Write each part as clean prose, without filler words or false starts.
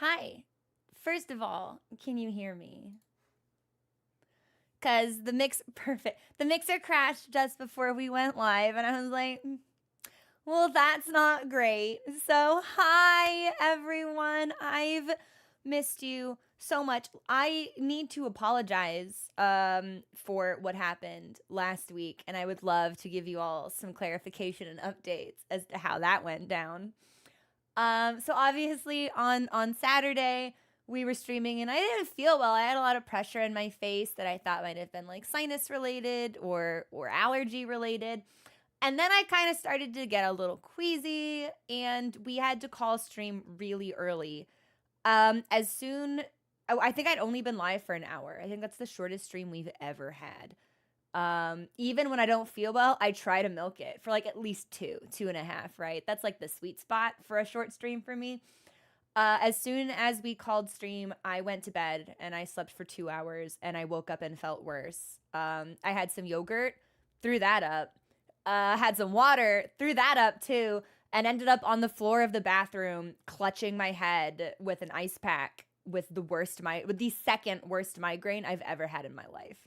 Hi. First of all, can you hear me? Because the mixer crashed just before we went live, and I was like, well, that's not great. So, hi, everyone. I've missed you so much. I need to apologize for what happened last week, and I would love to give you all some clarification and updates as to how that went down. So obviously on Saturday we were streaming and I didn't feel well. I had a lot of pressure in my face that I thought might have been like sinus related or allergy related. And then I kind of started to get a little queasy and we had to call stream really early. As soon I think I'd only been live for an hour. I think that's the shortest stream we've ever had. Even when I don't feel well, I try to milk it for like at least 2.5, right? That's like the sweet spot for a short stream for me. As soon as we called stream, I went to bed and I slept for 2 hours and I woke up and felt worse. I had some yogurt, threw that up, had some water, threw that up too, and ended up on the floor of the bathroom clutching my head with an ice pack with the second worst migraine I've ever had in my life.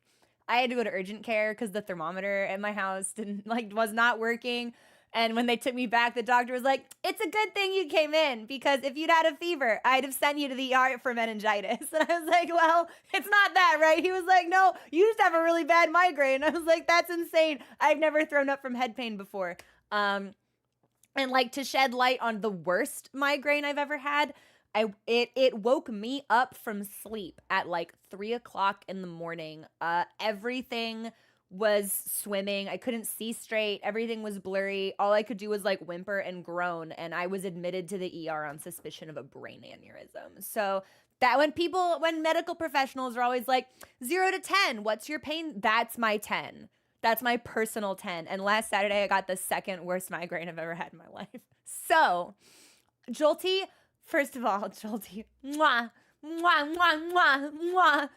I had to go to urgent care because the thermometer at my house was not working. And when they took me back, the doctor was like, "It's a good thing you came in because if you'd had a fever, I'd have sent you to the ER for meningitis." And I was like, "Well, it's not that, right?" He was like, "No, you just have a really bad migraine." I was like, "That's insane. I've never thrown up from head pain before." And like to shed light on the worst migraine I've ever had, it woke me up from sleep at like 3 o'clock in the morning. Everything was swimming. I couldn't see straight. Everything was blurry. All I could do was like whimper and groan, and I was admitted to the ER on suspicion of a brain aneurysm. So that when medical professionals are always like 0 to 10, what's your pain? That's my 10. That's my personal 10. And last Saturday, I got the second worst migraine I've ever had in my life. So, Jolty, first of all, Jolty, mwah, mwah, mwah, mwah, mwah.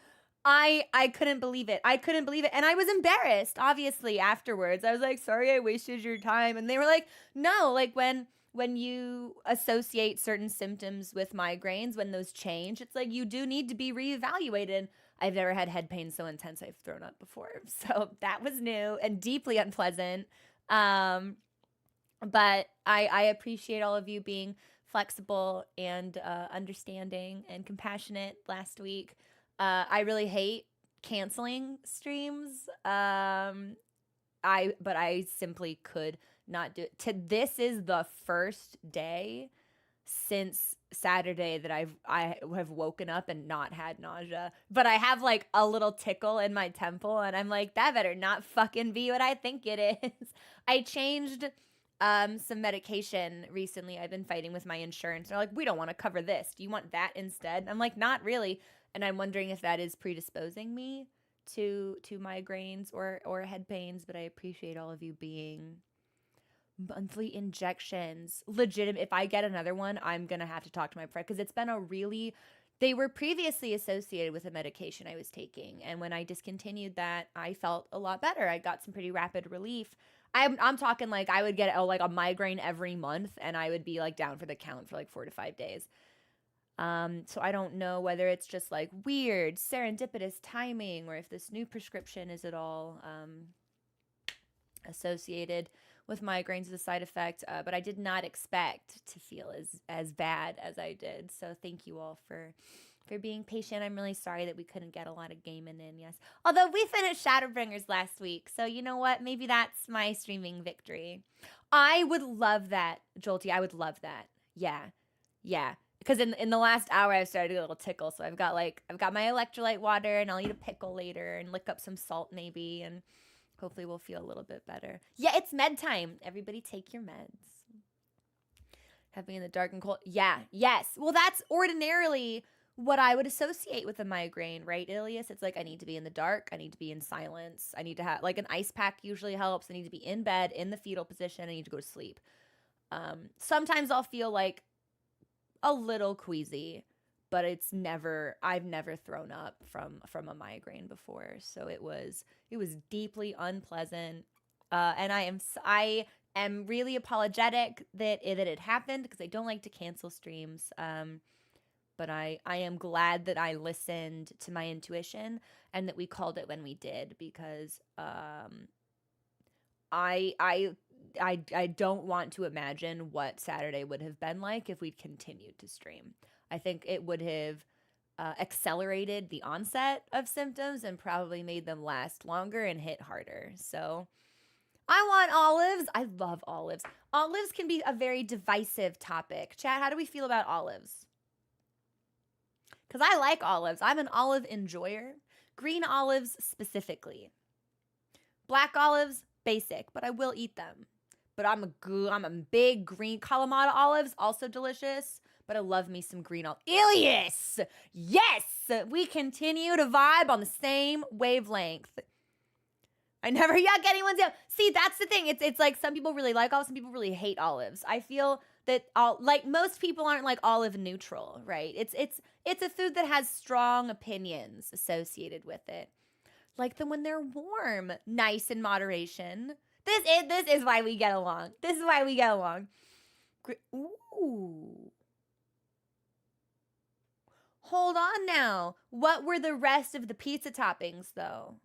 I couldn't believe it. I couldn't believe it. And I was embarrassed, obviously, afterwards. I was like, sorry I wasted your time. And they were like, no, like when you associate certain symptoms with migraines, when those change, it's like you do need to be reevaluated. I've never had head pain so intense I've thrown up before. So that was new and deeply unpleasant. Um, but I appreciate all of you being flexible and understanding and compassionate last week. I really hate canceling streams. I simply could not do it. This is the first day since Saturday that I have woken up and not had nausea, but I have like a little tickle in my temple, and I'm like, that better not fucking be what I think it is. I changed some medication recently. I've been fighting with my insurance. They're like, we don't want to cover this. Do you want that instead? I'm like, not really. And I'm wondering if that is predisposing me to migraines or head pains. But I appreciate all of you being monthly injections. Legitimate. If I get another one, I'm gonna have to talk to my friend because it's been a really. They were previously associated with a medication I was taking, and when I discontinued that, I felt a lot better. I got some pretty rapid relief. I'm talking like I would get like a migraine every month, and I would be like down for the count for like 4 to 5 days. So I don't know whether it's just like weird serendipitous timing, or if this new prescription is at all associated with migraines as a side effect, but I did not expect to feel as bad as I did. So thank you all for being patient. I'm really sorry that we couldn't get a lot of gaming in. Yes, although we finished Shadowbringers last week, so you know what? Maybe that's my streaming victory. I would love that, Jolty. I would love that. Yeah, yeah. Because in the last hour, I've started to get a little tickle. So I've got my electrolyte water, and I'll eat a pickle later and lick up some salt maybe, and hopefully we'll feel a little bit better. Yeah, it's med time. Everybody take your meds. Having in the dark and cold. Yeah, yes. Well, that's ordinarily what I would associate with a migraine, right, Ilias? It's like I need to be in the dark. I need to be in silence. I need to have like an ice pack usually helps. I need to be in bed in the fetal position. I need to go to sleep. Sometimes I'll feel like a little queasy, but I've never thrown up from a migraine before. So it was deeply unpleasant. And I am really apologetic that it happened because I don't like to cancel streams. but I am glad that I listened to my intuition and that we called it when we did, because I I I don't want to imagine what Saturday would have been like if we'd continued to stream. I think it would have accelerated the onset of symptoms and probably made them last longer and hit harder. So I want olives. I love olives. Olives can be a very divisive topic. Chat, how do we feel about olives? Because I like olives. I'm an olive enjoyer. Green olives specifically. Black olives, basic, but I will eat them. But I'm a big green Kalamata olives, also delicious. But I love me some green olives. Ilias! Yes! We continue to vibe on the same wavelength. I never yuck anyone's yum. See, that's the thing. It's like some people really like olives, some people really hate olives. I feel that like most people aren't like olive neutral, right? It's a food that has strong opinions associated with it. Like them when they're warm, nice in moderation. This is why we get along. This is why we get along. Ooh. Hold on now. What were the rest of the pizza toppings though?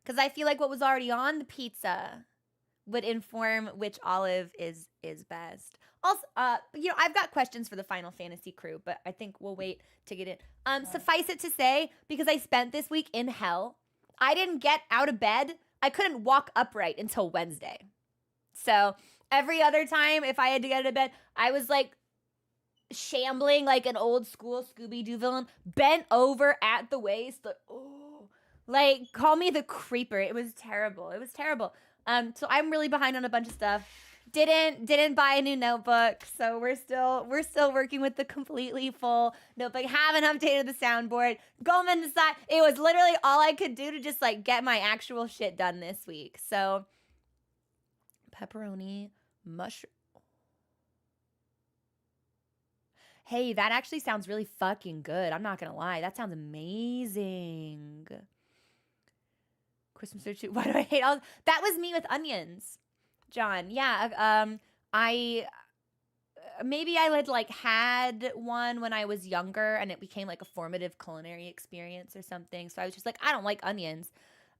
Because I feel like what was already on the pizza would inform which olive is best. Also, I've got questions for the Final Fantasy crew, but I think we'll wait to get in. Suffice it to say, because I spent this week in hell, I didn't get out of bed. I couldn't walk upright until Wednesday. So every other time, if I had to get out of bed, I was like shambling like an old school Scooby-Doo villain, bent over at the waist, like call me the creeper. It was terrible. It was terrible. So I'm really behind on a bunch of stuff. Didn't buy a new notebook, so we're still working with the completely full notebook. Haven't updated the soundboard. Going decide. It was literally all I could do to just like get my actual shit done this week. So pepperoni, mushroom. Hey, that actually sounds really fucking good. I'm not gonna lie. That sounds amazing. Christmas or two. Why do I hate all that? Was me with onions, John. Yeah. I maybe I had one when I was younger and it became like a formative culinary experience or something. So I was just like, I don't like onions.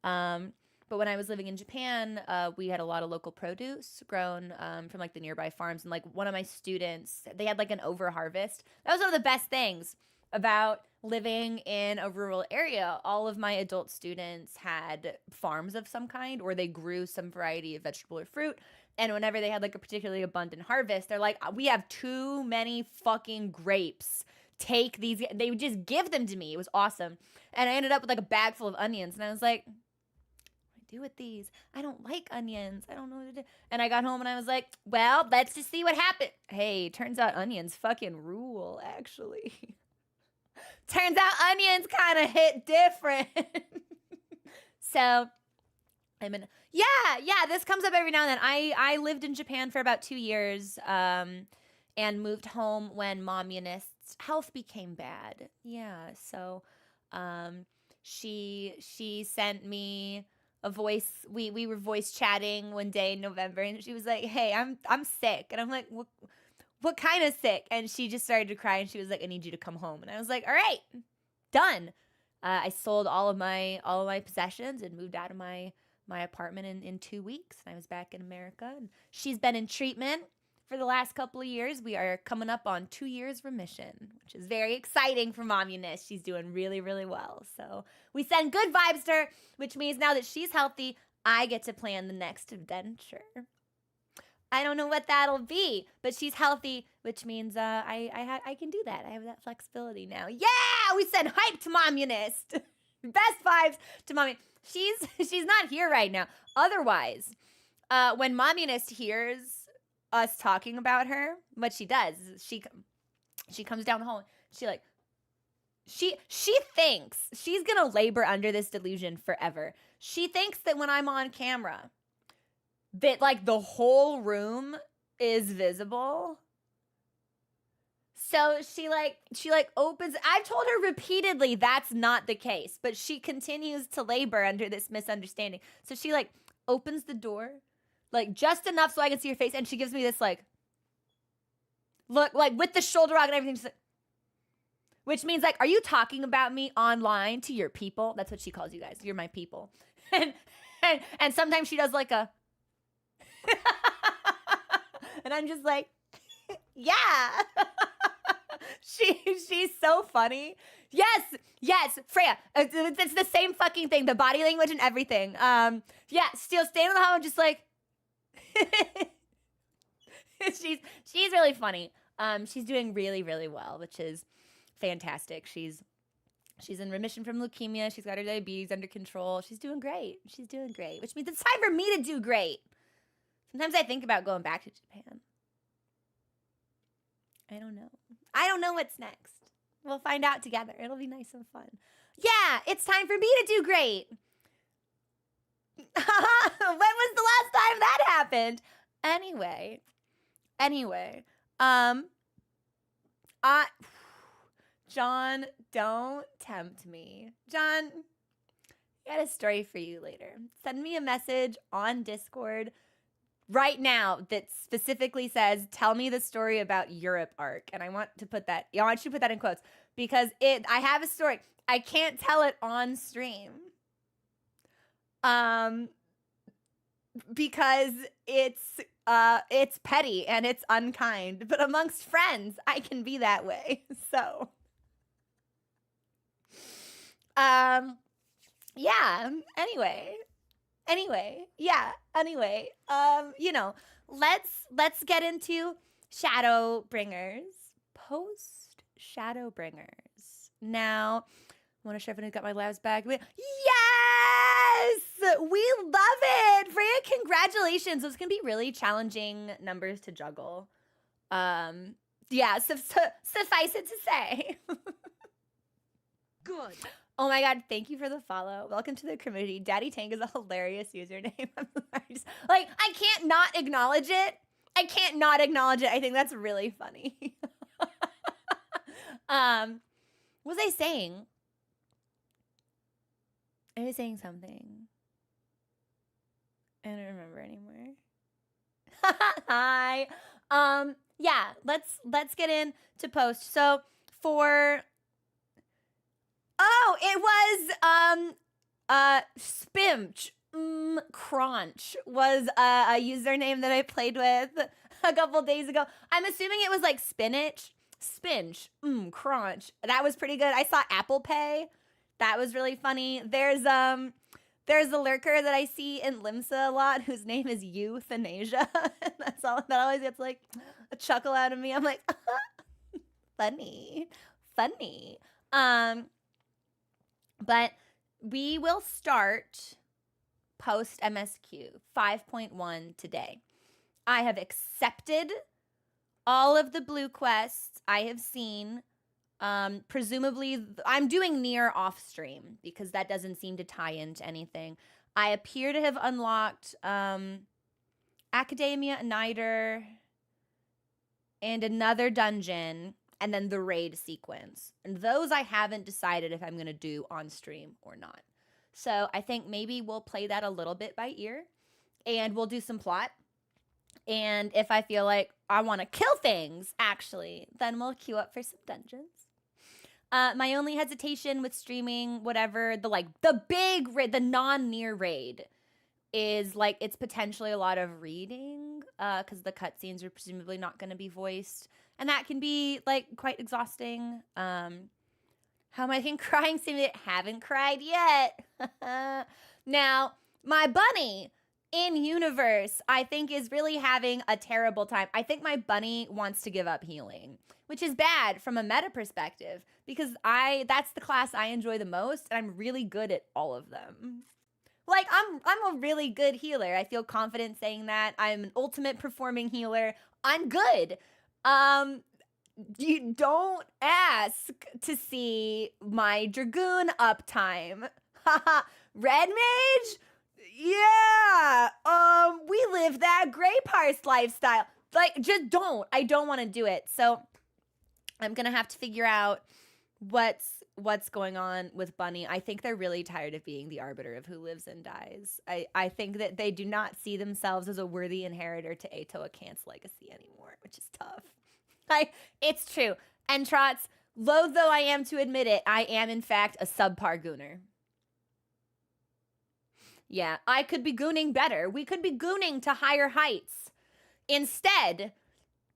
But when I was living in Japan, we had a lot of local produce grown from like the nearby farms. And like one of my students, they had like an over harvest. That was one of the best things about living in a rural area. All of my adult students had farms of some kind, or they grew some variety of vegetable or fruit. And whenever they had like a particularly abundant harvest, they're like, we have too many fucking grapes. Take these. They would just give them to me. It was awesome. And I ended up with like a bag full of onions. And I was like, do with these? I don't like onions. I don't know what to do. And I got home and I was like, well, let's just see what happened. Hey, turns out onions fucking rule, actually. Turns out onions kind of hit different. So, this comes up every now and then. I lived in Japan for about 2 years and moved home when Mom Eunice's health became bad. Yeah, so she sent me a voice. We were voice chatting one day in November, and she was like, hey, I'm sick. And I'm like, what kind of sick? And she just started to cry, and she was like, I need you to come home. And I was like, all right, done. I sold all of my possessions and moved out of my apartment in 2 weeks. And I was back in America, and she's been in treatment for the last couple of years. We are coming up on 2 years remission, which is very exciting for Mom Eunice. She's doing really, really well. So we send good vibes to her, which means now that she's healthy, I get to plan the next adventure. I don't know what that'll be, but she's healthy, which means I can do that. I have that flexibility now. Yeah, we send hype to Mom Eunice. Best vibes to Mom Eunice. She's not here right now. Otherwise, when Mom Eunice hears us talking about her, what she does is she comes down the hall. She thinks she's gonna labor under this delusion forever. She thinks that when I'm on camera, that like the whole room is visible. So she opens. I've told her repeatedly that's not the case, but she continues to labor under this misunderstanding. So she like opens the door, like just enough so I can see her face, and she gives me this like look, like with the shoulder rock and everything, just like, which means like, are you talking about me online to your people? That's what she calls you guys. You're my people. And sometimes she does like a, and I'm just like, yeah. She's so funny. Yes, Freya. It's the same fucking thing. The body language and everything. Yeah, still staying in the home, just like she's really funny. She's doing really, really well, which is fantastic. She's in remission from leukemia. She's got her diabetes under control. She's doing great. Which means it's time for me to do great. Sometimes I think about going back to Japan. I don't know what's next. We'll find out together. It'll be nice and fun. Yeah, it's time for me to do great. When was the last time that happened? Anyway, John, don't tempt me. John, I got a story for you later. Send me a message on Discord right now that specifically says, tell me the story about Europe arc. And I want you to put that in quotes because I have a story. I can't tell it on stream. Because it's petty and it's unkind, but amongst friends, I can be that way. So, yeah, anyway, let's get into Shadowbringers, post Shadowbringers. Now, I want to show if I've got my labs back. Yes! We love it! Freya, congratulations. Those can be really challenging numbers to juggle. Yeah, suffice it to say. Good. Oh my god, thank you for the follow. Welcome to the community. Daddy Tank is a hilarious username. I can't not acknowledge it. I think that's really funny. What was I saying? I was saying something. I don't remember anymore. Hi. Yeah, let's get into post. So it was Spimch Crunch was a username that I played with a couple days ago. I'm assuming it was like spinach, crunch. That was pretty good. I saw Apple Pay. That was really funny. There's a lurker that I see in Limsa a lot whose name is Euthanasia. That's all. That always gets like a chuckle out of me. I'm like, funny. But we will start post MSQ 5.1 today. I have accepted all of the blue quests I have seen. Presumably, I'm doing near off stream because that doesn't seem to tie into anything. I appear to have unlocked Academia, Niter, and another dungeon, and then the raid sequence. And those I haven't decided if I'm going to do on stream or not. So I think maybe we'll play that a little bit by ear, and we'll do some plot. And if I feel like I want to kill things, actually, then we'll queue up for some dungeons. My only hesitation with streaming whatever, the non-near raid is like it's potentially a lot of reading because the cutscenes are presumably not going to be voiced. And that can be like quite exhausting. How am I crying simulator? Haven't cried yet. Now, my bunny in universe, I think is really having a terrible time. I think my bunny wants to give up healing, which is bad from a meta perspective because that's the class I enjoy the most, and I'm really good at all of them. Like, I'm a really good healer. I feel confident saying that. I'm an ultimate performing healer. I'm good. You don't ask to see my Dragoon uptime. Haha, Red Mage? Yeah. We live that Grey Parse lifestyle. Like, just don't. I don't want to do it. So I'm gonna have to figure out what's going on with Bunny. I think they're really tired of being the arbiter of who lives and dies. I think that they do not see themselves as a worthy inheritor to Ato Akant's legacy anymore, which is tough. It's true. And Trots, loath though I am to admit it, I am in fact a subpar gooner. Yeah, I could be gooning better. We could be gooning to higher heights. Instead,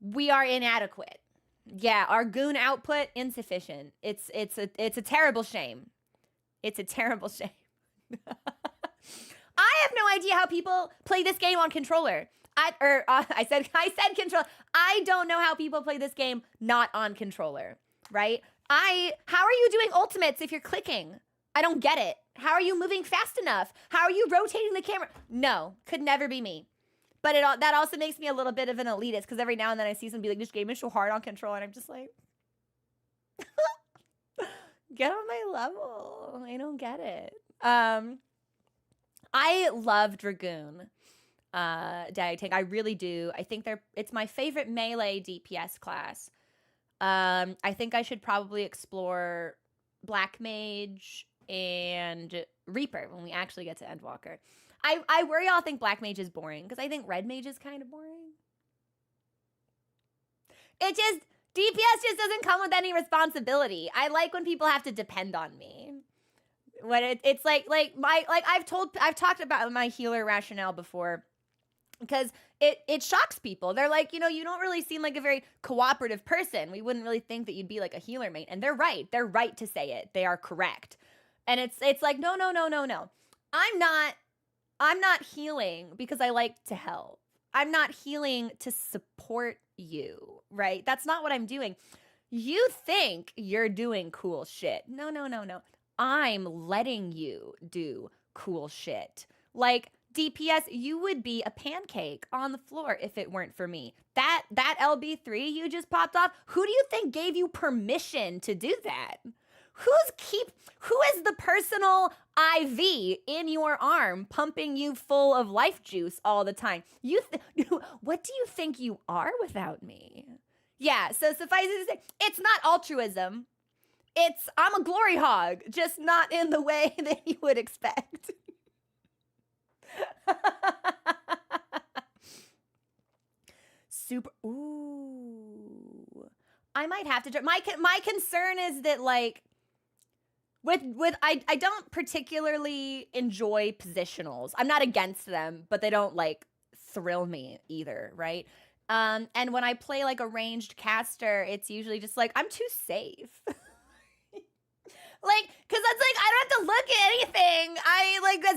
we are inadequate. Yeah, our goon output insufficient. It's a terrible shame. It's a terrible shame. I have no idea how people play this game on controller. I said controller. I don't know how people play this game not on controller, right? How are you doing ultimates if you're clicking? I don't get it. How are you moving fast enough? How are you rotating the camera? No, could never be me. But that also makes me a little bit of an elitist, because every now and then I see someone be like, this game is so hard on control, and I'm just like, get on my level. I don't get it. I love Dragoon. Daddy Tank. I really do. I think it's my favorite melee DPS class. I think I should probably explore Black Mage and Reaper when we actually get to Endwalker. I worry y'all think Black Mage is boring, because I think Red Mage is kind of boring. DPS just doesn't come with any responsibility. I like when people have to depend on me. When it's like I've talked about my healer rationale before, because it shocks people. They're like, you don't really seem like a very cooperative person. We wouldn't really think that you'd be like a healer mate. And they're right. They're right to say it. They are correct. And it's like, no. I'm not healing because I like to help. I'm not healing to support you, right? That's not what I'm doing. You think you're doing cool shit. No. I'm letting you do cool shit. Like DPS, you would be a pancake on the floor if it weren't for me. That LB3 you just popped off, who do you think gave you permission to do that? Who is the personal IV in your arm pumping you full of life juice all the time? What do you think you are without me? Yeah, so suffice it to say, it's not altruism. I'm a glory hog, just not in the way that you would expect. Ooh. I might have to. My concern is that, like, I don't particularly enjoy positionals. I'm not against them, but they don't like thrill me either, right? And when I play like a ranged caster, it's usually just like, I'm too safe. Like, because that's like, I don't have to look at anything.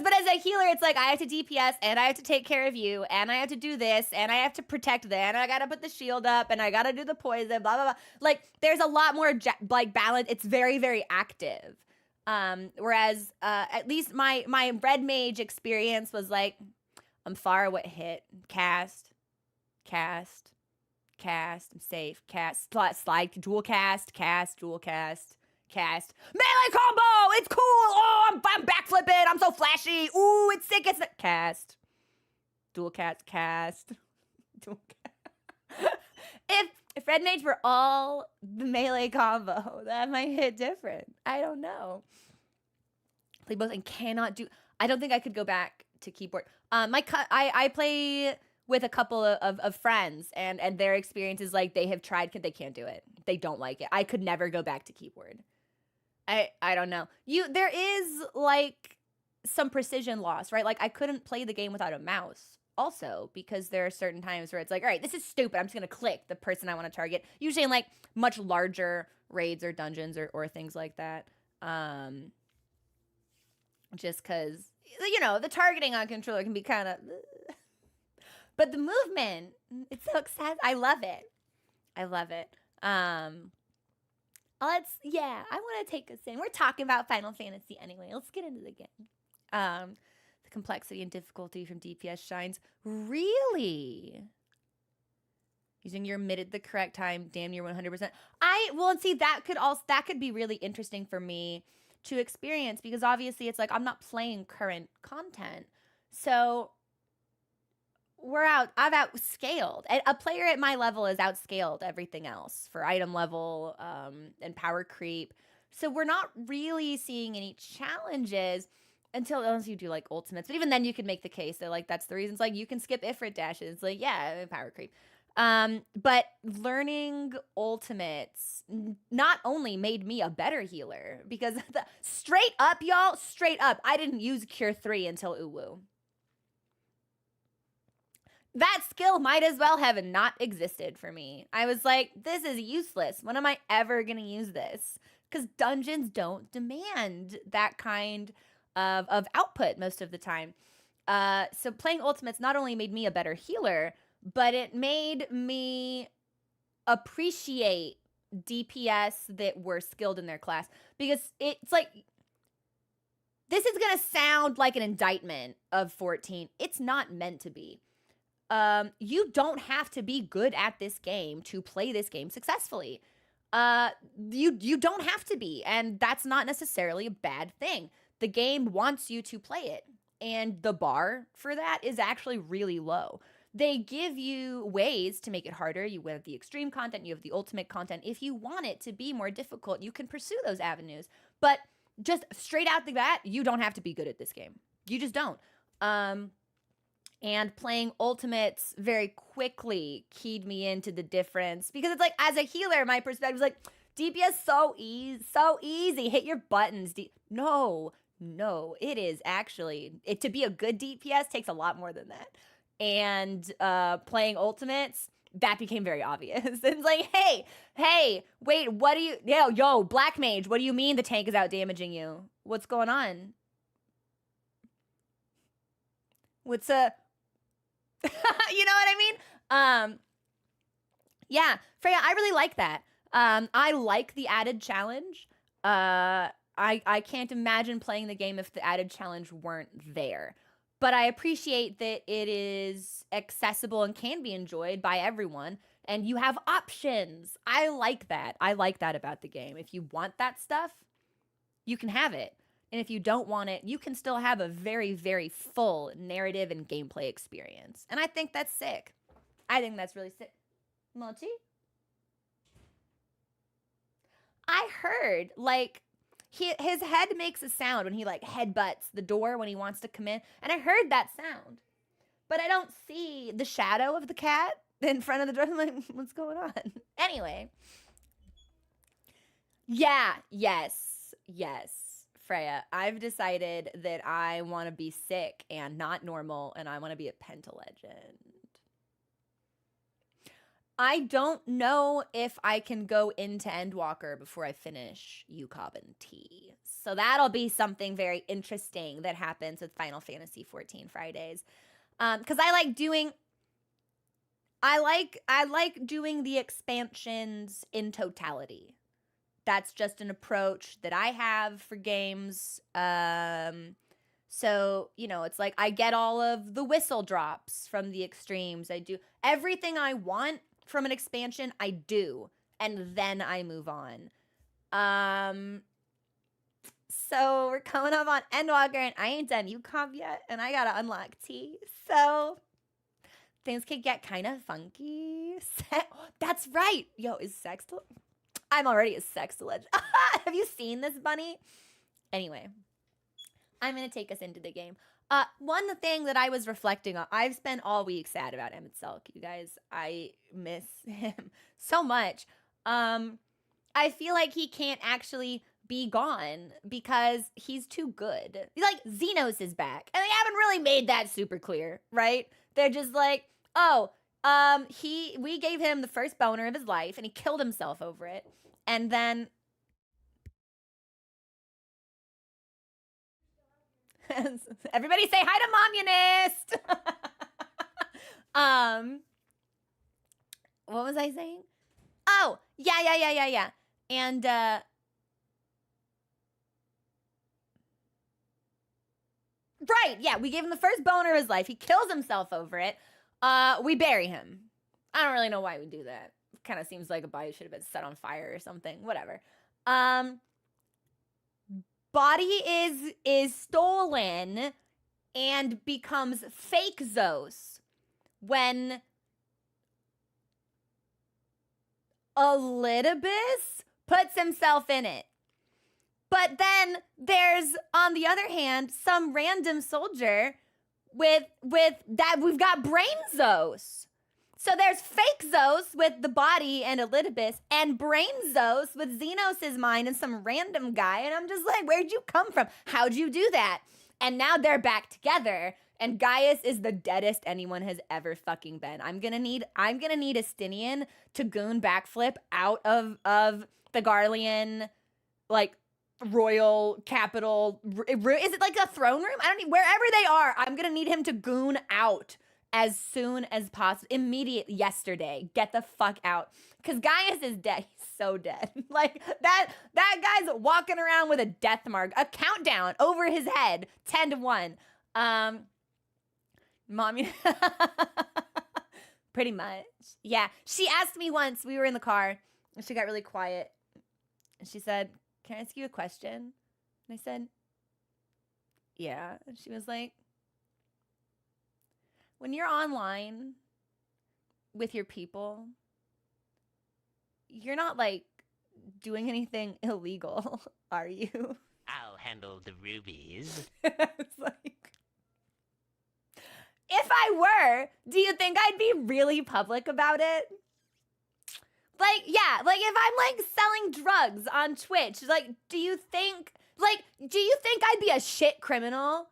But as a healer, it's like, I have to DPS, and I have to take care of you, and I have to do this, and I have to protect that, and I gotta put the shield up, and I gotta do the poison, blah, blah, blah. Like, there's a lot more, balance. It's very, very active. Whereas, at least my Red Mage experience was like, I'm far away, hit, cast, I'm safe, cast, slide, dual cast, melee combo, it's cool, oh, I'm backflipping, I'm so flashy, ooh, it's sick, it's cast, dual cast. If Red Mage were all the melee combo, that might hit different. I don't know. Play both and cannot do. I don't think I could go back to keyboard. I play with a couple of friends, and their experience is like, they have tried, they can't do it. They don't like it. I could never go back to keyboard. I don't know. There is like some precision loss, right? Like, I couldn't play the game without a mouse also, because there are certain times where it's like, all right, this is stupid, I'm just gonna click the person I want to target, usually in like much larger raids or dungeons or things like that. Just because, the targeting on controller can be kind of, but the movement, it's so exciting. I love it. I want to take us in. We're talking about Final Fantasy anyway. Let's get into the game. The complexity and difficulty from DPS shines. Really? Using your mid at the correct time, damn near 100%. That could be really interesting for me to experience, because obviously it's like, I'm not playing current content. So I've outscaled. A player at my level is outscaled everything else for item level and power creep. So we're not really seeing any challenges unless you do like ultimates. But even then you could make the case that like, that's the reason. It's like, you can skip Ifrit dashes. It's like, yeah, power creep. But learning ultimates not only made me a better healer, because straight up, y'all, straight up, I didn't use Cure 3 until Uwu. That skill might as well have not existed for me. I was like, this is useless. When am I ever going to use this? Because dungeons don't demand that kind of output most of the time. So playing ultimates not only made me a better healer, but it made me appreciate DPS that were skilled in their class. Because it's like, this is going to sound like an indictment of 14. It's not meant to be. You don't have to be good at this game to play this game successfully. You don't have to be, and that's not necessarily a bad thing. The game wants you to play it, and the bar for that is actually really low. They give you ways to make it harder. You have the extreme content, you have the ultimate content. If you want it to be more difficult, you can pursue those avenues. But just straight out the bat, you don't have to be good at this game. You just don't. And playing ultimates very quickly keyed me into the difference, because it's like, as a healer, my perspective was like, DPS so easy, hit your buttons. No, it is actually, to be a good DPS takes a lot more than that. And playing ultimates, that became very obvious. It's like, hey, wait, what do you, yo, Black Mage, what do you mean the tank is out damaging you? What's going on? What's you know what I mean? Yeah, Freya, I really like that. I like the added challenge. I can't imagine playing the game if the added challenge weren't there. But I appreciate that it is accessible and can be enjoyed by everyone, and you have options. I like that. I like that about the game. If you want that stuff, you can have it. And if you don't want it, you can still have a very, very full narrative and gameplay experience. And I think that's sick. I think that's really sick. Mochi? I heard, like, his head makes a sound when he, like, headbutts the door when he wants to come in. And I heard that sound. But I don't see the shadow of the cat in front of the door. I'm like, what's going on? Anyway. Yeah, yes. Freya, I've decided that I want to be sick and not normal, and I want to be a penta-legend. I don't know if I can go into Endwalker before I finish UCOB and T. So that'll be something very interesting that happens with Final Fantasy 14 Fridays. Because I like doing the expansions in totality. That's just an approach that I have for games. So, you know, it's like I get all of the whistle drops from the extremes. I do everything I want from an expansion, I do. And then I move on. So we're coming up on Endwalker, and I ain't done UCOB yet. And I gotta unlock T. So things could get kind of funky. That's right. Yo, is sex... I'm already a sex legend. Have you seen this bunny? Anyway, I'm going to take us into the game. One thing that I was reflecting on, I've spent all week sad about Emmett Selk, you guys. I miss him so much. I feel like he can't actually be gone because he's too good. Like, Xenos is back, and they haven't really made that super clear, right? They're just like, oh, we gave him the first boner of his life, and he killed himself over it. And then everybody say hi to Mommunist. What was I saying? Oh, yeah. And right, yeah, we gave him the first boner of his life. He kills himself over it. We bury him. I don't really know why we do that. Kind of seems like a body should have been set on fire or something. Whatever. Body is stolen and becomes fake Zos when Elidibus puts himself in it. But then there's, on the other hand, some random soldier with that we've got Brain Zos. So there's fake Zeus with the body and Elidibus, and brain Zeus with Xenos' mind and some random guy. And I'm just like, where'd you come from? How'd you do that? And now they're back together. And Gaius is the deadest anyone has ever fucking been. I'm gonna need Estinian to goon backflip out of the Garlean, like, royal capital. Is it like a throne room? I don't need, wherever they are, I'm gonna need him to goon out as soon as possible. Immediate yesterday. Get the fuck out. Because Gaius is dead. He's so dead. Like, that guy's walking around with a death mark, a countdown over his head, 10-1. Mommy. Pretty much. Yeah. She asked me once, we were in the car, and she got really quiet. And she said, "Can I ask you a question?" And I said, "Yeah." And she was like, when you're online with your people, you're not, like, doing anything illegal, are you? I'll handle the rubies. It's like, if I were, do you think I'd be really public about it? Like, yeah, like, if I'm, like, selling drugs on Twitch, like, do you think I'd be a shit criminal?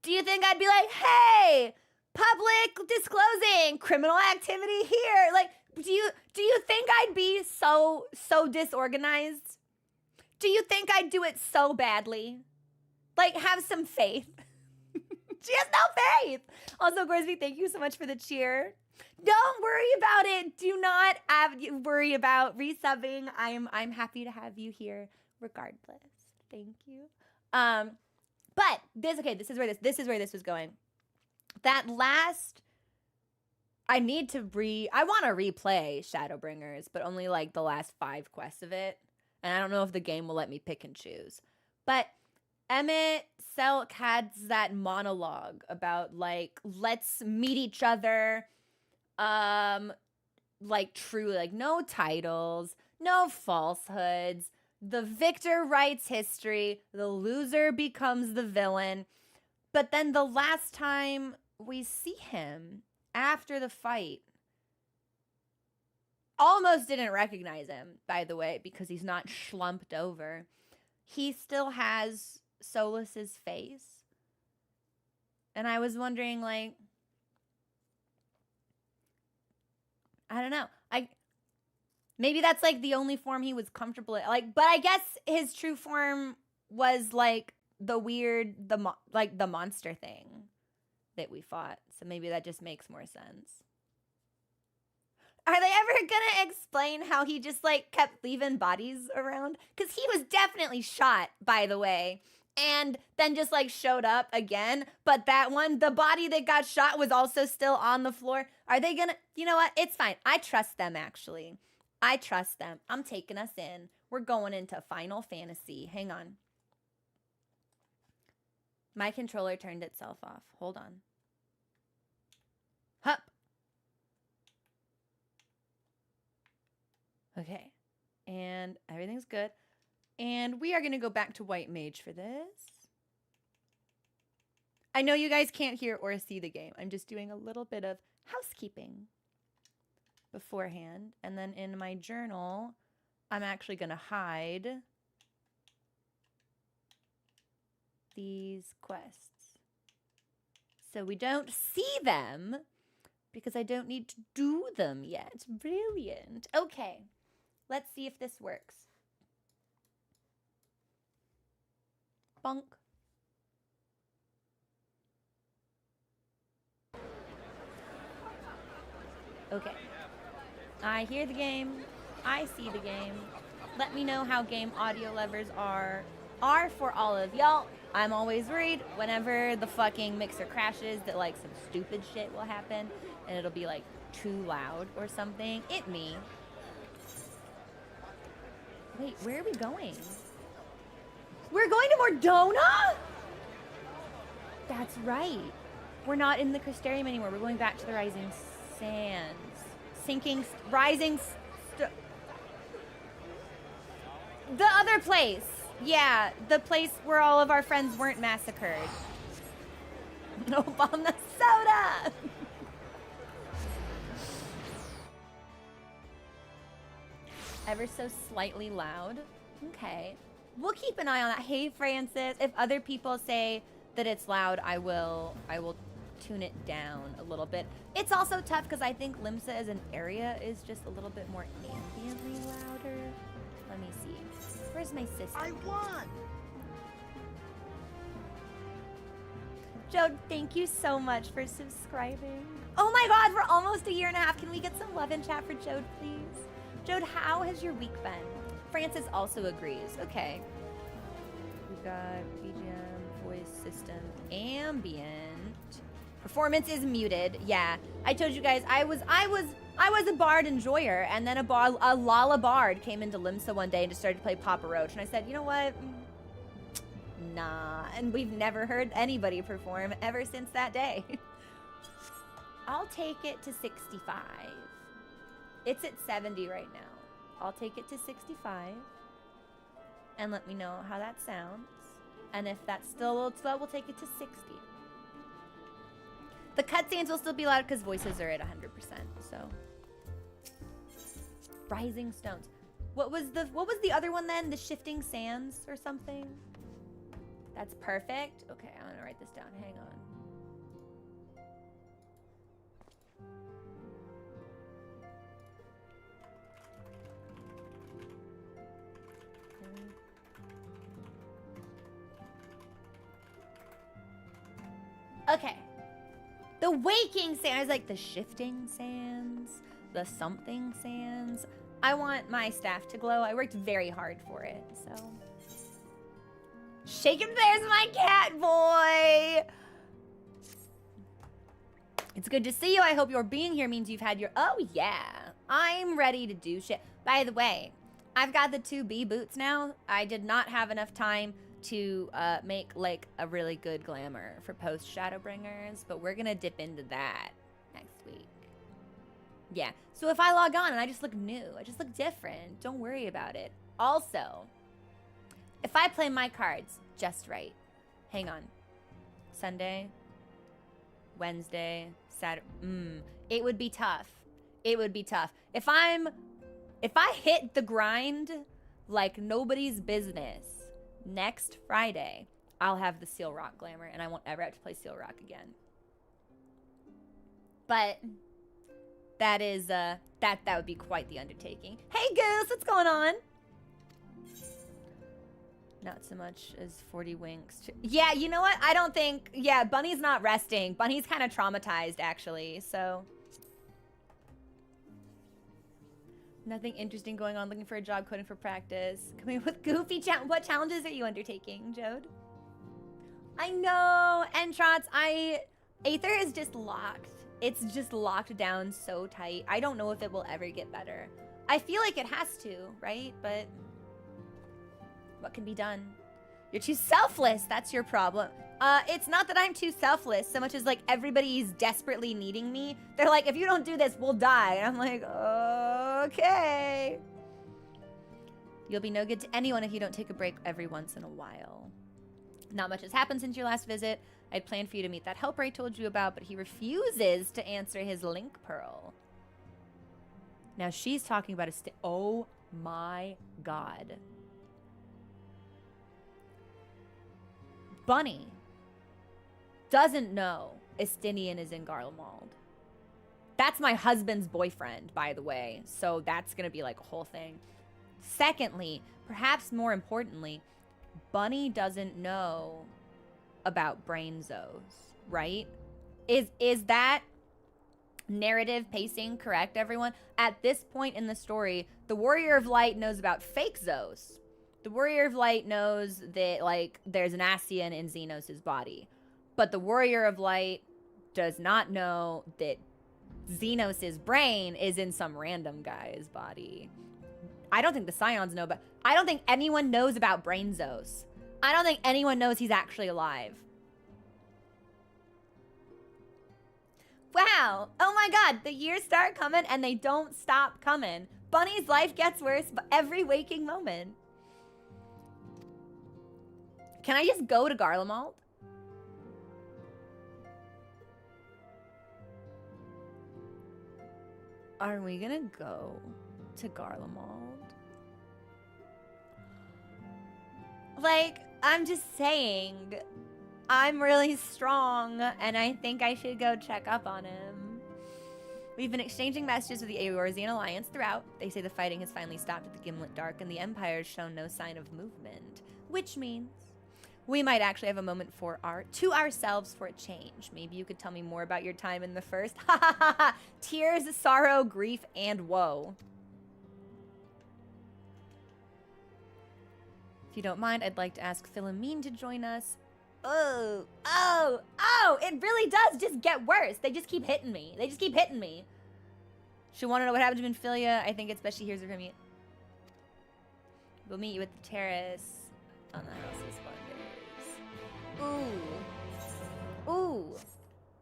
Do you think I'd be like, hey, public disclosing criminal activity here? Like, do you think I'd be so disorganized? Do you think I'd do it so badly? Like, have some faith. She has no faith. Also, Gorsby, thank you so much for the cheer. Don't worry about it. Do not worry about resubbing. I'm happy to have you here regardless. Thank you. But this is where this was going. That last, I want to replay Shadowbringers, but only like the last 5 quests of it. And I don't know if the game will let me pick and choose. But Emmett Selk had that monologue about, like, let's meet each other, like, truly, like, no titles, no falsehoods. The victor writes history, the loser becomes the villain. But then the last time we see him after the fight, almost didn't recognize him, by the way, because he's not schlumped over. He still has Solas's face. And I was wondering, like, I don't know. Maybe that's, like, the only form he was comfortable in. Like, but I guess his true form was, like, the weird, the monster thing that we fought. So maybe that just makes more sense. Are they ever gonna explain how he just, like, kept leaving bodies around? Because he was definitely shot, by the way, and then just, like, showed up again. But that one, the body that got shot was also still on the floor. Are they gonna, you know what? It's fine. I trust them, actually. I trust them. I'm taking us in. We're going into Final Fantasy. Hang on. My controller turned itself off. Hold on. Hup. Okay. And everything's good. And we are going to go back to White Mage for this. I know you guys can't hear or see the game. I'm just doing a little bit of housekeeping beforehand. And then in my journal, I'm actually going to hide these quests so we don't see them, because I don't need to do them yet. Brilliant. Okay, let's see if this works. Bonk. Okay. I hear the game. I see the game. Let me know how game audio levers are for all of y'all. I'm always worried whenever the fucking mixer crashes that, like, some stupid shit will happen and it'll be, like, too loud or something. It me. Wait, where are we going? We're going to Mordona? That's right. We're not in the Crystarium anymore. We're going back to the Rising Sands. The other place. Yeah, the place where all of our friends weren't massacred. No bomb the soda! Ever so slightly loud. Okay. We'll keep an eye on that. Hey, Francis, if other people say that it's loud, I will tune it down a little bit. It's also tough because I think Limsa as an area is just a little bit more ambiently louder. Let me see. Where's my system? I won! Joe, thank you so much for subscribing. Oh my god, we're almost a year and a half. Can we get some love in chat for Jode, please? Jode, how has your week been? Francis also agrees. Okay. We've got BGM, voice system, ambient. Performance is muted. Yeah, I told you guys I was a bard enjoyer, and then a Lala bard came into Limsa one day and just started to play Papa Roach, and I said, you know what? Nah, and we've never heard anybody perform ever since that day. I'll take it to 65. It's at 70 right now. I'll take it to 65. And let me know how that sounds. And if that's still a little slow, we'll take it to 60. The cutscenes will still be loud because voices are at 100%, so. Rising Stones. What was the other one then? The Shifting Sands or something? That's perfect. Okay, I'm gonna write this down. Hang on. Okay. The Waking Sands. I was like, the Shifting Sands, the Something Sands. I want my staff to glow. I worked very hard for it, so. Shaken Bear's my cat boy. It's good to see you. I hope your being here means you've had your... Oh, yeah. I'm ready to do shit. By the way, I've got the 2B boots now. I did not have enough time to make, like, a really good glamour for post Shadowbringers, but we're gonna dip into that next week. Yeah. So if I log on and I just look new, I just look different, don't worry about it. Also, if I play my cards just right, hang on. Sunday, Wednesday, Saturday, it would be tough. It would be tough. If I hit the grind like nobody's business next Friday, I'll have the Seal Rock glamour and I won't ever have to play Seal Rock again. But that is, that would be quite the undertaking. Hey Goose, what's going on? Not so much as 40 winks. Yeah, you know what? I don't think... Yeah, Bunny's not resting. Bunny's kind of traumatized, actually, so... Nothing interesting going on. Looking for a job, coding for practice. Coming with goofy what challenges are you undertaking, Jode? I know! And Trots, Aether is just locked. It's just locked down so tight. I don't know if it will ever get better. I feel like it has to, right? But... what can be done? You're too selfless. That's your problem. It's not that I'm too selfless so much as like everybody's desperately needing me. They're like, if you don't do this, we'll die. And I'm like, okay. You'll be no good to anyone if you don't take a break every once in a while. Not much has happened since your last visit. I'd planned for you to meet that helper I told you about, but he refuses to answer his link pearl. Now she's talking about oh my God. Bunny doesn't know Estinian is in Garlemald. That's my husband's boyfriend, by the way. So that's going to be like a whole thing. Secondly, perhaps more importantly, Bunny doesn't know about brain zoes, right? Is that narrative pacing correct, everyone? At this point in the story, the Warrior of Light knows about fake zoes. The Warrior of Light knows that, like, there's an Ascian in Xenos' body. But the Warrior of Light does not know that Xenos' brain is in some random guy's body. I don't think the Scions know, but I don't think anyone knows about brain zoes. I don't think anyone knows he's actually alive. Wow. Oh my God. The years start coming and they don't stop coming. Bunny's life gets worse every waking moment. Can I just go to Garlemald? Are we gonna go to Garlemald? Like, I'm just saying, I'm really strong, and I think I should go check up on him. We've been exchanging messages with the Eorzean Alliance throughout. They say the fighting has finally stopped at the Gimlet Dark, and the Empire has shown no sign of movement. Which means we might actually have a moment to ourselves for a change. Maybe you could tell me more about your time in the first. Ha ha ha ha! Tears, sorrow, grief, and woe. If you don't mind, I'd like to ask Philomene to join us. Oh, it really does just get worse. They just keep hitting me. She'll want to know what happened to Minfilia. I think it's best she hears it from you. We'll meet you at the terrace on the House of Splendors.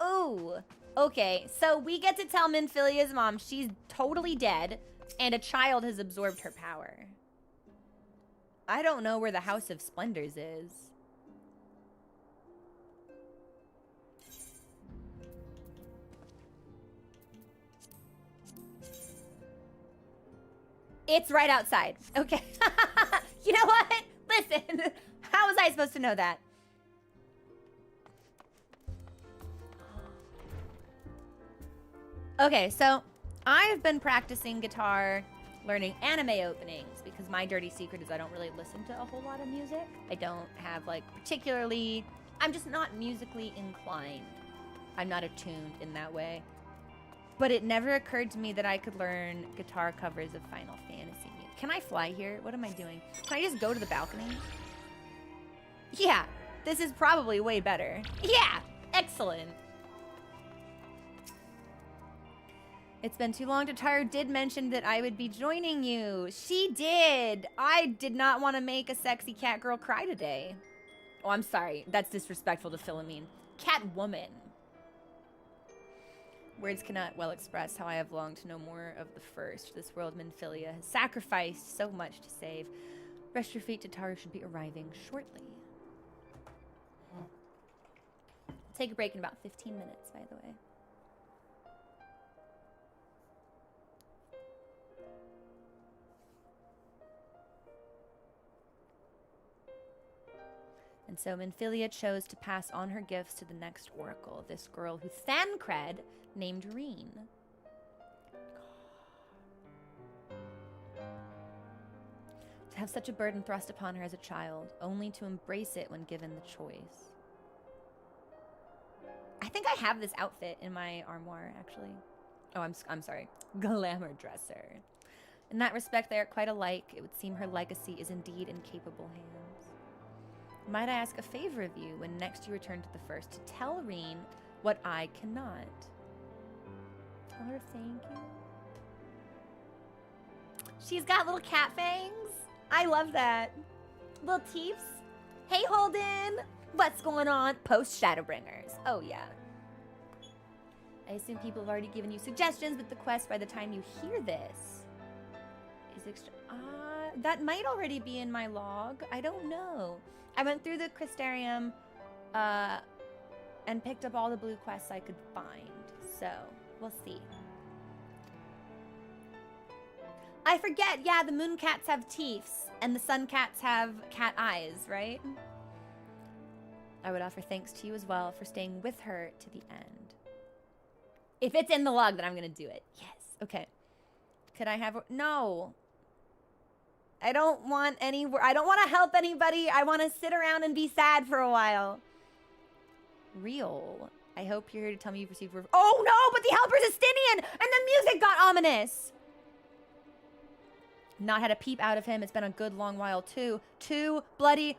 Ooh. Okay, so we get to tell Minfilia's mom she's totally dead and a child has absorbed her power. I don't know where the House of Splendors is. It's right outside. Okay. You know what? Listen, how was I supposed to know that? Okay, so I've been practicing guitar, learning anime openings, because my dirty secret is I don't really listen to a whole lot of music. I don't have, like, particularly... I'm just not musically inclined. I'm not attuned in that way. But it never occurred to me that I could learn guitar covers of Final Fantasy music. Can I fly here? What am I doing? Can I just go to the balcony? Yeah, this is probably way better. Yeah, excellent. It's been too long. Tataru did mention that I would be joining you. She did. I did not want to make a sexy cat girl cry today. Oh, I'm sorry. That's disrespectful to Philomene. Catwoman. Words cannot well express how I have longed to know more of the first. This world Minfilia has sacrificed so much to save. Rest your feet, Tataru should be arriving shortly. Take a break in about 15 minutes, by the way. And so Minfilia chose to pass on her gifts to the next oracle, this girl who Thancred named Reen. To have such a burden thrust upon her as a child, only to embrace it when given the choice. I think I have this outfit in my armoire, actually. Oh, I'm sorry. Glamour dresser. In that respect, they are quite alike. It would seem her legacy is indeed in capable hands. Might I ask a favor of you when next you return to the first to tell Reen what I cannot? Tell her thank you. She's got little cat fangs. I love that. Little teeths. Hey, Holden. What's going on? Post Shadowbringers. Oh, yeah. I assume people have already given you suggestions, but the quest by the time you hear this is extra... that might already be in my log. I don't know. I went through the Crystarium and picked up all the blue quests I could find. So, we'll see. I forget, yeah, the moon cats have teeths and the sun cats have cat eyes, right? I would offer thanks to you as well for staying with her to the end. If it's in the log, then I'm going to do it. Yes. Okay. Could I have... No. I don't want I don't want to help anybody. I want to sit around and be sad for a while. Real. I hope you're here to tell me you've received... Oh, no, but the helper's a Stinian, and the music got ominous. Not had a peep out of him. It's been a good long while, too. Too bloody...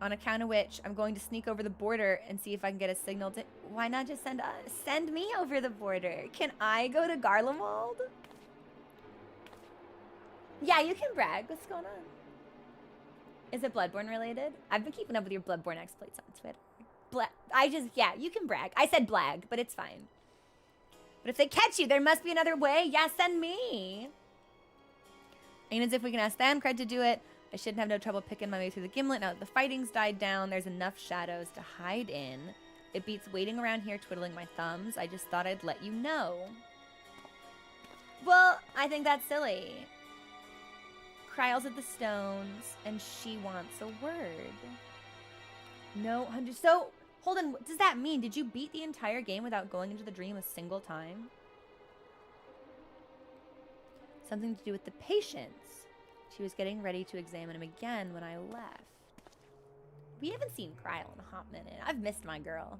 On account of which, I'm going to sneak over the border and see if I can get a signal to... Why not just send me over the border? Can I go to Garlemald? Yeah, you can brag. What's going on? Is it Bloodborne related? I've been keeping up with your Bloodborne exploits on Twitter. Yeah, you can brag. I said blag, but it's fine. But if they catch you, there must be another way. Yeah, send me. Ain't as if we can ask Thancred to do it. I shouldn't have no trouble picking my way through the Gimlet now that the fighting's died down. There's enough shadows to hide in. It beats waiting around here twiddling my thumbs. I just thought I'd let you know. Well, I think that's silly. Cryle's at the stones, and she wants a word. No, 100. So, hold on. What does that mean? Did you beat the entire game without going into the dream a single time? Something to do with the patients. She was getting ready to examine him again when I left. We haven't seen Cryle in a hot minute. I've missed my girl.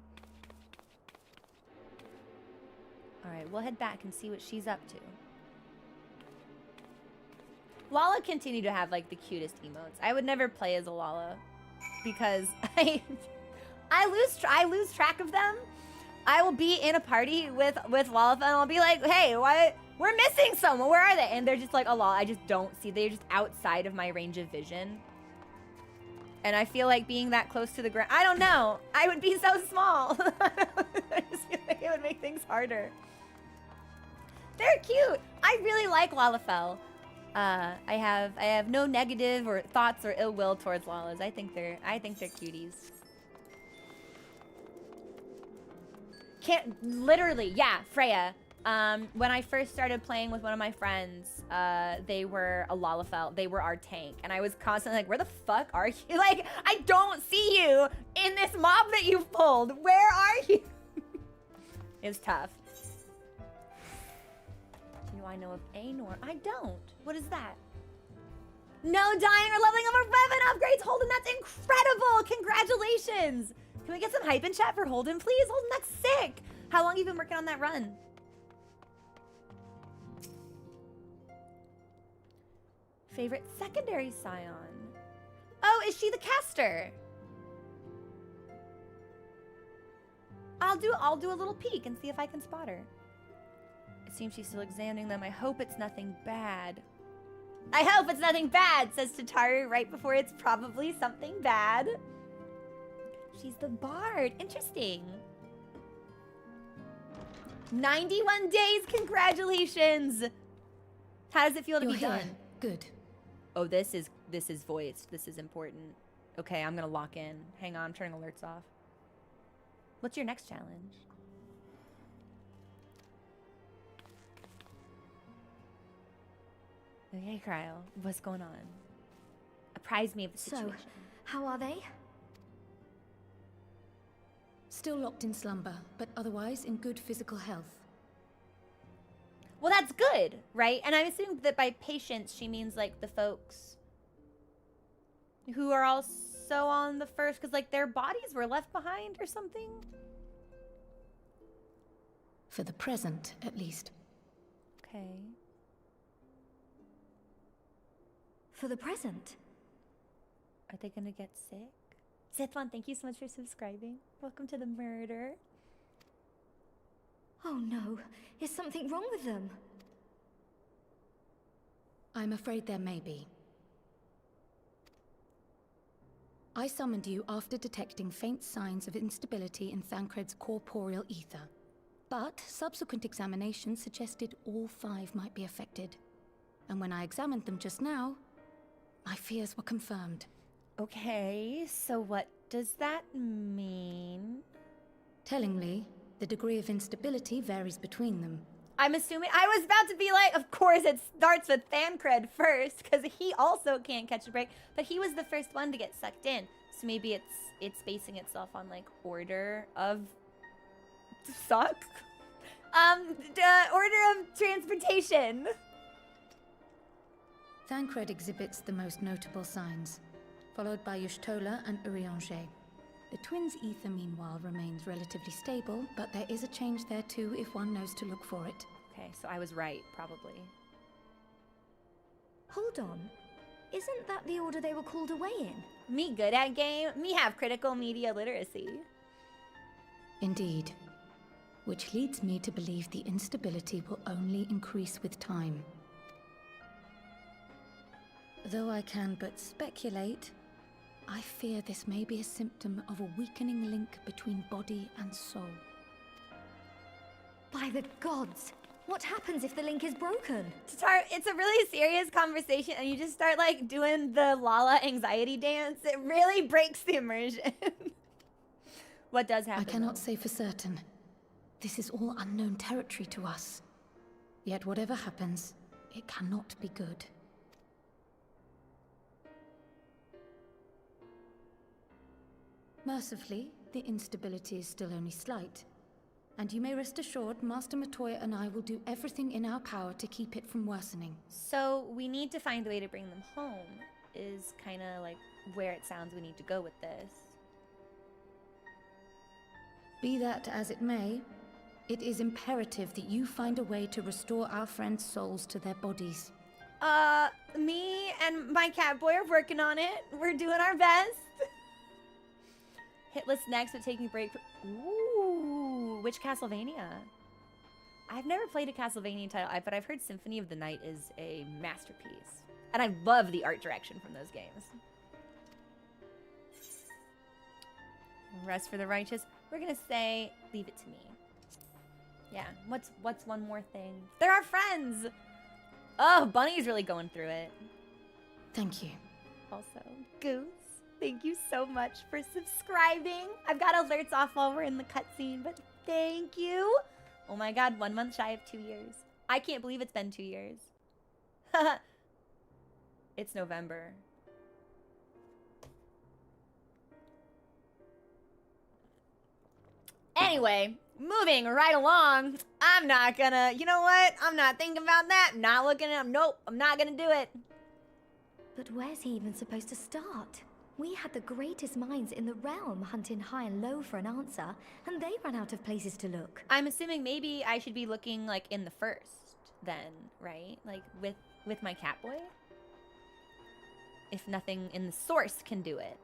Alright, we'll head back and see what she's up to. Lala continued to have, like, the cutest emotes. I would never play as a Lala because I lose track of them. I will be in a party with Lala and I'll be like, hey, what? We're missing someone. Where are they? And they're just like, a Lala. I just don't see. They're just outside of my range of vision. And I feel like being that close to the ground, I don't know. I would be so small. I just feel like it would make things harder. They're cute. I really like Lalafell. I have no negative or thoughts or ill will towards Lalas. I think they're cuties. Can't literally, yeah, Freya. When I first started playing with one of my friends, they were a Lalafell. They were our tank, and I was constantly like, "Where the fuck are you? Like, I don't see you in this mob that you've pulled. Where are you?" It's tough. Do I know of Anor? I don't. What is that? No dying or leveling up or weapon upgrades. Holden, that's incredible. Congratulations. Can we get some hype in chat for Holden, please? Holden, that's sick. How long have you been working on that run? Favorite secondary scion. Oh, is she the caster? I'll do a little peek and see if I can spot her. It seems she's still examining them. I hope it's nothing bad. I hope it's nothing bad, says Tataru right before it's probably something bad. She's the bard. Interesting. 91 days. Congratulations. How does it feel to be done? Good. Oh, this is voiced. This is important. Okay, I'm gonna lock in. Hang on, I'm turning alerts off. What's your next challenge? Okay, Cryle, what's going on? Apprise me of the situation. So, how are they? Still locked in slumber, but otherwise in good physical health. Well, that's good, right? And I'm assuming that by patients, she means, like, the folks who are also on the first, because, like, their bodies were left behind or something? For the present, at least. Okay. For the present? Are they gonna get sick? Sithwan, thank you so much for subscribing. Welcome to the murder. Oh no, is something wrong with them? I'm afraid there may be. I summoned you after detecting faint signs of instability in Thancred's corporeal ether. But subsequent examination suggested all 5 might be affected. And when I examined them just now, my fears were confirmed. Okay, so what does that mean? Tellingly, the degree of instability varies between them. I'm assuming, I was about to be like, of course it starts with Thancred first, because he also can't catch a break, but he was the first one to get sucked in. So maybe it's basing itself on, like, order of suck? Order of transportation. Thancred exhibits the most notable signs, followed by Y'shtola and Urianger. The twins' ether, meanwhile, remains relatively stable, but there is a change there too if one knows to look for it. Okay, so I was right, probably. Hold on. Isn't that the order they were called away in? Me good at game? Me have critical media literacy. Indeed. Which leads me to believe the instability will only increase with time. Though I can but speculate, I fear this may be a symptom of a weakening link between body and soul. By the gods! What happens if the link is broken? Tatar, it's a really serious conversation and you just start, like, doing the Lala anxiety dance. It really breaks the immersion. What does happen? I cannot say for certain. This is all unknown territory to us. Yet whatever happens, it cannot be good. Mercifully, the instability is still only slight. And you may rest assured, Master Matoya and I will do everything in our power to keep it from worsening. So we need to find a way to bring them home, is kind of like where it sounds we need to go with this. Be that as it may, it is imperative that you find a way to restore our friends' souls to their bodies. Me and my cat boy are working on it. We're doing our best. Hit list next, but taking a break. Ooh, which Castlevania? I've never played a Castlevania title, but I've heard Symphony of the Night is a masterpiece. And I love the art direction from those games. Rest for the righteous. We're gonna say, leave it to me. Yeah, what's one more thing? They're our friends! Oh, Bunny's really going through it. Thank you. Also, Goose, thank you so much for subscribing. I've got alerts off while we're in the cutscene, but thank you. Oh my god, 1 month shy of 2 years. I can't believe it's been 2 years. It's November. Anyway, moving right along. I'm not gonna, you know what? I'm not thinking about that. Not looking at him. Nope, I'm not gonna do it. But where's he even supposed to start? We had the greatest minds in the realm hunting high and low for an answer, and they ran out of places to look. I'm assuming maybe I should be looking like in the first then, right? Like with my cat boy? If nothing in the source can do it.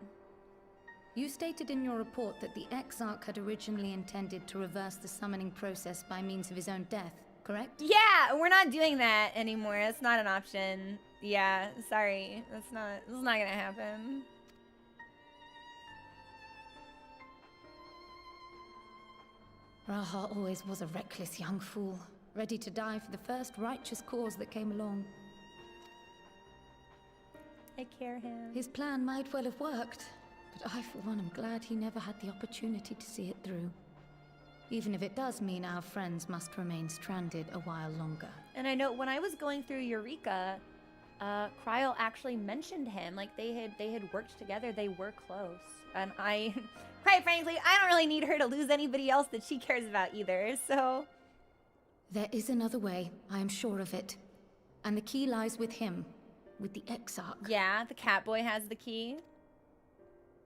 You stated in your report that the Exarch had originally intended to reverse the summoning process by means of his own death, correct? Yeah, we're not doing that anymore. That's not an option. Yeah, sorry. This is not gonna happen. Raha always was a reckless young fool, ready to die for the first righteous cause that came along. I care him. His plan might well have worked, but I, for one, am glad he never had the opportunity to see it through. Even if it does mean our friends must remain stranded a while longer. And I know when I was going through Eureka, Kryl actually mentioned him. Like they had worked together. They were close. And I, quite frankly, I don't really need her to lose anybody else that she cares about either. So there is another way, I am sure of it. And the key lies with him, with the Exarch. yeah, the cat boy has the key.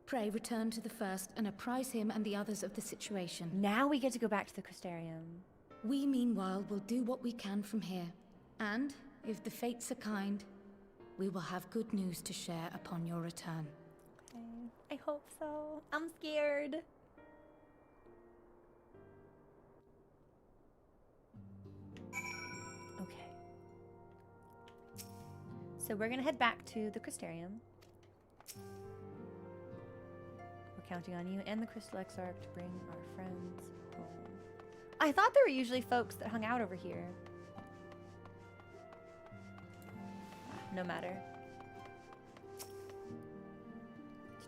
Pray return to the first and apprise him and the others of the situation. Now we get to go back to the Crystarium. We, meanwhile, will do what we can from here. And, if the fates are kind, we will have good news to share upon your return. Okay. I hope so. I'm scared. Okay. So we're gonna head back to the Crystarium. We're counting on you and the Crystal Exarch to bring our friends home. I thought there were usually folks that hung out over here. No matter.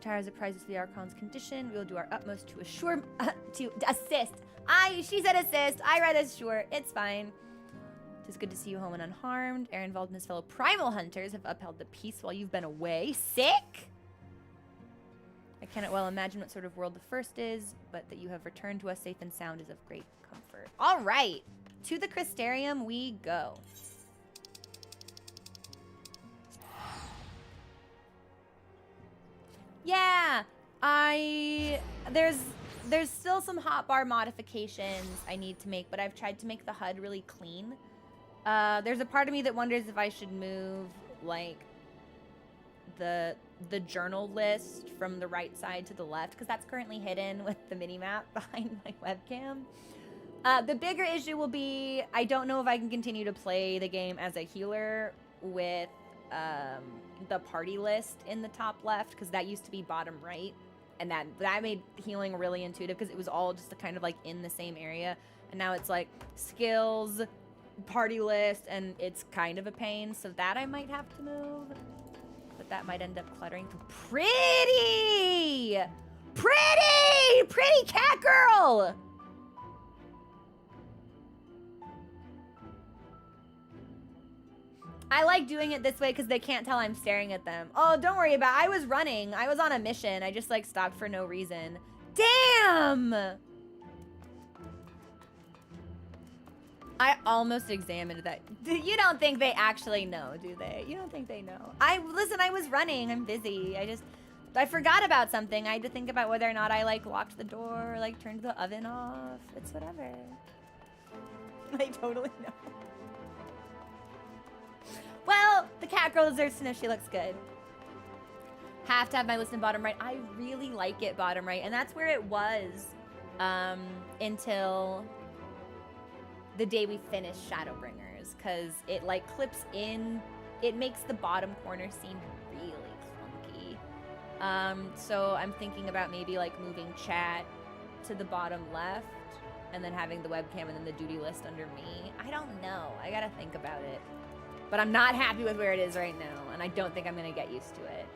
Tara is apprised of the Archon's condition. We will do our utmost to assure, to assist. She said assist. I read assure. It's fine. It is good to see you home and unharmed. Ehrenwald and his fellow primal hunters have upheld the peace while you've been away. Sick? I cannot well imagine what sort of world the first is, but that you have returned to us safe and sound is of great comfort. All right. To the Crystarium we go. Yeah, there's still some hotbar modifications I need to make, but I've tried to make the HUD really clean. There's a part of me that wonders if I should move like the journal list from the right side to the left, because that's currently hidden with the mini-map behind my webcam. The bigger issue will be I don't know if I can continue to play the game as a healer with the party list in the top left, because that used to be bottom right, and that made healing really intuitive because it was all just kind of like in the same area, and now it's like skills, party list, and it's kind of a pain, so that I might have to move, but that might end up cluttering through. Pretty cat girl. I like doing it this way because they can't tell I'm staring at them. Oh, don't worry about it. I was running. I was on a mission. I just like stopped for no reason. Damn! I almost examined that. You don't think they actually know, do they? You don't think they know? Listen, I was running. I'm busy. I forgot about something. I had to think about whether or not I like locked the door or like turned the oven off. It's whatever. I totally know. Well, the cat girl deserves to know she looks good. Have to have my list in bottom right. I really like it bottom right, and that's where it was until the day we finished Shadowbringers, because it like clips in, it makes the bottom corner seem really clunky. So I'm thinking about maybe like moving chat to the bottom left and then having the webcam and then the duty list under me. I don't know. I gotta think about it. But I'm not happy with where it is right now, and I don't think I'm gonna get used to it.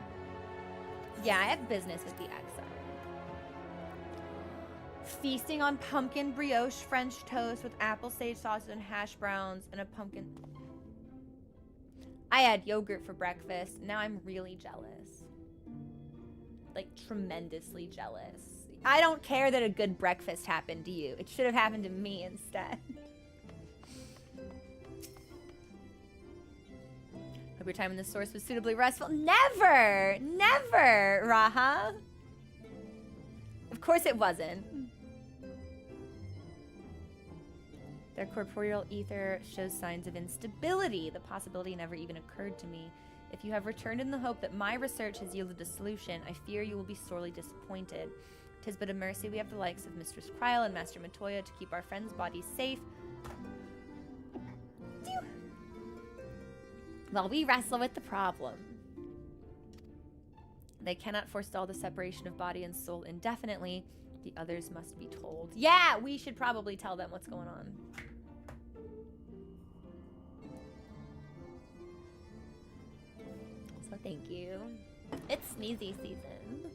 Yeah, I have business with the XR. Feasting on pumpkin brioche French toast with apple sage sausage and hash browns and a pumpkin. I had yogurt for breakfast. Now I'm really jealous. Like, tremendously jealous. I don't care that a good breakfast happened to you. It should have happened to me instead. Hope your time in the source was suitably restful. Never! Never, Raha! Of course it wasn't. Their corporeal ether shows signs of instability. The possibility never even occurred to me. If you have returned in the hope that my research has yielded a solution, I fear you will be sorely disappointed. 'Tis but a mercy we have the likes of Mistress Kryl and Master Matoya to keep our friends' bodies safe. While we wrestle with the problem. They cannot forestall the separation of body and soul indefinitely. The others must be told. Yeah, we should probably tell them what's going on. So thank you. It's sneezy season.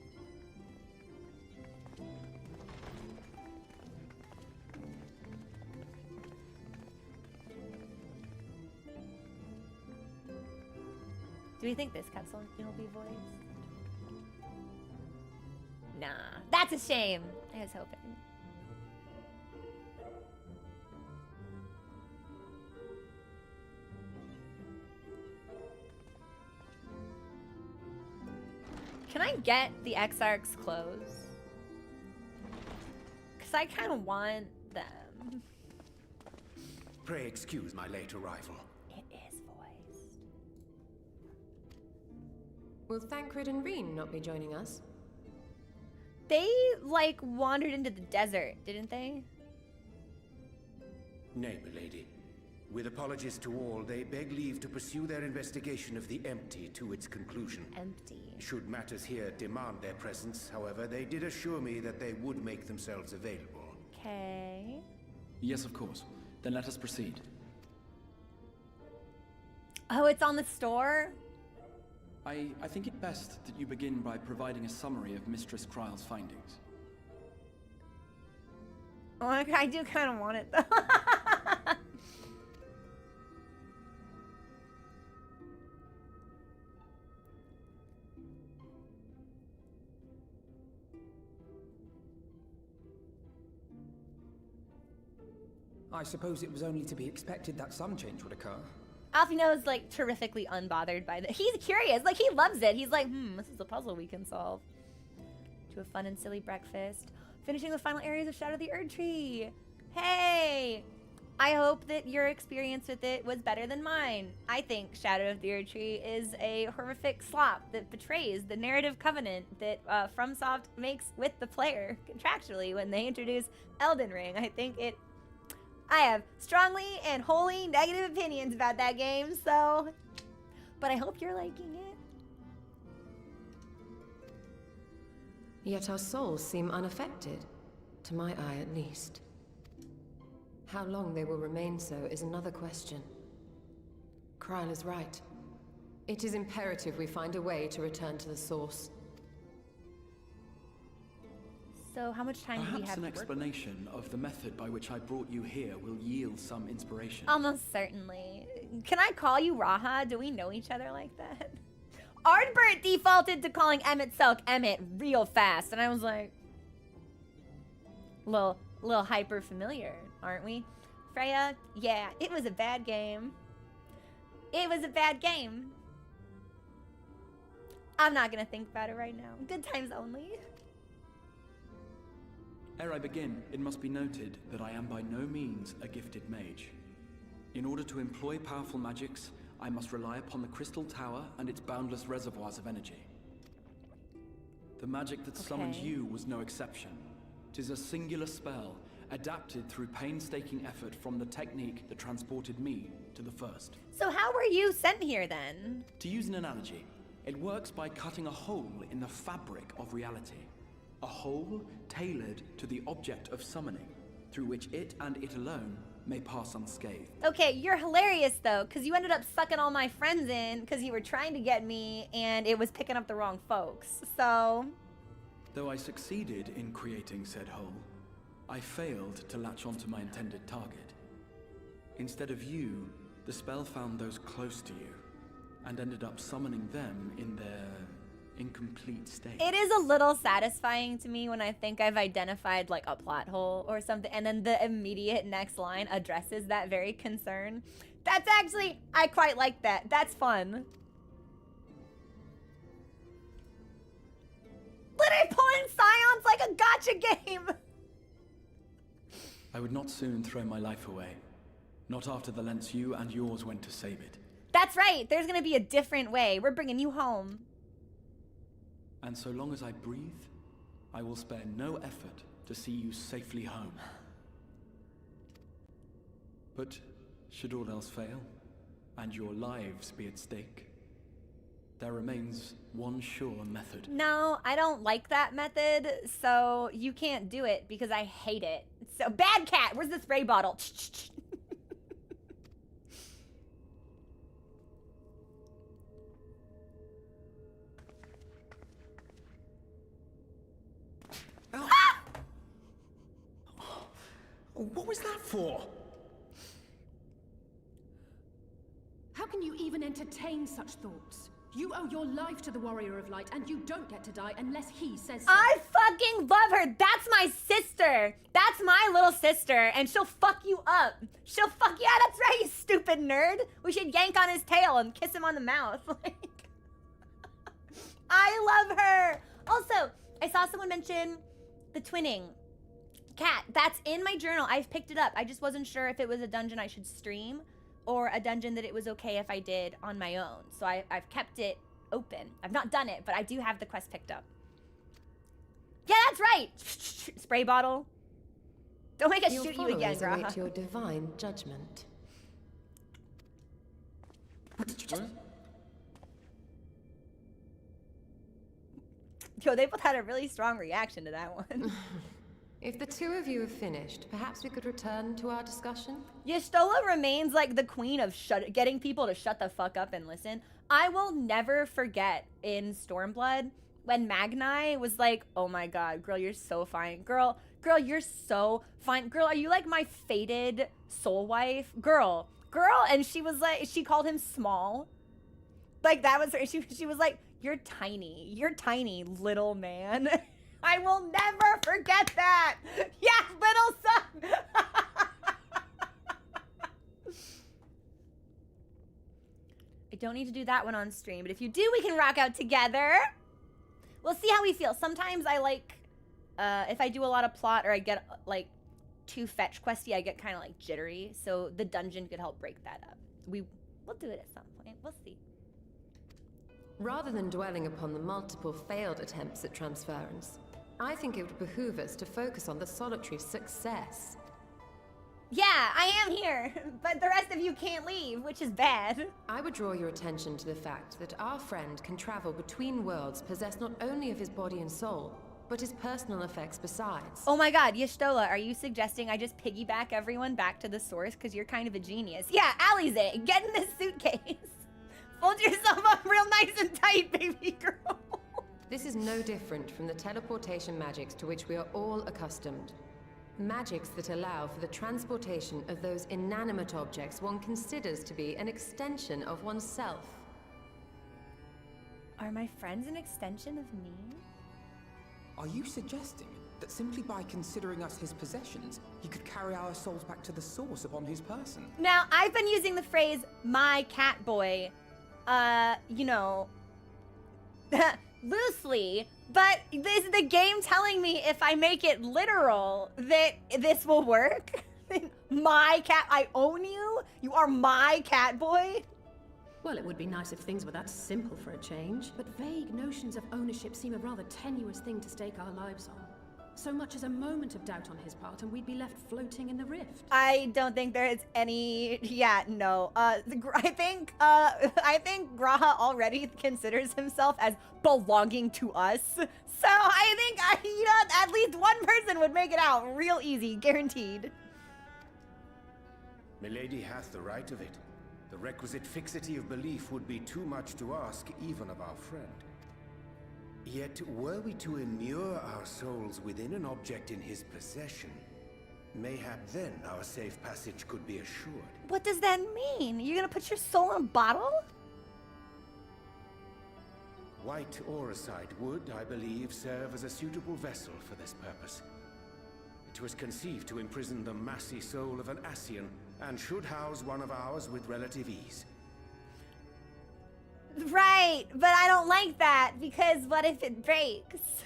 Do we think this cutscene will be voiced? Nah, that's a shame. I was hoping. Can I get the Exarch's clothes? Because I kind of want them. Pray excuse my late arrival. It is voiced. Will Thancred and Reen not be joining us? They, like, wandered into the desert, didn't they? Nay, milady. With apologies to all, they beg leave to pursue their investigation of the empty to its conclusion. Empty. Should matters here demand their presence, however, they did assure me that they would make themselves available. Okay. Yes, of course. Then let us proceed. Oh, it's on the store? I think it best that you begin by providing a summary of Mistress Kryl's findings. Oh, I do kind of want it, though. I suppose it was only to be expected that some change would occur. Alfino's like terrifically unbothered by this. He's curious, like he loves it. He's like, this is a puzzle we can solve. To a fun and silly breakfast. Finishing the final areas of Shadow the Erd Tree. Hey! I hope that your experience with it was better than mine. I think Shadow of the Erd Tree is a horrific slop that betrays the narrative covenant that FromSoft makes with the player contractually when they introduce Elden Ring. I have strongly and wholly negative opinions about that game, so... But I hope you're liking it. Yet our souls seem unaffected, to my eye at least. How long they will remain so is another question. Kryl is right. It is imperative we find a way to return to the source. So how much time do we have? Perhaps an explanation of the method by which I brought you here will yield some inspiration. Almost certainly. Can I call you Raha? Do we know each other like that? Ardbert defaulted to calling Emmett Selk Emmett real fast, and I was like, little hyper familiar, aren't we? Freya, yeah, it was a bad game. It was a bad game. I'm not gonna think about it right now. Good times only. Ere I begin, it must be noted that I am by no means a gifted mage. In order to employ powerful magics, I must rely upon the Crystal Tower and its boundless reservoirs of energy. The magic that summoned you was no exception. 'Tis a singular spell, adapted through painstaking effort from the technique that transported me to the first. So how were you sent here then? To use an analogy, it works by cutting a hole in the fabric of reality. A hole tailored to the object of summoning, through which it and it alone may pass unscathed. Okay, you're hilarious though, because you ended up sucking all my friends in because you were trying to get me and it was picking up the wrong folks. So... Though I succeeded in creating said hole, I failed to latch onto my intended target. Instead of you, the spell found those close to you, and ended up summoning them in their incomplete state. It is a little satisfying to me when I think I've identified like a plot hole or something, and then the immediate next line addresses that very concern. That's actually, I quite like that. That's fun. Literally pulling scions like a gotcha game. I would not soon throw my life away. Not after the lengths you and yours went to save it. That's right. There's gonna be a different way. We're bringing you home. And so long as I breathe, I will spare no effort to see you safely home. But should all else fail, and your lives be at stake, there remains one sure method. No, I don't like that method, so you can't do it because I hate it. So, bad cat, where's the spray bottle? Ah! What was that for? How can you even entertain such thoughts? You owe your life to the Warrior of Light, and you don't get to die unless he says so. I fucking love her. That's my sister. That's my little sister, and she'll fuck you up. She'll fuck, yeah, that's right, you stupid nerd. We should yank on his tail and kiss him on the mouth. Like, I love her. Also, I saw someone mention the twinning. Cat, that's in my journal. I've picked it up. I just wasn't sure if it was a dungeon I should stream or a dungeon that it was okay if I did on my own. So I've kept it open. I've not done it, but I do have the quest picked up. Yeah, that's right. Spray bottle. Don't make us shoot you again, Your followers Graha. await your divine judgment. What did you just... Yo, they both had a really strong reaction to that one. If the two of you have finished, perhaps we could return to our discussion? Yestola remains like the queen of getting people to shut the fuck up and listen. I will never forget in Stormblood when Magnai was like, oh my god, girl, you're so fine. Girl, you're so fine. Girl, are you like my fated soul wife? Girl. And she was like, she called him small. Like that was her. She was like, you're tiny, little man. I will never forget that. Yes, little son. I don't need to do that one on stream, but if you do, we can rock out together. We'll see how we feel. Sometimes I like, if I do a lot of plot or I get like too fetch questy, I get kind of like jittery. So the dungeon could help break that up. We'll do it at some point. We'll see. Rather than dwelling upon the multiple failed attempts at transference, I think it would behoove us to focus on the solitary success. Yeah, I am here, but the rest of you can't leave, which is bad. I would draw your attention to the fact that our friend can travel between worlds possessed not only of his body and soul, but his personal effects besides. Oh my god, Yestola, are you suggesting I just piggyback everyone back to the source because you're kind of a genius? Yeah, Alize, get in this suitcase. Fold yourself up real nice and tight, baby girl. This is no different from the teleportation magics to which we are all accustomed. Magics that allow for the transportation of those inanimate objects one considers to be an extension of oneself. Are my friends an extension of me? Are you suggesting that simply by considering us his possessions, he could carry our souls back to the source upon his person? Now, I've been using the phrase, my cat boy, you know, loosely, but is the game telling me if I make it literal that this will work? My cat, I own you? You are my cat boy? Well, it would be nice if things were that simple for a change, but vague notions of ownership seem a rather tenuous thing to stake our lives on. So much as a moment of doubt on his part, and we'd be left floating in the rift. I don't think there is any. Yeah, no. I think Graha already considers himself as belonging to us. So I think you know, at least one person would make it out real easy, guaranteed. Milady hath the right of it. The requisite fixity of belief would be too much to ask even of our friend. Yet, were we to immure our souls within an object in his possession, mayhap then our safe passage could be assured. What does that mean? You're gonna put your soul in a bottle? White Auracite would, I believe, serve as a suitable vessel for this purpose. It was conceived to imprison the massy soul of an Ascian, and should house one of ours with relative ease. Right, but I don't like that, because what if it breaks?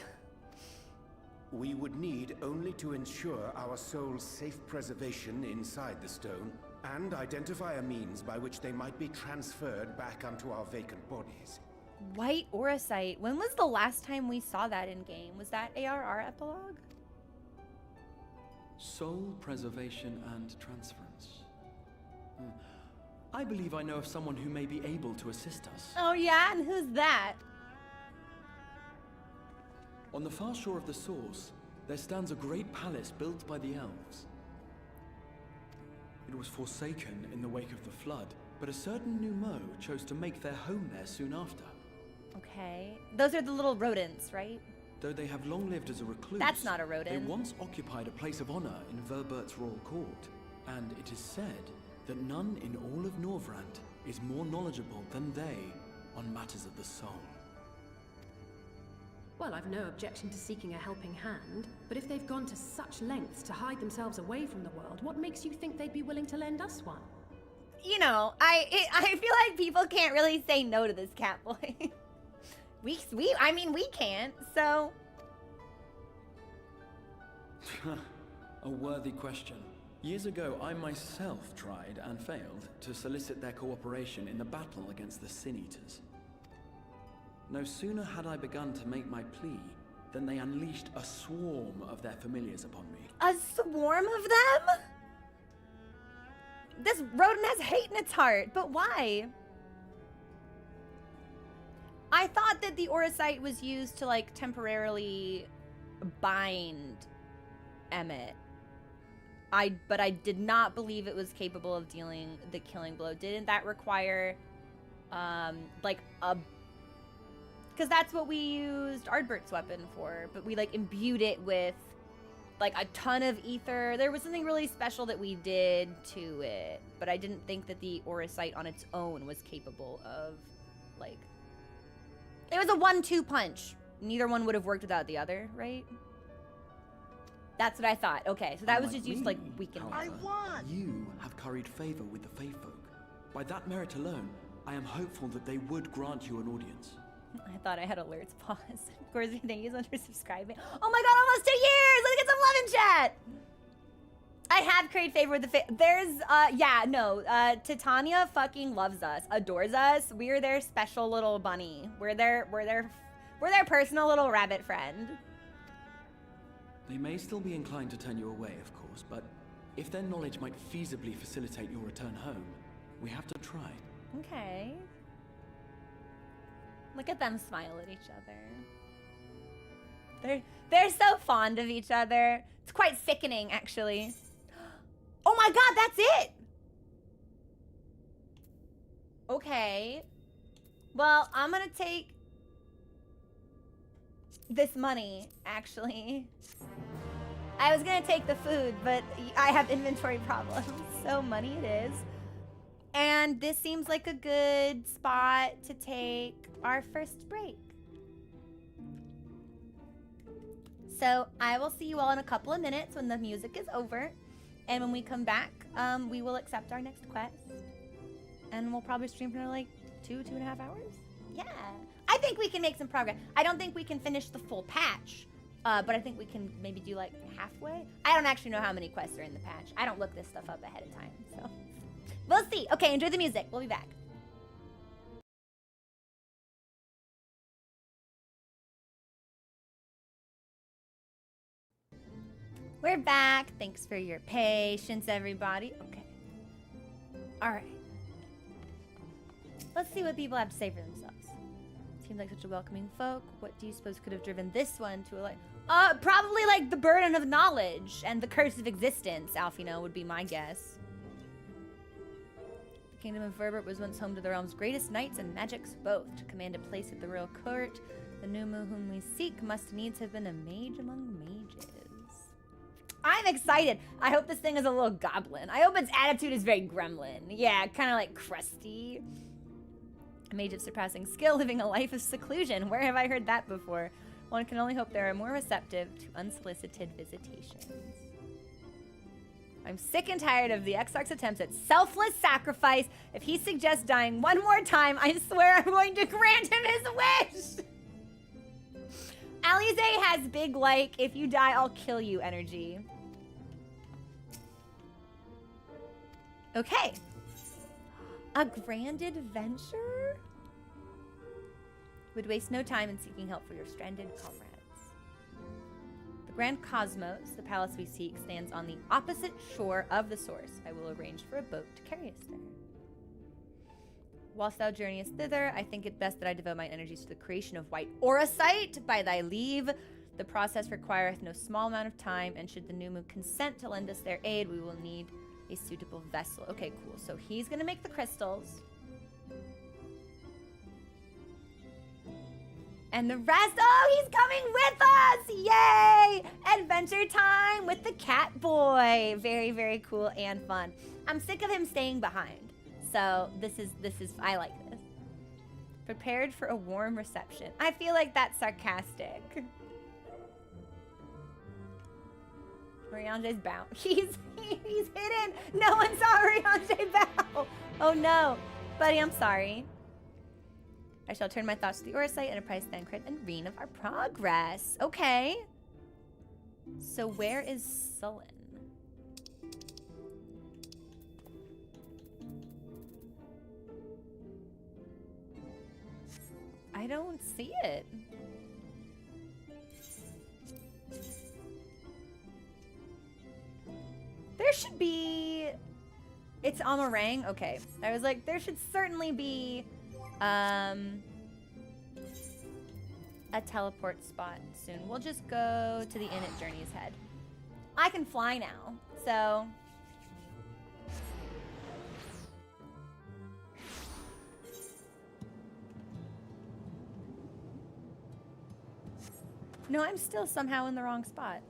We would need only to ensure our soul's safe preservation inside the stone, and identify a means by which they might be transferred back onto our vacant bodies. White Auracite. When was the last time we saw that in game? Was that ARR epilogue? Soul preservation and transference. I believe I know of someone who may be able to assist us. Oh yeah, and who's that? On the far shore of the source, there stands a great palace built by the elves. It was forsaken in the wake of the flood, but a certain Numo chose to make their home there soon after. Okay. Those are the little rodents, right? Though they have long lived as a recluse, That's not a rodent. they once occupied a place of honor in Verbert's royal court, and it is said that none in all of Norvrant is more knowledgeable than they on matters of the soul. Well, I've no objection to seeking a helping hand, but if they've gone to such lengths to hide themselves away from the world, what makes you think they'd be willing to lend us one? You know, I feel like people can't really say no to this cat boy. I mean, we can't, so. A worthy question. Years ago, I myself tried and failed to solicit their cooperation in the battle against the Sin Eaters. No sooner had I begun to make my plea than they unleashed a swarm of their familiars upon me. A swarm of them? This rodent has hate in its heart, but why? I thought that the Auracite was used to, like, temporarily bind Emmett. But I did not believe it was capable of dealing the killing blow. Didn't that require, like, a... Because that's what we used Ardbert's weapon for, but we, like, imbued it with, like, a ton of ether. There was something really special that we did to it, but I didn't think that the Auracite on its own was capable of, like... It was a 1-2 punch. Neither one would have worked without the other, right? That's what I thought. Okay, so that was just used to, like, weaken however, them. you have curried favor with the Fae folk. By that merit alone, I am hopeful that they would grant you an audience. I thought I had alerts paused. Of course, thank you so much for subscribing. Oh my god, almost 2 years! Let's get some love in chat! I have created favor with the There's, yeah, no. Titania fucking loves us, adores us. We're their special little bunny. We're their personal little rabbit friend. They may still be inclined to turn you away, of course, but if their knowledge might feasibly facilitate your return home, we have to try. Okay. Look at them smile at each other. They're so fond of each other. It's quite sickening, actually. Oh my god, that's it! Okay. Well, I'm gonna take this money, actually. I was gonna take the food, but I have inventory problems, so money it is. And this seems like a good spot to take our first break. So I will see you all in a couple of minutes when the music is over. And when we come back, we will accept our next quest. And we'll probably stream for like 2.5 hours. Yeah, I think we can make some progress. I don't think we can finish the full patch, but I think we can maybe do like halfway. I don't actually know how many quests are in the patch. I don't look this stuff up ahead of time, so we'll see. Okay, enjoy the music. We'll be back. We're back. Thanks for your patience, everybody. Okay. All right. Let's see what people have to say for themselves. Seems like such a welcoming folk. What do you suppose could have driven this one to a life? Probably like the burden of knowledge and the curse of existence, Alfino, would be my guess. The kingdom of Verbert was once home to the realm's greatest knights and magics both. To command a place at the royal court, the Numu whom we seek must needs have been a mage among mages. I'm excited. I hope this thing is a little goblin. I hope its attitude is very gremlin. Yeah, kind of like crusty. A mage of surpassing skill, living a life of seclusion. Where have I heard that before? One can only hope they are more receptive to unsolicited visitations. I'm sick and tired of the Exarch's attempts at selfless sacrifice. If he suggests dying one more time, I swear I'm going to grant him his wish. Alize has big, like, if you die, I'll kill you energy. Okay. A grand adventure? Would waste no time in seeking help for your stranded comrades. The Grand Cosmos, the palace we seek, stands on the opposite shore of the source. I will arrange for a boat to carry us there. Whilst thou journeyest thither, I think it best that I devote my energies to the creation of white auracite by thy leave. The process requireth no small amount of time, and should the Numu consent to lend us their aid, we will need a suitable vessel. Okay, cool. So he's gonna make the crystals. And the rest, oh, he's coming with us! Yay! Adventure time with the cat boy. Very, very cool and fun. I'm sick of him staying behind. So this is, I like this. Prepared for a warm reception. I feel like that's sarcastic. Rianje's bow. He's hidden. No one saw Rianje bow. Oh no. Buddy, I'm sorry. I shall turn my thoughts to the Orsite, Enterprise, Thancred, and Reen of our progress. Okay. So where is Sullen? I don't see it. There should be... It's Amarang? Okay. I was like, there should certainly be a teleport spot soon. We'll just go to the inn at Journey's Head. I can fly now, so... No, I'm still somehow in the wrong spot.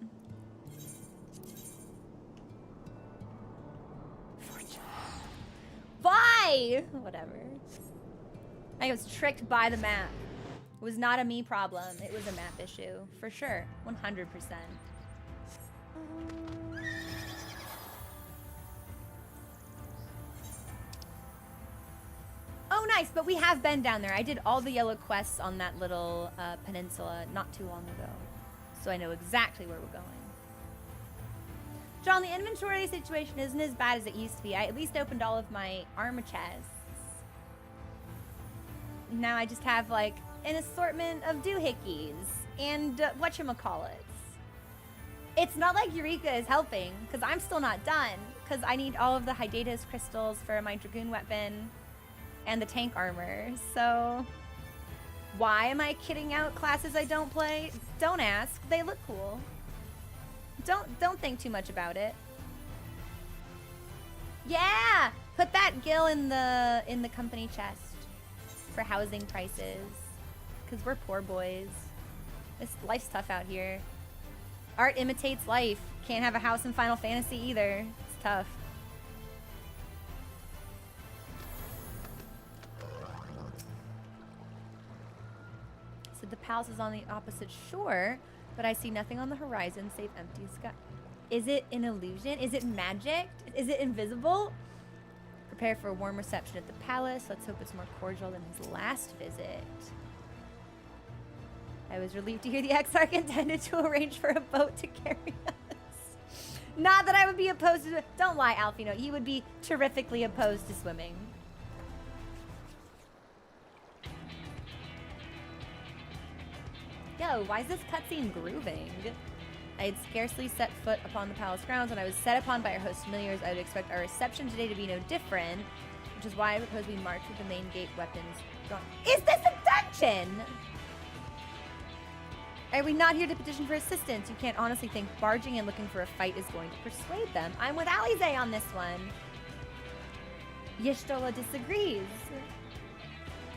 Why? Whatever. I was tricked by the map. It was not a me problem. It was a map issue. For sure. 100%. Oh, nice. But we have been down there. I did all the yellow quests on that little peninsula not too long ago. So I know exactly where we're going. John, the inventory situation isn't as bad as it used to be. I at least opened all of my armor chests. Now I just have like an assortment of doohickeys and whatchamacallits. It's not like Eureka is helping because I'm still not done because I need all of the Hydatus crystals for my Dragoon weapon and the tank armor. So why am I kitting out classes I don't play? Don't ask. They look cool. Don't think too much about it. Yeah, put that gil in the company chest for housing prices, cause we're poor boys. This life's tough out here. Art imitates life. Can't have a house in Final Fantasy either. It's tough. So the palace is on the opposite shore, but I see nothing on the horizon save empty sky. Is it an illusion? Is it magic? Is it invisible? Prepare for a warm reception at the palace. Let's hope it's more cordial than his last visit. I was relieved to hear the Exarch intended to arrange for a boat to carry us. Not that I would be opposed to it. Don't lie, Alfino. He would be terrifically opposed to swimming. Yo, why is this cutscene grooving? I had scarcely set foot upon the palace grounds when I was set upon by our host familiars. I would expect our reception today to be no different, which is why I propose we march with the main gate weapons drawn. Is this a dungeon? Are we not here to petition for assistance? You can't honestly think barging in looking for a fight is going to persuade them. I'm with Alize on this one. Y'shtola disagrees.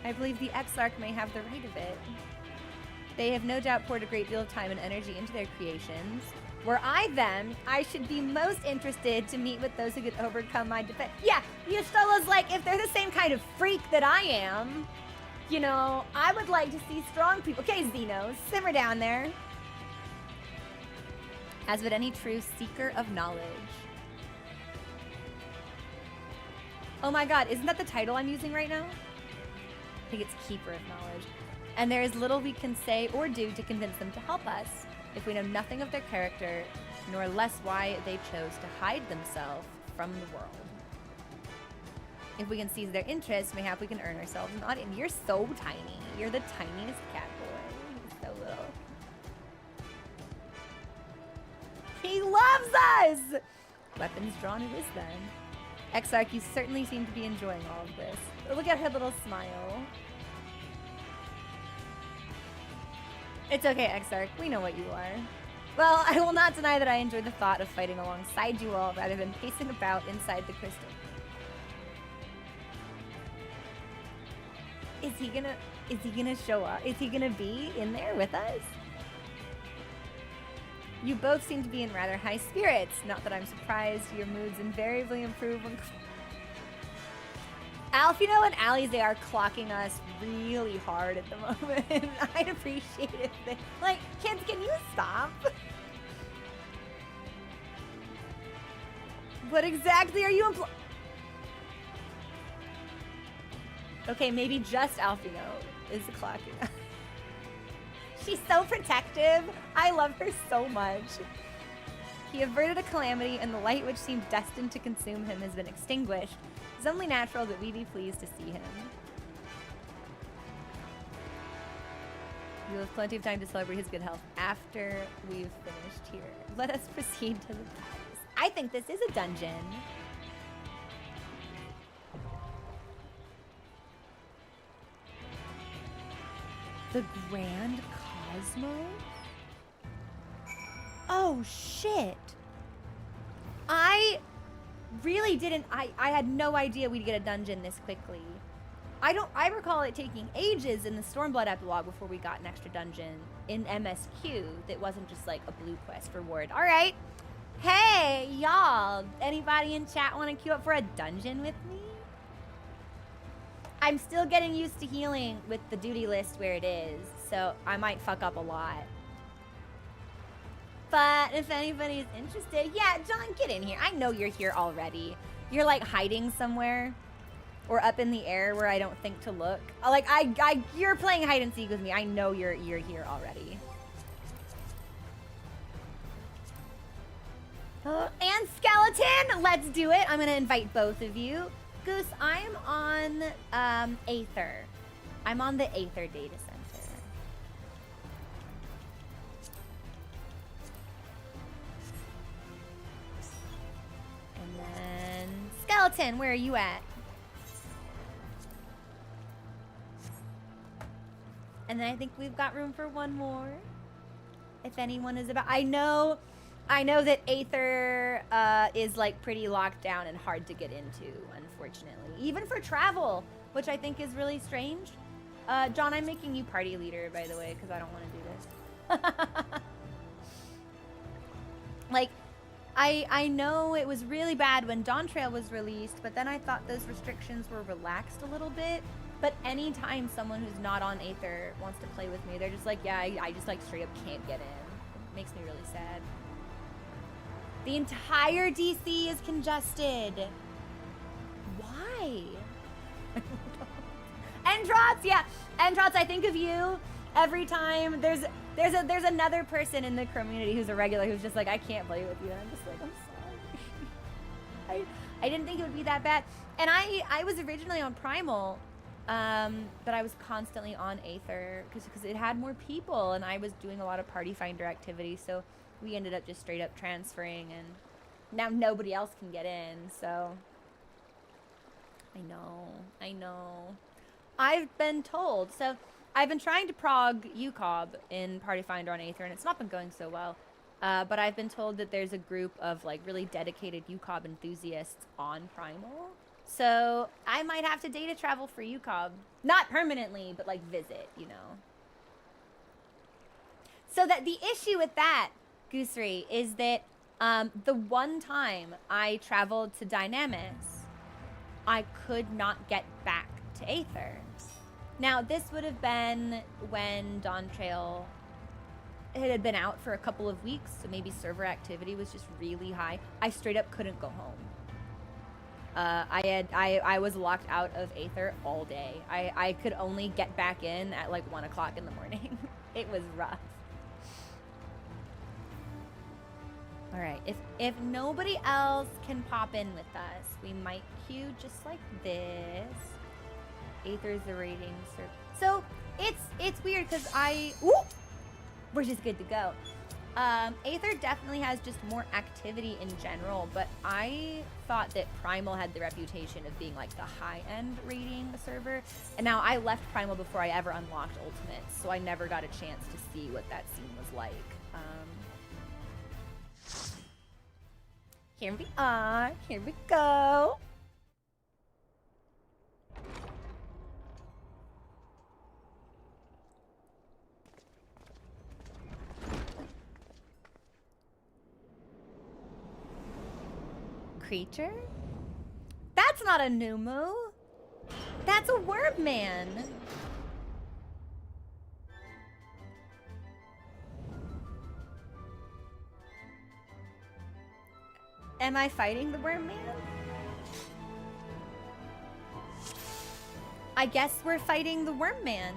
I believe the Exarch may have the right of it. They have no doubt poured a great deal of time and energy into their creations. Were I them, I should be most interested to meet with those who could overcome my defense. Yeah, Y'shtola's like, if they're the same kind of freak that I am, you know, I would like to see strong people. Okay, Xenos, simmer down there. As would any true seeker of knowledge. Oh my god, isn't that the title I'm using right now? I think it's Keeper of Knowledge. And there is little we can say or do to convince them to help us, if we know nothing of their character, nor less why they chose to hide themselves from the world. If we can seize their interest, mayhap we can earn ourselves an audience. You're so tiny. You're the tiniest cat boy. He's so little. He loves us! Weapons drawn it is then. Exarch, you certainly seem to be enjoying all of this. Look at her little smile. It's okay, Exarch. We know what you are. Well, I will not deny that I enjoy the thought of fighting alongside you all rather than pacing about inside the crystal. Is he gonna show up? Is he gonna be in there with us? You both seem to be in rather high spirits. Not that I'm surprised. Your moods invariably improve when... Alfino and Alize are clocking us really hard at the moment. I'd appreciate it. Like, kids, can you stop? What exactly are you implying? Okay, maybe just Alfino is clocking us. She's so protective. I love her so much. He averted a calamity, and the light which seemed destined to consume him has been extinguished. It's only natural that we be pleased to see him. You will have plenty of time to celebrate his good health after we've finished here. Let us proceed to the palace. I think this is a dungeon. The Grand Cosmos? Oh, shit. I really didn't... I had no idea we'd get a dungeon this quickly. I recall it taking ages in the Stormblood epilogue before we got an extra dungeon in MSQ that wasn't just like a blue quest reward. All right. Hey, y'all. Anybody in chat want to queue up for a dungeon with me? I'm still getting used to healing with the duty list where it is, so I might fuck up a lot. But if anybody's interested, yeah, John, get in here. I know you're here already. You're like hiding somewhere or up in the air where I don't think to look. Like you're playing hide and seek with me. I know you're here already. And Skeleton, let's do it. I'm gonna invite both of you. Goose, I'm on Aether. I'm on the Aether data center. And then Skeleton, where are you at? And then I think we've got room for one more. If anyone is about, I know that Aether is like pretty locked down and hard to get into, unfortunately. Even for travel, which I think is really strange. John, I'm making you party leader, by the way, because I don't want to do this. Like, I know it was really bad when Dawn Trail was released, but then I thought those restrictions were relaxed a little bit. But anytime someone who's not on Aether wants to play with me, they're just like, yeah, I just like straight up can't get in. It makes me really sad. The entire DC is congested. Why? Entrots, yeah. Entrots, I think of you every time. There's another person in the community who's a regular who's just like, I can't play with you. And I'm just like, I'm sorry. I didn't think it would be that bad. And I was originally on Primal, but I was constantly on Aether because it had more people and I was doing a lot of party finder activity. So we ended up just straight up transferring and now nobody else can get in. So I know. I've been told. So I've been trying to prog UCOB in Party Finder on Aether, and it's not been going so well. But I've been told that there's a group of like really dedicated UCOB enthusiasts on Primal. So I might have to data travel for UCOB. Not permanently, but like visit, you know. So that the issue with that, Goosery, is that the one time I traveled to Dynamis, I could not get back to Aether. Now, this would have been when Dawn Trail had been out for a couple of weeks, so maybe server activity was just really high. I straight up couldn't go home. I was locked out of Aether all day. I could only get back in at like 1 o'clock in the morning. It was rough. All right, if nobody else can pop in with us, we might queue just like this. Aether's the rating, so it's weird because we're just good to go. Aether definitely has just more activity in general, but I thought that Primal had the reputation of being like the high-end rating server, and now I left Primal before I ever unlocked Ultimates, so I never got a chance to see what that scene was like. Here we are. Here we go. Creature? That's not a Numu. That's a worm man. Am I fighting the worm man? I guess we're fighting the worm man.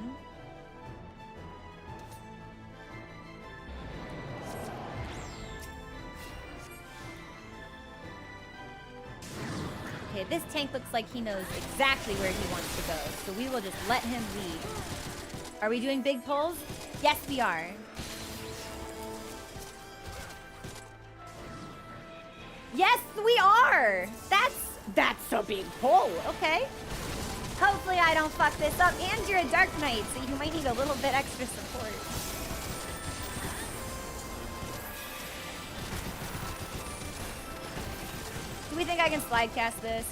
Okay, this tank looks like he knows exactly where he wants to go, so we will just let him lead. Are we doing big pulls? Yes, we are. Yes, we are! That's a big pull, okay. Hopefully I don't fuck this up, and you're a Dark Knight, so you might need a little bit extra support. Do we think I can slide cast this?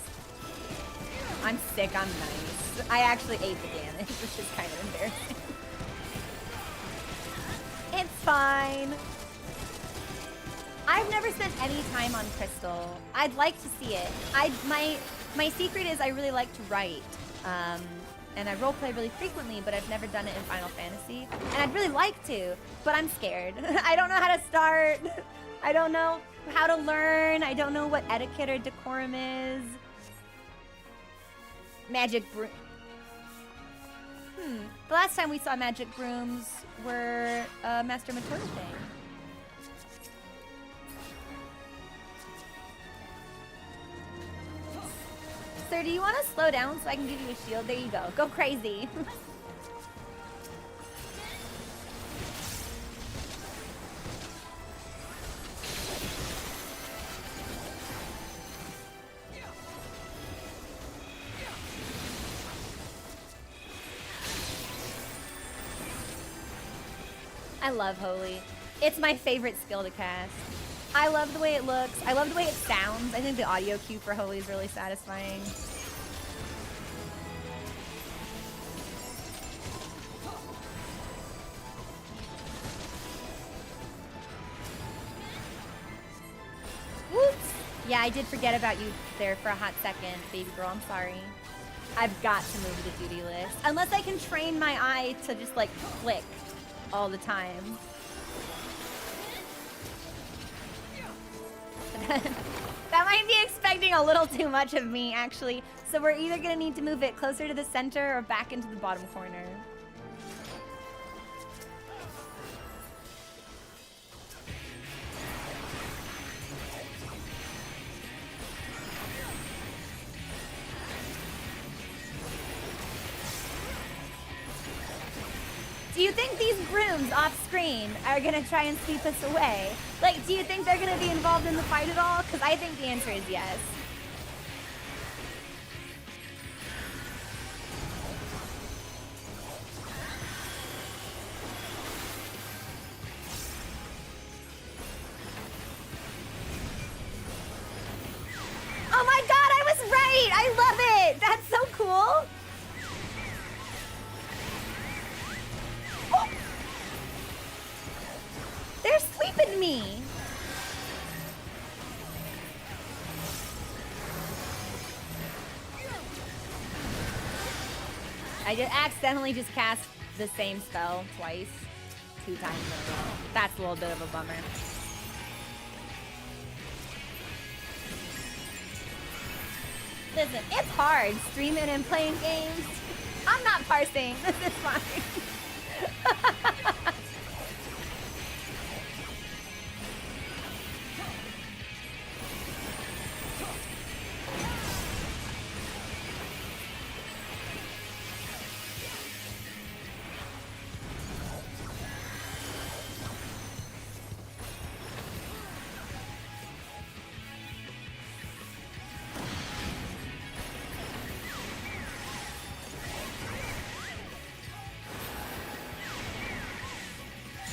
I'm sick, I'm nice. I actually ate the damage, which is kind of embarrassing. It's fine. I've never spent any time on Crystal. I'd like to see it. My secret is I really like to write. And I roleplay really frequently, but I've never done it in Final Fantasy. And I'd really like to, but I'm scared. I don't know how to start. I don't know how to learn. I don't know what etiquette or decorum is. Magic broom. The last time we saw magic brooms were a Master Matura thing. Sir, do you want to slow down so I can give you a shield? There you go. Go crazy. I love Holy. It's my favorite skill to cast. I love the way it looks. I love the way it sounds. I think the audio cue for Holy is really satisfying. Yeah, I did forget about you there for a hot second, baby girl. I'm sorry. I've got to move the duty list. Unless I can train my eye to just like flick all the time. That might be expecting a little too much of me, actually. So we're either gonna need to move it closer to the center or back into the bottom corner. Do you think these grooms off screen are gonna try and sweep us away? Like, do you think they're gonna be involved in the fight at all? Because I think the answer is yes. Oh my god, I was right! I love it! That's so cool! Oh. They're sweeping me! I just accidentally just cast the same spell twice. 2 times in a row. That's a little bit of a bummer. Listen, it's hard streaming and playing games. I'm not parsing. This is fine.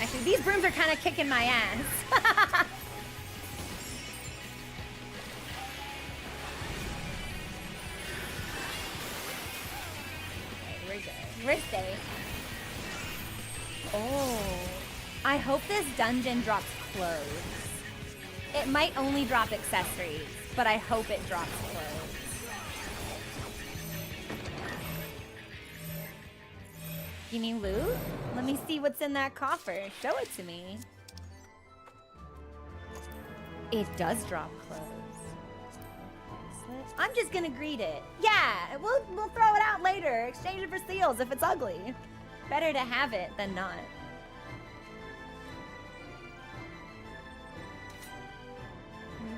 Actually, these brooms are kind of kicking my ass. Okay, we're good. We're safe. Oh. I hope this dungeon drops clothes. It might only drop accessories, but I hope it drops clothes. You mean loot? Let me see what's in that coffer. Show it to me. It does drop clothes. I'm just gonna greet it. Yeah, we'll throw it out later. Exchange it for seals if it's ugly. Better to have it than not.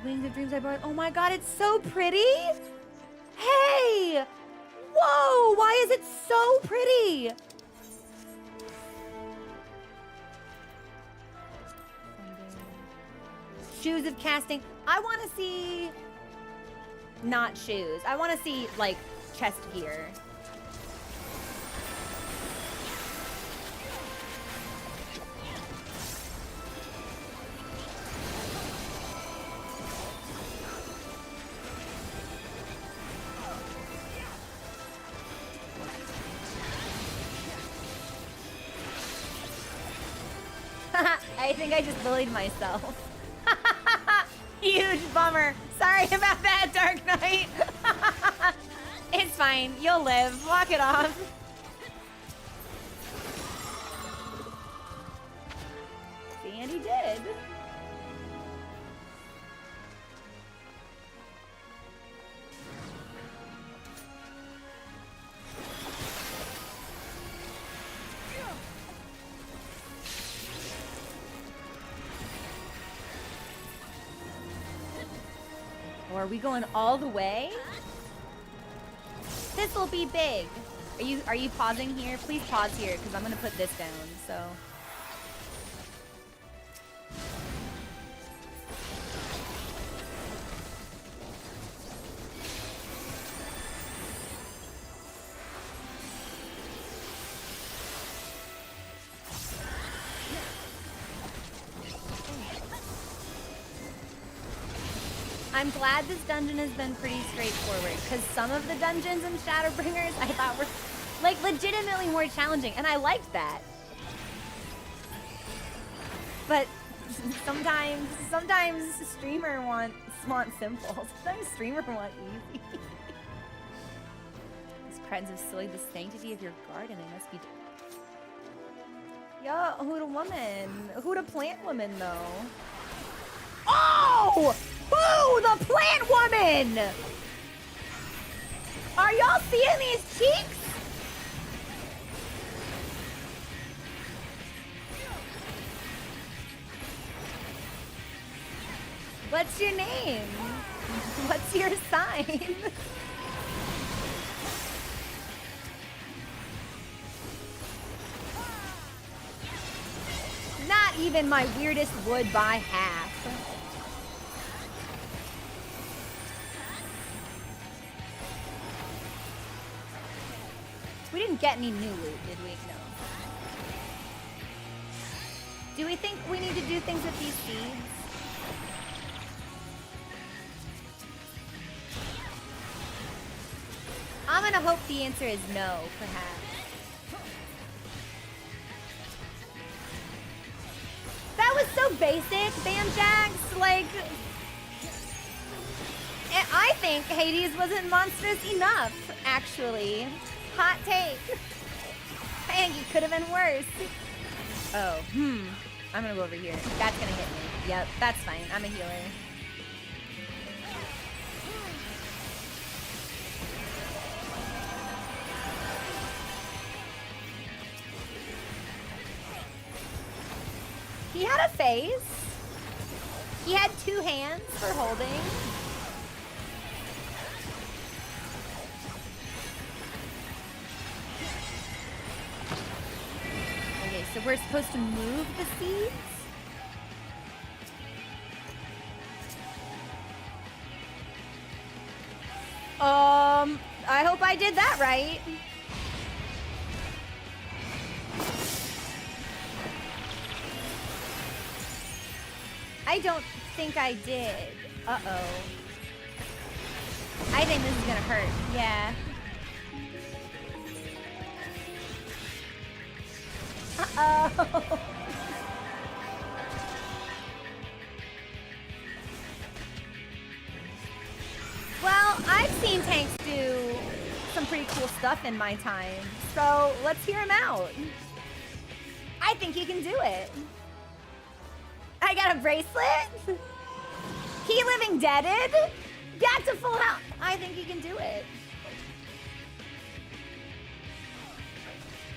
Wings of Dreams I brought. Oh my god, it's so pretty! Hey! Whoa! Why is it so pretty? Shoes of casting. I want to see not shoes. I want to see like chest gear. I think I just bullied myself. Huge bummer. Sorry about that, Dark Knight. It's fine. You'll live. Walk it off. See, and he did. Or are we going all the way? This will be big. Are you pausing here? Please pause here because I'm gonna put this down. So. I'm glad this dungeon has been pretty straightforward, because some of the dungeons in Shadowbringers I thought were, like, legitimately more challenging, and I liked that. But Sometimes streamer want simple. Sometimes streamer want easy. These cretins have sullied the sanctity of your garden. They must be. Yo, who the woman? Who the plant woman though? Oh! Boo! The plant woman! Are y'all seeing these cheeks? What's your name? What's your sign? Not even my weirdest wood by half. We didn't get any new loot, did we? No. Do we think we need to do things with these seeds? I'm gonna hope the answer is no, perhaps. That was so basic, Banjax. Like, I think Hades wasn't monstrous enough, actually. Hot take. I think it could have been worse. Oh, I'm gonna go over here. That's gonna hit me. Yep, that's fine. I'm a healer. He had a face. He had 2 hands for holding. Okay, so we're supposed to move the seeds? I hope I did that right. I don't think I did. Uh-oh. I think this is gonna hurt. Yeah. Uh-oh. Well, I've seen tanks do some pretty cool stuff in my time, so let's hear him out. I think he can do it. I got a bracelet? He living deaded? Got to full health. I think he can do it.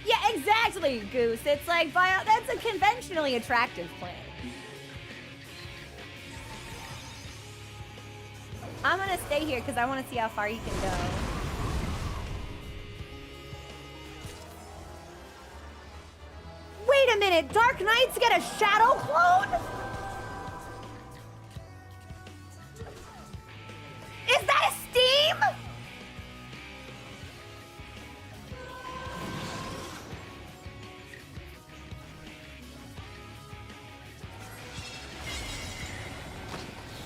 Yeah, exactly, Goose. It's like, that's a conventionally attractive plant. I'm gonna stay here because I want to see how far he can go. Wait a minute, Dark Knights get a shadow clone? Is that a Steam?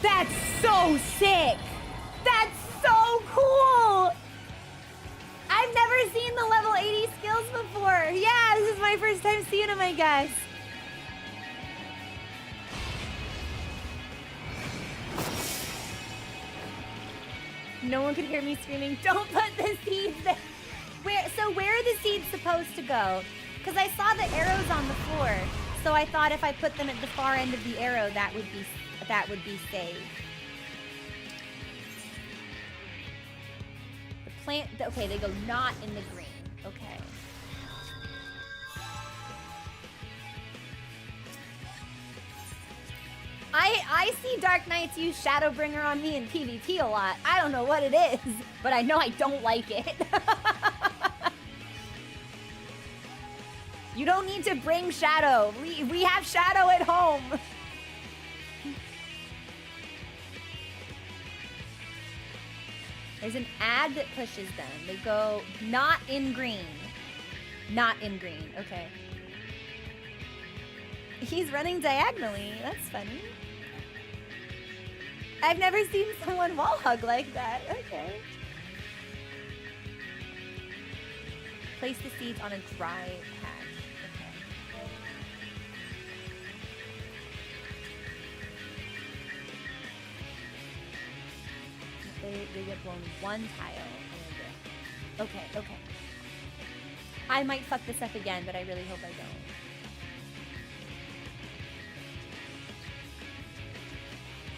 That's so sick! That's so cool! I've never seen the level 80 skills before. Yeah, this is my first time seeing them, I guess. No one could hear me screaming, don't put the seeds there. Where are the seeds supposed to go? Because I saw the arrows on the floor. So I thought if I put them at the far end of the arrow, that would be safe. The plant, okay, they go not in the green. Okay. I see Dark Knights use Shadowbringer on me in PvP a lot. I don't know what it is, but I know I don't like it. You don't need to bring Shadow. We have Shadow at home. There's an ad that pushes them. They go not in green. Not in green. Okay. He's running diagonally. That's funny. I've never seen someone wall hug like that. Okay. Place the seeds on a dry patch. Okay. They get blown one tile. Okay, okay. I might fuck this up again, but I really hope I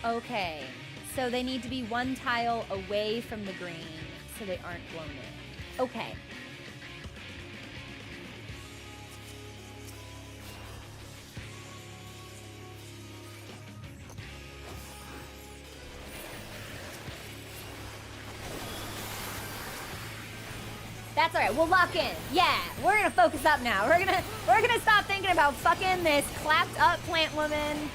don't. Okay, so they need to be one tile away from the green so they aren't blown in. Okay. That's alright, we'll lock in. Yeah, we're gonna focus up now. We're gonna stop thinking about fucking this clapped up plant woman.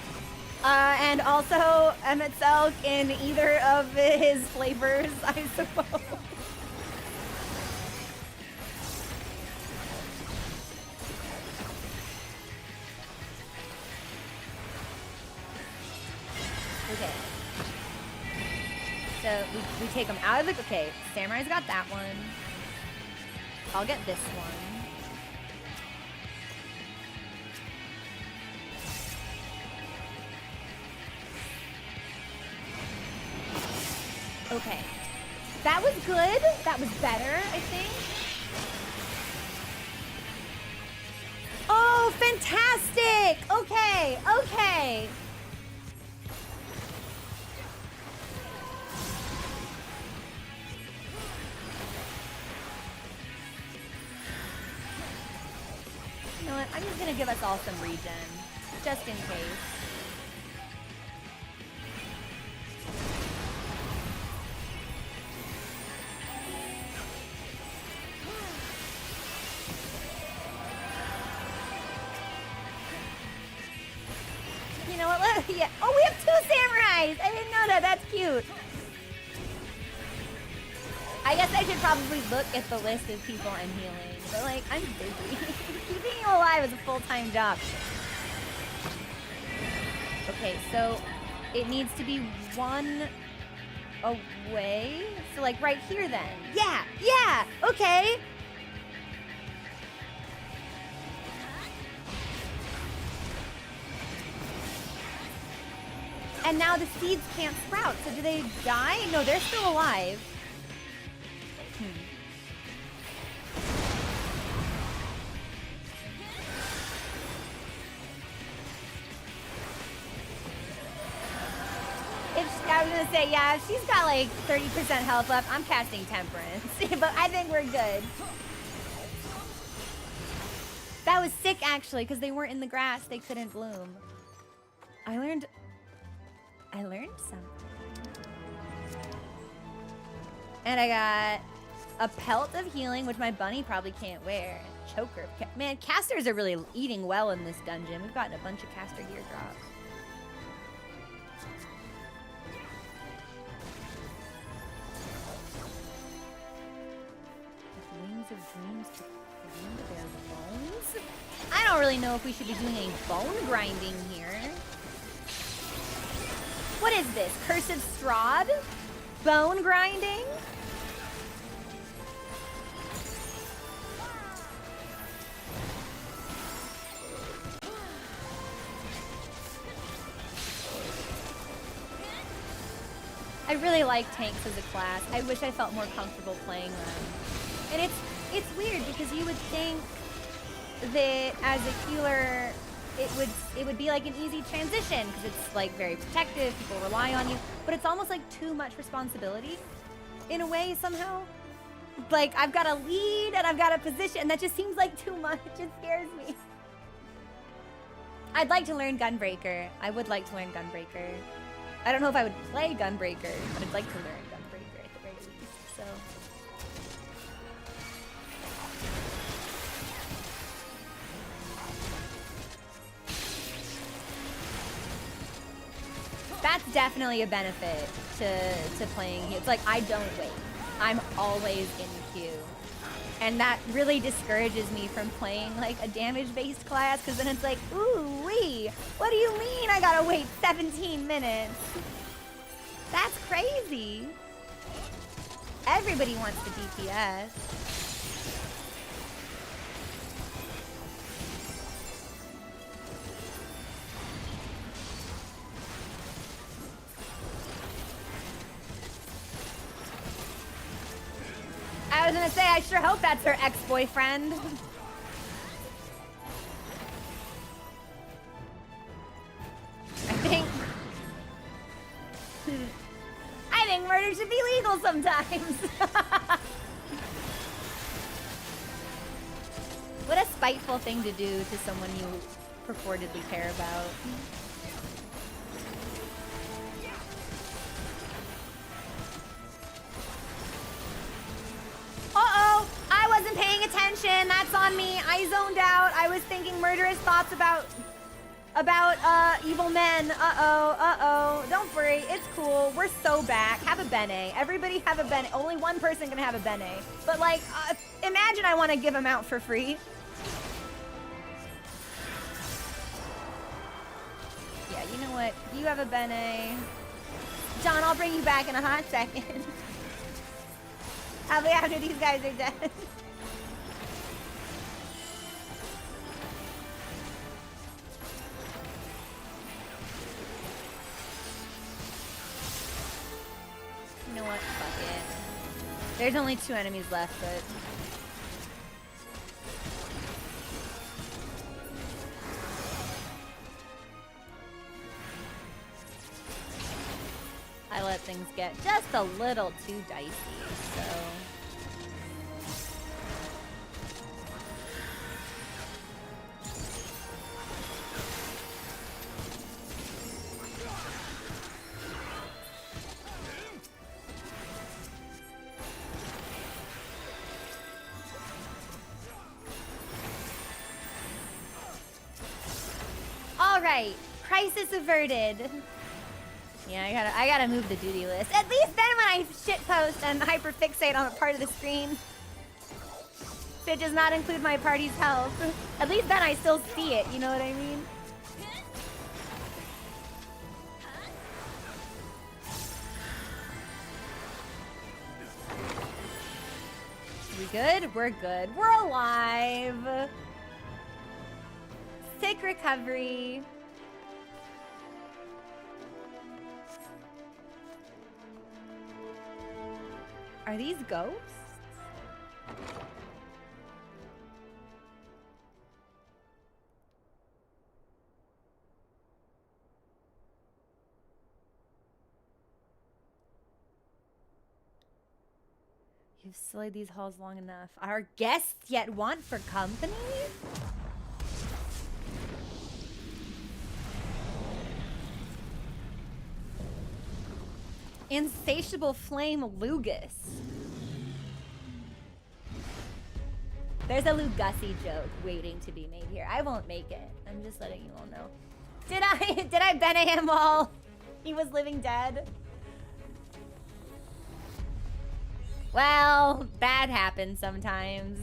And also Emmett Selk in either of his flavors, I suppose. Okay. So we take them out of the, okay, Samurai's got that one. I'll get this one. Okay. That was good. That was better, I think. Oh, fantastic! Okay, okay. You know what? I'm just gonna give us all some regen, just in case. You know what? Yeah. Oh, we have 2 samurais! I didn't know that. That's cute. I guess I should probably look at the list of people I'm healing. But, like, I'm busy. Keeping you alive is a full-time job. Okay, so it needs to be one away. So, like, right here then. Yeah, yeah, okay. And now the seeds can't sprout. So do they die? No, they're still alive. I was gonna say, yeah, if she's got like 30% health left, I'm casting Temperance. But I think we're good. That was sick, actually, because they weren't in the grass. They couldn't bloom. I learned something. And I got a pelt of healing, which my bunny probably can't wear. Choker. Man, casters are really eating well in this dungeon. We've gotten a bunch of caster gear drops. Wings of dreams to wind their bones? I don't really know if we should be doing any bone grinding here. What is this? Cursive Strahd? Bone grinding? I really like tanks as a class. I wish I felt more comfortable playing them. And it's weird because you would think that as a healer it would be like an easy transition because it's like very protective, people rely on you, but it's almost like too much responsibility in a way somehow. Like I've got a lead and I've got a position and that just seems like too much. It scares me. I'd like to learn Gunbreaker. I would like to learn Gunbreaker. I don't know if I would play Gunbreaker, but I'd like to learn Gunbreaker at the very least, so. That's definitely a benefit to playing here. It's like, I don't wait. I'm always in queue. And that really discourages me from playing like a damage-based class, because then it's like, ooh wee, what do you mean I gotta wait 17 minutes? That's crazy. Everybody wants the DPS. I was gonna say, I sure hope that's her ex-boyfriend. I think murder should be legal sometimes. What a spiteful thing to do to someone you purportedly care about. Uh-oh! I wasn't paying attention. That's on me. I zoned out. I was thinking murderous thoughts about evil men. Uh-oh. Don't worry. It's cool. We're so back. Have a bene. Everybody have a bene. Only one person can have a bene. But like, imagine I want to give them out for free. Yeah, you know what? You have a bene. John, I'll bring you back in a hot second. Probably after these guys are dead. You know what? Fuck it. There's only 2 enemies left, but... I let things get just a little too dicey, so... All right, crisis averted. Yeah, I gotta move the duty list. At least then when I shitpost and hyperfixate on a part of the screen, it does not include my party's health. At least then I still see it, you know what I mean? We good? We're good. We're alive. Sick recovery. Are these ghosts? You've sullied these halls long enough. Our guests yet want for company? Insatiable flame Lugus. There's a Lugussy joke waiting to be made here. I won't make it. I'm just letting you all know. Did I bene him while he was living dead? Well, that happens sometimes.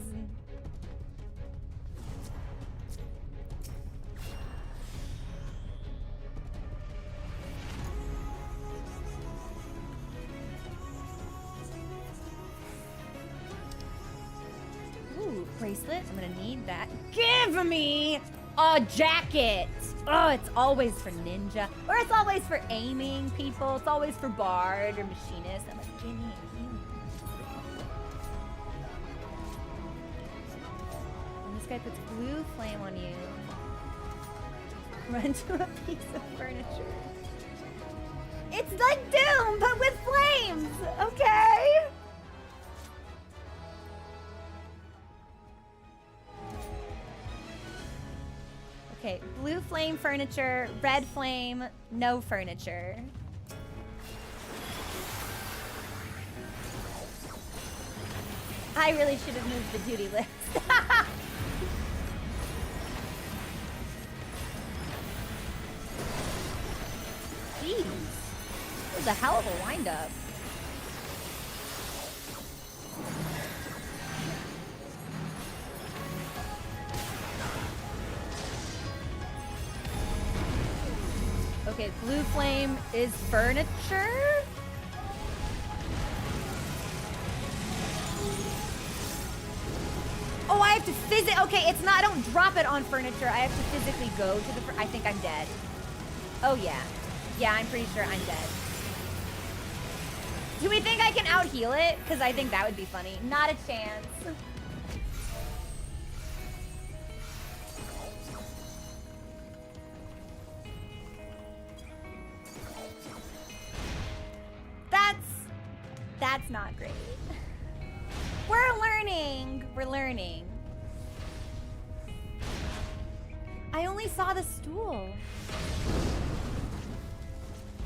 Ooh, bracelet. I'm gonna need that. Give me a jacket. Oh, it's always for ninja. Or it's always for aiming people. It's always for bard or machinist. I'm like, give me you. And this guy puts blue flame on you. Run to a piece of furniture. It's like Doom, but with flames. Okay. Okay, blue flame furniture, red flame, no furniture. I really should have moved the duty list. Jeez, this is a hell of a wind-up. Okay, blue flame is furniture? Oh, I have to okay, it's not, I don't drop it on furniture. I have to physically go to the, I think I'm dead. Oh yeah. Yeah, I'm pretty sure I'm dead. Do we think I can out-heal it? Because I think that would be funny. Not a chance. That's not great. We're learning. We're learning. I only saw the stool.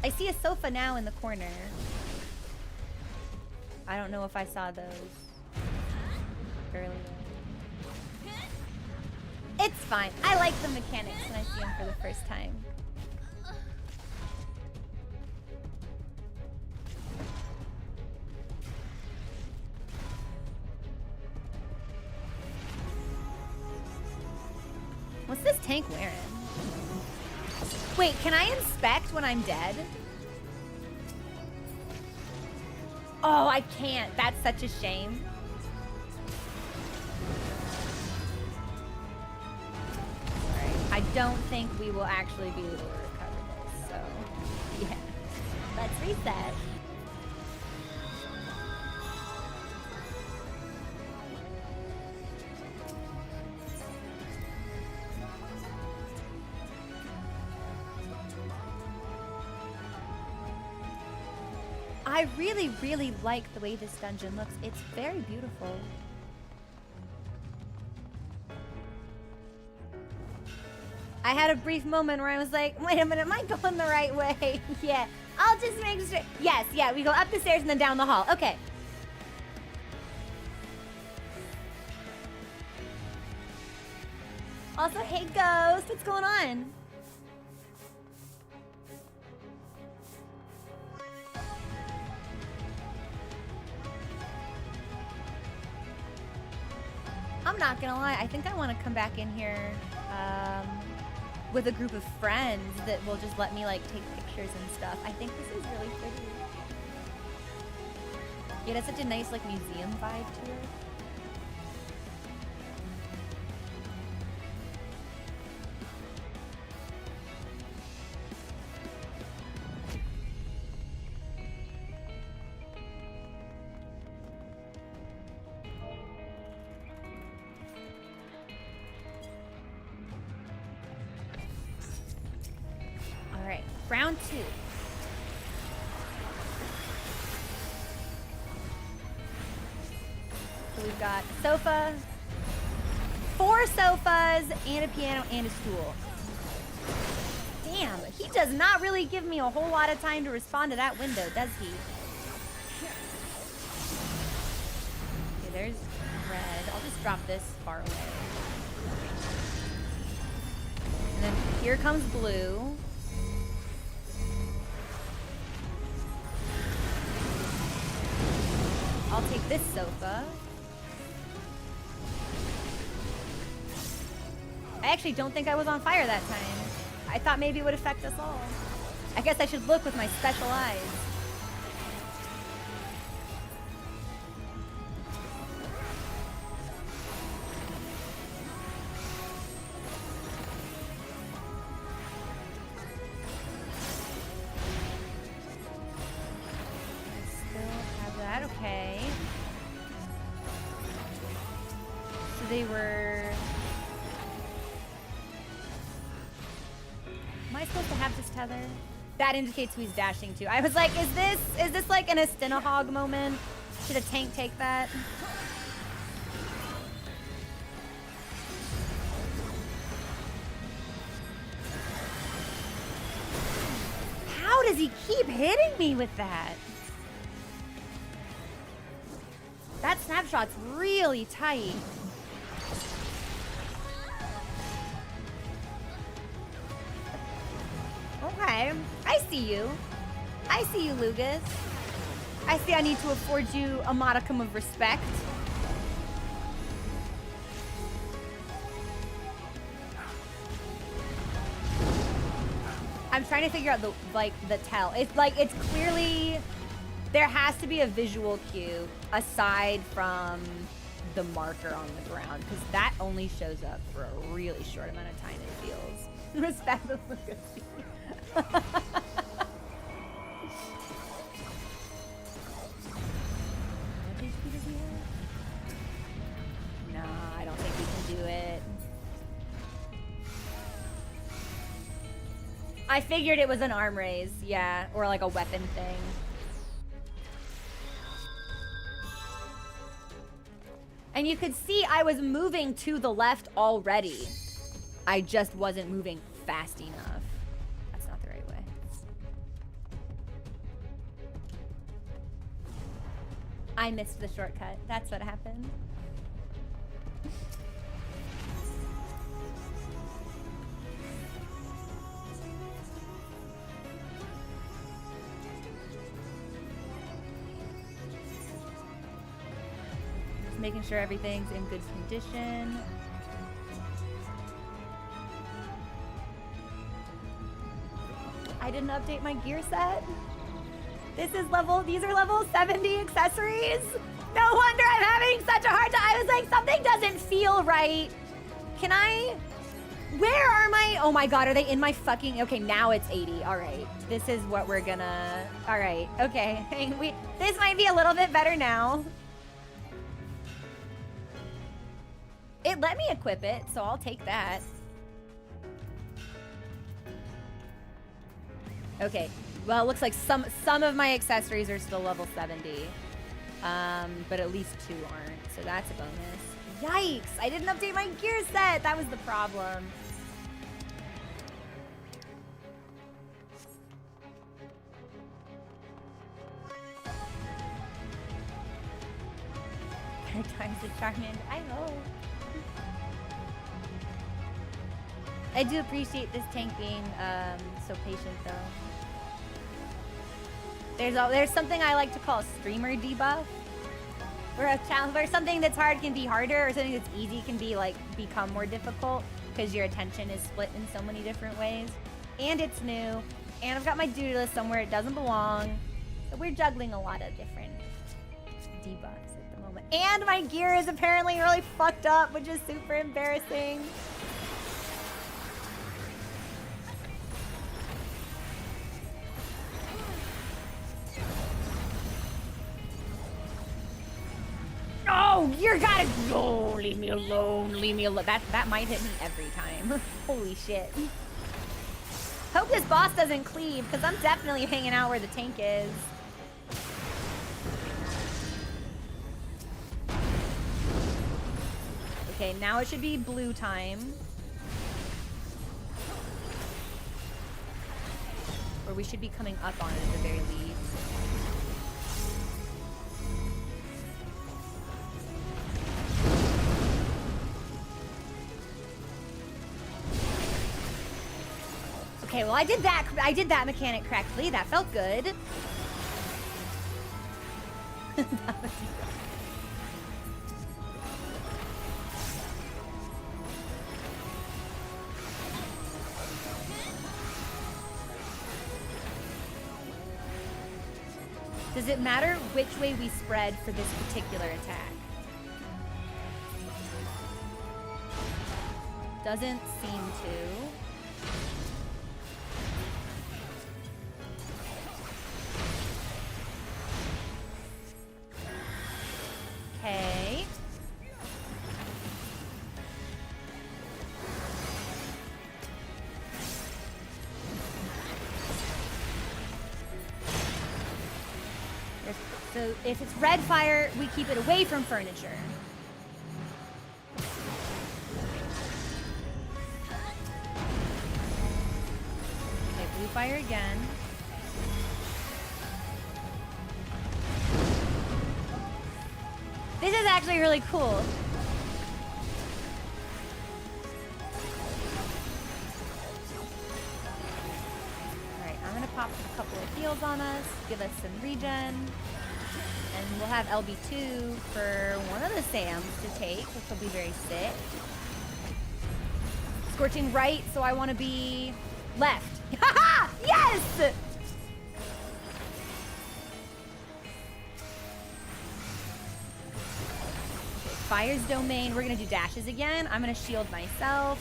I see a sofa now in the corner. I don't know if I saw those earlier. It's fine. I like the mechanics when I see them for the first time. What's this tank wearing? Wait, can I inspect when I'm dead? Oh, I can't. That's such a shame. Alright, I don't think we will actually be able to recover this, so yeah. Let's reset. I really, really like the way this dungeon looks. It's very beautiful. I had a brief moment where I was like, wait a minute, am I going the right way? Yeah, I'll just make sure. Yes, yeah, we go up the stairs and then down the hall. Okay. Also, hey Ghost, what's going on? I'm not gonna lie, I think I want to come back in here with a group of friends that will just let me like take pictures and stuff. I think this is really pretty. Yeah, it has such a nice like museum vibe to it. Round 2. So we've got a sofa, 4 sofas, and a piano and a stool. Damn, he does not really give me a whole lot of time to respond to that window, does he? Okay, there's red. I'll just drop this far away. And then here comes blue. I'll take this sofa. I actually don't think I was on fire that time. I thought maybe it would affect us all. I guess I should look with my special eyes. Okay. So they were... Am I supposed to have this tether? That indicates who he's dashing to. I was like, is this like an Astinahog moment? Should a tank take that? How does he keep hitting me with that? That snapshot's really tight. Okay, I see you. I see you, Lugas. I see I need to afford you a modicum of respect. I'm trying to figure out the tell. It's like, it's clearly... There has to be a visual cue aside from the marker on the ground, because that only shows up for a really short amount of time, it feels. Respect the Lucas. HP does he have? Nah, I don't think we can do it. I figured it was an arm raise, yeah, or like a weapon thing. And you could see I was moving to the left already. I just wasn't moving fast enough. That's not the right way. I missed the shortcut. That's what happened. Just making sure everything's in good condition. I didn't update my gear set. These are level 70 accessories. No wonder I'm having such a hard time. I was like, something doesn't feel right. Where are my, oh my God, are they in my fucking, okay, now it's 80. All right, this is what we're gonna, all right, okay. This might be a little bit better now. It let me equip it, so I'll take that. Okay, well, it looks like some of my accessories are still level 70. But at least 2 aren't, so that's a bonus. Yikes, I didn't update my gear set. That was the problem. Times the Charmand, I hope. I do appreciate this tank being so patient, though. There's something I like to call a streamer debuff, where a challenge, where something that's hard can be harder, or something that's easy can be like become more difficult because your attention is split in so many different ways. And it's new, and I've got my duty list somewhere it doesn't belong, so we're juggling a lot of different debuffs at the moment. And my gear is apparently really fucked up, which is super embarrassing. Oh, you gotta go! Leave me alone, leave me alone. That might hit me every time. Holy shit. Hope this boss doesn't cleave, because I'm definitely hanging out where the tank is. Okay, now it should be blue time. Or we should be coming up on it at the very least. Okay, well I did that mechanic correctly. That felt good. Does it matter which way we spread for this particular attack? Doesn't seem to. Okay. So if it's red fire, we keep it away from furniture. Okay, blue fire again. This is actually really cool. Alright, I'm gonna pop a couple of heals on us, give us some regen, and we'll have LB2 for one of the Sams to take, which will be very sick. Scorching right, so I want to be left. Haha! Yes! Fire's domain. We're gonna do dashes again. I'm gonna shield myself.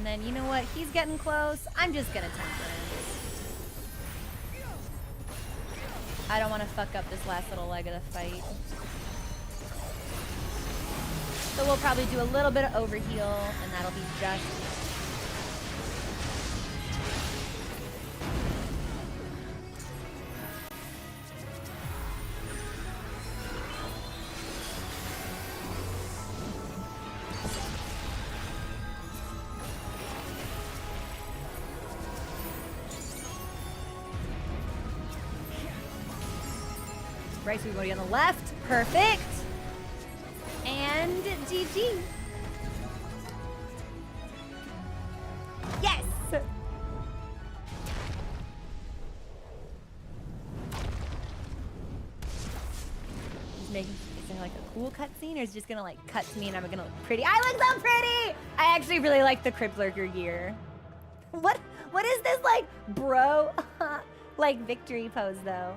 then, you know what? He's getting close. I'm just gonna temper him. I don't want to fuck up this last little leg of the fight. So we'll probably do a little bit of overheal, and that'll be just... Right, so we're going on the left. Perfect. And GG. Yes! Just making, is there like a cool cutscene, or is it just gonna like cut to me and I'm gonna look pretty? I look so pretty! I actually really like the Crypt Lurker gear. What is this like bro like victory pose though?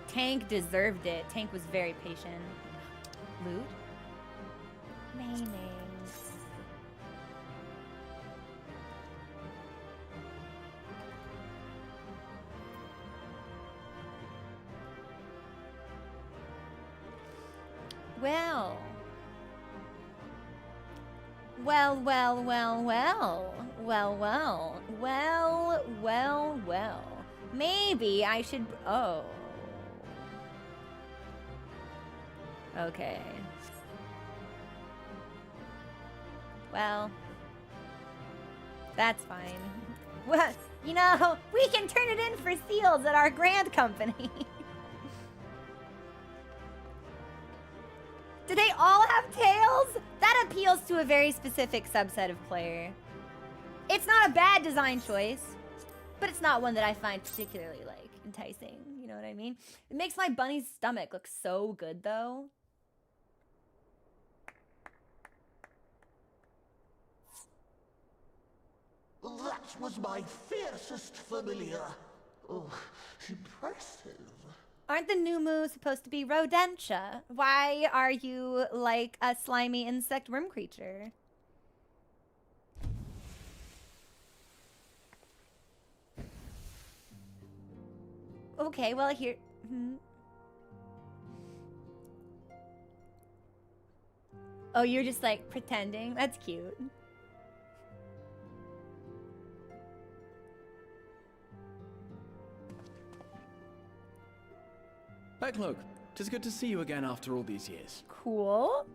Tank deserved it. Tank was very patient. Loot? Mayonnaise. Well. Well, well, well, well. Well, well. Well, well, well. Maybe I should... Oh. Okay. Well, that's fine. Well, you know, we can turn it in for seals at our grand company. Do they all have tails? That appeals to a very specific subset of player. It's not a bad design choice, but it's not one that I find particularly, like, enticing. You know what I mean? It makes my bunny's stomach look so good, though. That was my fiercest familiar. Oh, impressive. Aren't the new moves supposed to be rodentia? Why are you like a slimy insect worm creature? Okay, well here... Oh, you're just like pretending? That's cute. Backlook, 'tis good to see you again after all these years. Cool.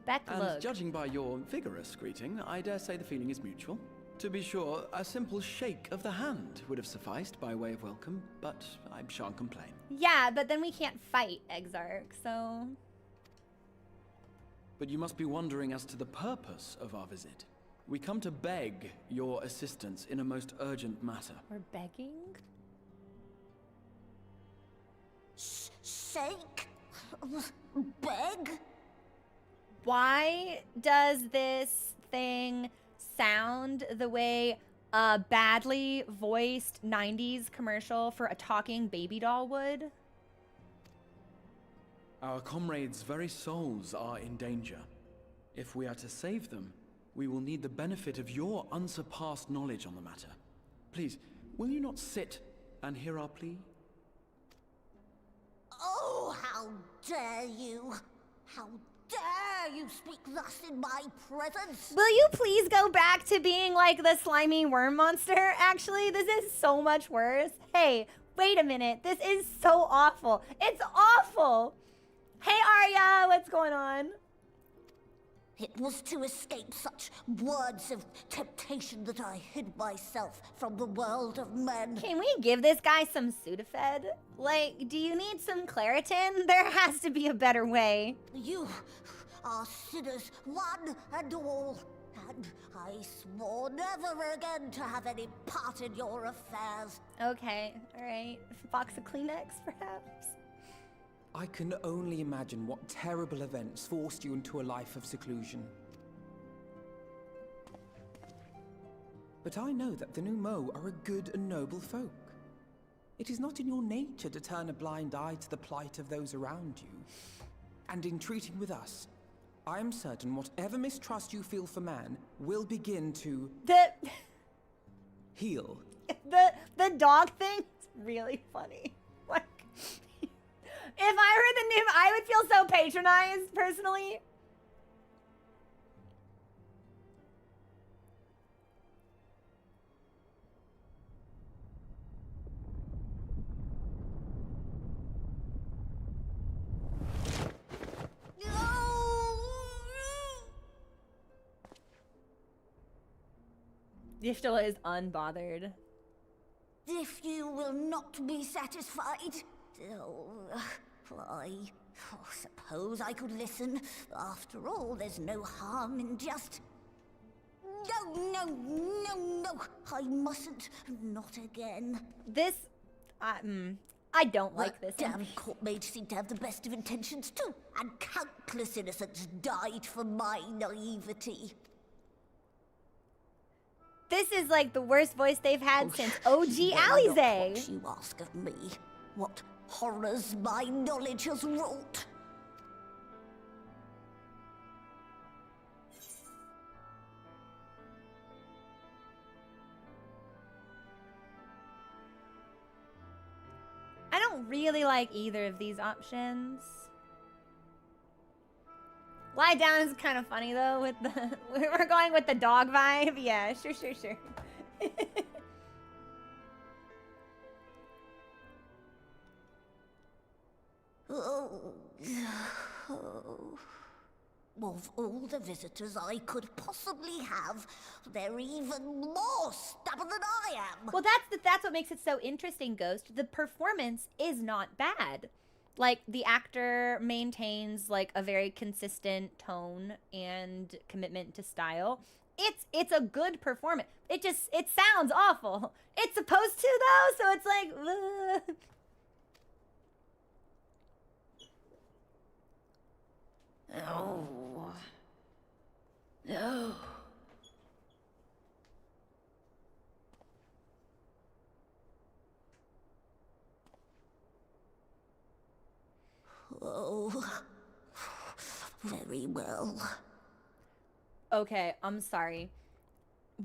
Backlook. And judging by your vigorous greeting, I dare say the feeling is mutual. To be sure, a simple shake of the hand would have sufficed by way of welcome, but I shan't complain. Yeah, but then we can't fight Exarch, so... But you must be wondering as to the purpose of our visit. We come to beg your assistance in a most urgent matter. We're begging? Sake? Beg? Why does this thing sound the way a badly voiced 90s commercial for a talking baby doll would? Our comrades' very souls are in danger. If we are to save them, we will need the benefit of your unsurpassed knowledge on the matter. Please, will you not sit and hear our plea? Oh, how dare you! How dare you speak thus in my presence! Will you please go back to being like the slimy worm monster? Actually, this is so much worse. Hey, wait a minute. This is so awful. It's awful. Hey, Arya, what's going on? It was to escape such words of temptation that I hid myself from the world of men. Can we give this guy some Sudafed? Like, do you need some Claritin? There has to be a better way. You are sinners, one and all, and I swore never again to have any part in your affairs. Okay, all right. Box of Kleenex, perhaps? I can only imagine what terrible events forced you into a life of seclusion. But I know that the Numo are a good and noble folk. It is not in your nature to turn a blind eye to the plight of those around you. And in treating with us, I am certain whatever mistrust you feel for man will begin to heal. The dog thing is really funny. Like, if I heard the name, I would feel so patronized personally. Yiftala is unbothered. If you will not be satisfied, I suppose I could listen. After all, there's no harm in just... No, I mustn't. Not again. This, I don't like this. Damn court mages seem to have the best of intentions too, and countless innocents died for my naivety. This is like the worst voice they've had since OG Alize. Alize. What you ask of me? What horrors my knowledge has wrought? I don't really like either of these options. Lie down is kind of funny though with the we're going with the dog vibe. Yeah, sure. Of all the visitors I could possibly have, they're even more stubborn than I am. Well, that's what makes it so interesting, Ghost. The performance is not bad. Like, the actor maintains like a very consistent tone and commitment to style. It's a good performance. It sounds awful. It's supposed to though, so it's like ugh. Oh. No. Oh, very well. Okay, I'm sorry.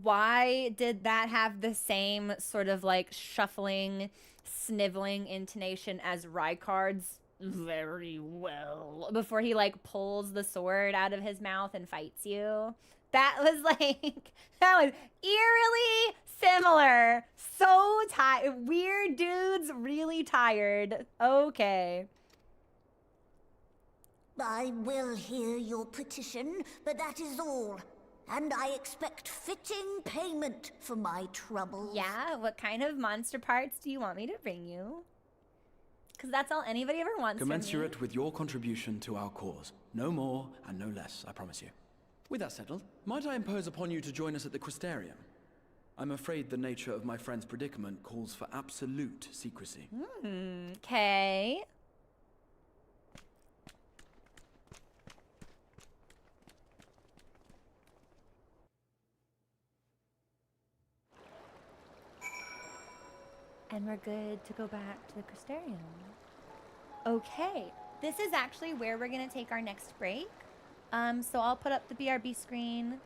Why did that have the same sort of like shuffling, sniveling intonation as Rykard's very well before he like pulls the sword out of his mouth and fights you? That was like, that was eerily similar. So tired. Weird dudes, really tired. Okay. I will hear your petition, but that is all. And I expect fitting payment for my troubles. Yeah, what kind of monster parts do you want me to bring you? Because that's all anybody ever wants from me. Commensurate with your contribution to our cause. No more and no less, I promise you. With that settled, might I impose upon you to join us at the Crystarium? I'm afraid the nature of my friend's predicament calls for absolute secrecy. Okay. And we're good to go back to the Crystarium. Okay, this is actually where we're gonna take our next break. So I'll put up the BRB screen.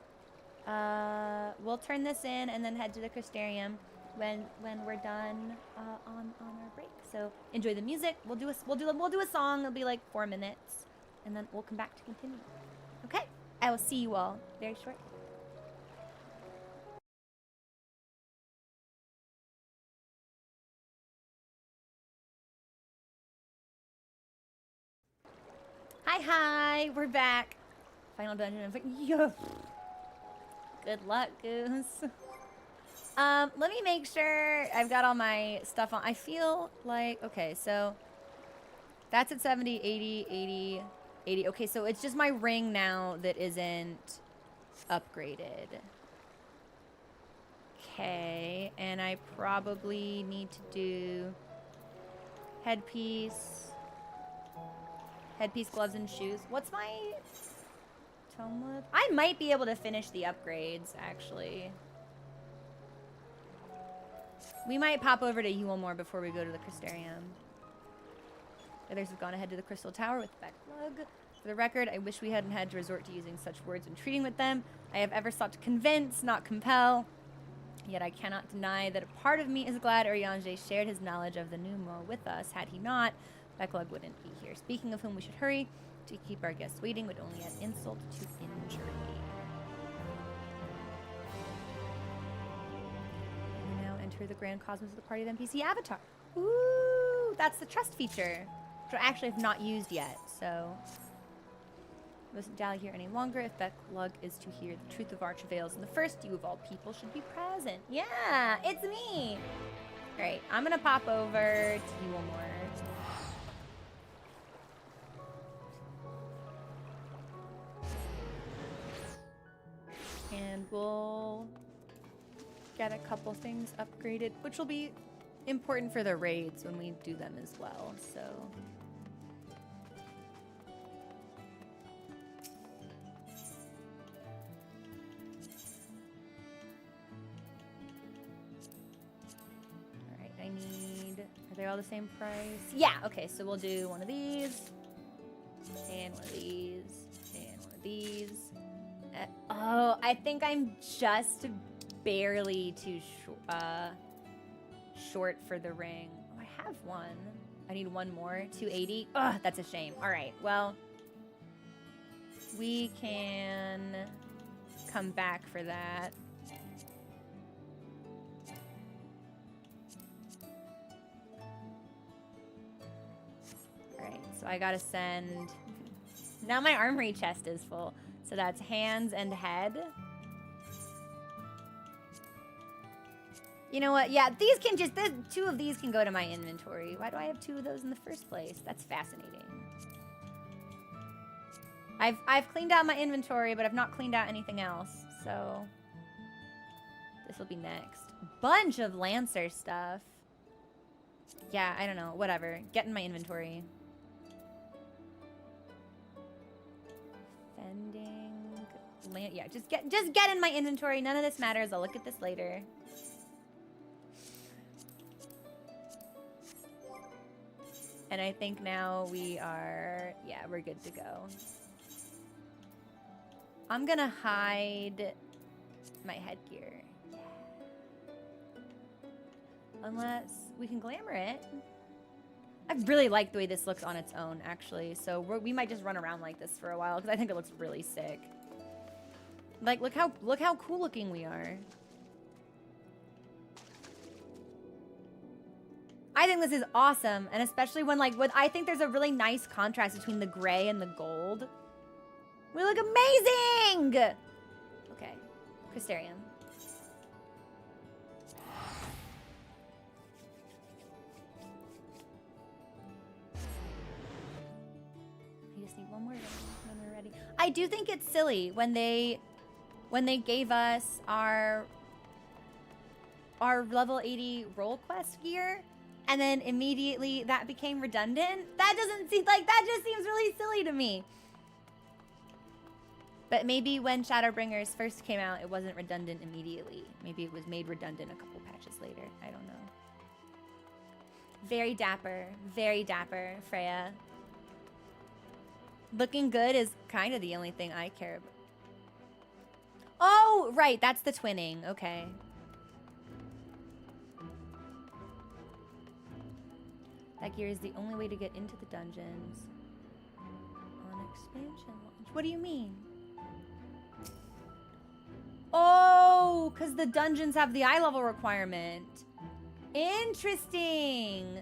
We'll turn this in and then head to the Crystarium when we're done on our break. So enjoy the music. We'll do a song. It'll be like 4 minutes, and then we'll come back to continue. Okay, I will see you all very shortly. Hi, we're back. Final dungeon. Yeah. Good luck, Goose. Let me make sure I've got all my stuff on. I feel like, okay, so that's at 70, 80, 80, 80. Okay, so it's just my ring now that isn't upgraded. Okay, and I probably need to do headpiece, gloves, and shoes. What's my tome with? I might be able to finish the upgrades, actually. We might pop over to Yulemoor before we go to the Crystarium. Others have gone ahead to the Crystal Tower with Becklug. For the record, I wish we hadn't had to resort to using such words when treating with them. I have ever sought to convince, not compel. Yet I cannot deny that a part of me is glad Urianger shared his knowledge of the Numo with us. Had he not, Becklug wouldn't be here. Speaking of whom we should hurry, to keep our guests waiting would only add insult to injury. We now enter the grand cosmos of the party of NPC Avatar. Ooh, that's the trust feature, which I actually have not used yet, so... Mustn't dally here any longer. If Becklug is to hear the truth of our travails, and the first you of all people should be present. Yeah, it's me! Alright, I'm gonna pop over to Yulemoor. And we'll get a couple things upgraded, which will be important for the raids when we do them as well, so... Alright, I need... Are they all the same price? Yeah, okay, so we'll do one of these, and one of these, and one of these. Oh, I think I'm just barely too short for the ring. Oh, I have one. I need one more. 280. Ugh, that's a shame. All right, well, we can come back for that. All right, so I gotta send... Now my armory chest is full. So that's hands and head. You know what? Yeah, these can just... two of these can go to my inventory. Why do I have two of those in the first place? That's fascinating. I've cleaned out my inventory, but I've not cleaned out anything else. So this will be next. Bunch of Lancer stuff. Yeah, I don't know. Whatever. Get in my inventory. Fending. Yeah, just get in my inventory. None of this matters. I'll look at this later. And I think now we are... Yeah, we're good to go. I'm gonna hide my headgear. Unless we can glamour it. I really like the way this looks on its own, actually. So we might just run around like this for a while because I think it looks really sick. Like, look how cool looking we are. I think this is awesome, and especially when I think there's a really nice contrast between the gray and the gold. We look amazing! Okay, Crystarium. I just need one more when we're ready. I do think it's silly when they gave us our level 80 role quest gear, and then immediately that became redundant. That doesn't seem like, that just seems really silly to me. But maybe when Shadowbringers first came out, it wasn't redundant immediately. Maybe it was made redundant a couple patches later. I don't know. Very dapper, Freya. Looking good is kind of the only thing I care about. Oh, right, that's the twinning. Okay. That gear is the only way to get into the dungeons on expansion launch. What do you mean? Oh, because the dungeons have the eye level requirement. Interesting.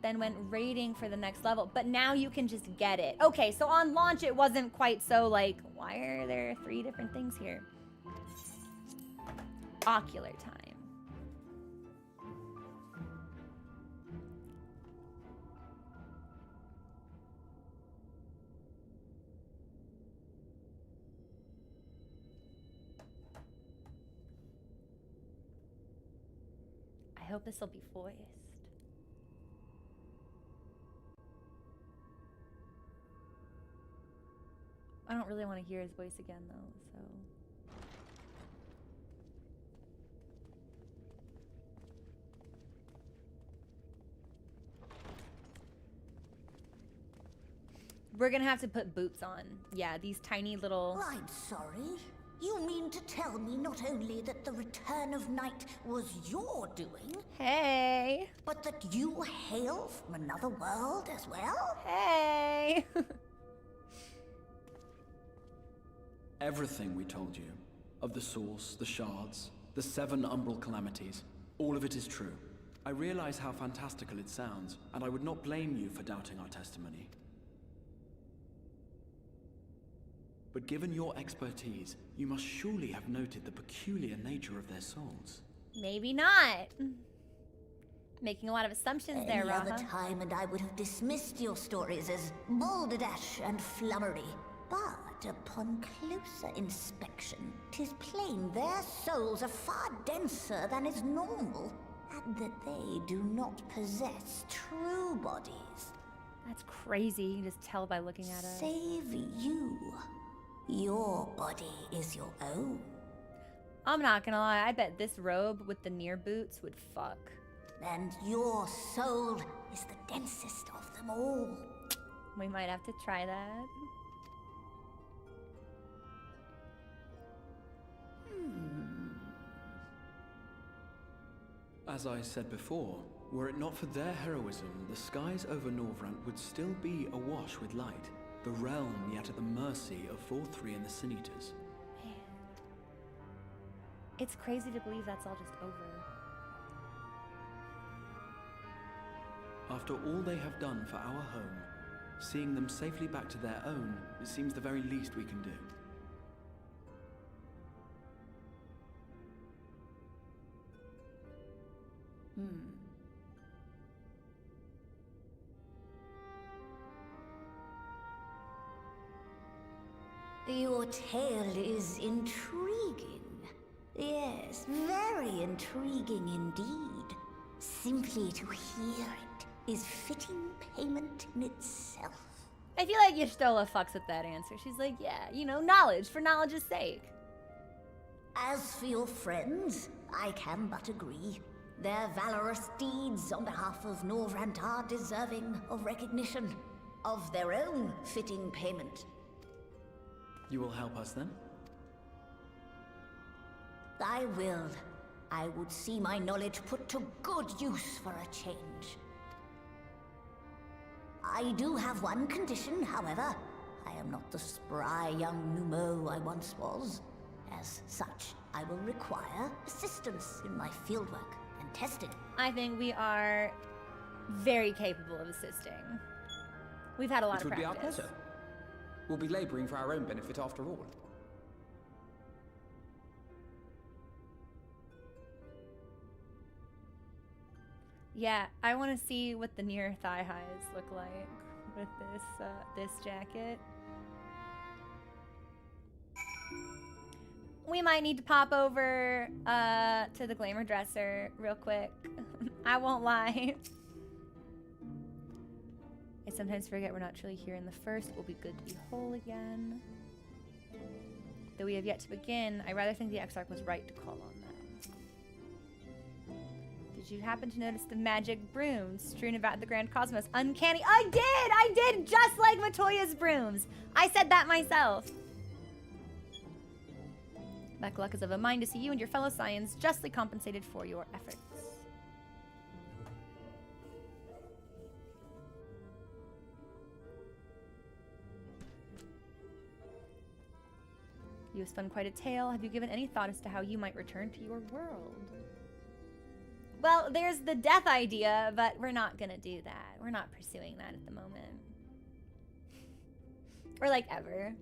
Then went raiding for the next level, but now you can just get it. Okay, so on launch it wasn't quite so like, why are there 3 different things here? Ocular time. I hope this will be voiced. I don't really want to hear his voice again, though, so... We're gonna have to put boots on. Yeah, these tiny little... I'm sorry. You mean to tell me not only that the return of night was your doing, Hey. but that you hail from another world as well? Hey. Everything we told you, of the source, the shards, the 7 umbral calamities, all of it is true. I realize how fantastical it sounds, and I would not blame you for doubting our testimony. But given your expertise, you must surely have noted the peculiar nature of their souls. Maybe not. Making a lot of assumptions there, Any other Raha. time and I would have dismissed your stories as balderdash and flummery. But upon closer inspection, 'tis plain their souls are far denser than is normal, and that they do not possess true bodies. That's crazy. You can just tell by looking at it. Save you. Your body is your own. I'm not gonna lie. I bet this robe with the near boots would fuck. And your soul is the densest of them all. We might have to try that. As I said before, were it not for their heroism, the skies over Norvrant would still be awash with light. The realm yet at the mercy of Vorthri and the Sin Eaters. Man. It's crazy to believe that's all just over. After all they have done for our home, seeing them safely back to their own, it seems the very least we can do. Your tale is intriguing. Yes, very intriguing indeed. Simply to hear it is fitting payment in itself. I feel like Y'shtola fucks with that answer. She's like, yeah, you know, knowledge for knowledge's sake. As for your friends, I can but agree. Their valorous deeds on behalf of Norvrant are deserving of recognition, of their own fitting payment. You will help us then? I will. I would see my knowledge put to good use for a change. I do have one condition, however. I am not the spry young Numo I once was. As such, I will require assistance in my fieldwork and testing. I think we are very capable of assisting. We've had a lot It of would be our practice. pleasure. We'll be laboring for our own benefit after all. Yeah, I want to see what the near thigh highs look like with this jacket. We might need to pop over to the glamour dresser real quick. I won't lie. I sometimes forget we're not truly here in the first. It will be good to be whole again. Though we have yet to begin, I rather think the Exarch was right to call on them. Did you happen to notice the magic brooms strewn about the Grand Cosmos? Uncanny. I did! Just like Matoya's brooms. I said that myself. Luck is of a mind to see you and your fellow Scions justly compensated for your efforts. You have spun quite a tale. Have you given any thought as to how you might return to your world? Well, there's the death idea, but we're not gonna do that. We're not pursuing that at the moment. Or like ever.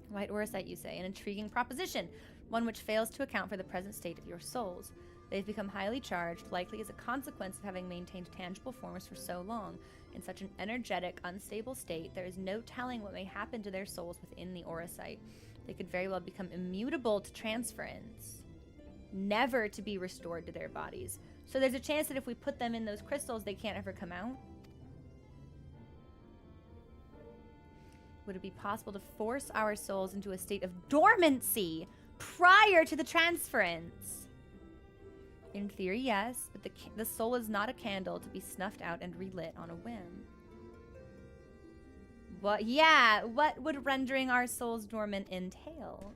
White Orisite, you say, an intriguing proposition, one which fails to account for the present state of your souls. They've become highly charged, likely as a consequence of having maintained tangible forms for so long. In such an energetic, unstable state, there is no telling what may happen to their souls within the Orisite. They could very well become immutable to transference, never to be restored to their bodies. So there's a chance that if we put them in those crystals, they can't ever come out. Would it be possible to force our souls into a state of dormancy prior to the transference? In theory, yes, but the soul is not a candle to be snuffed out and relit on a whim. What? Yeah, what would rendering our souls dormant entail?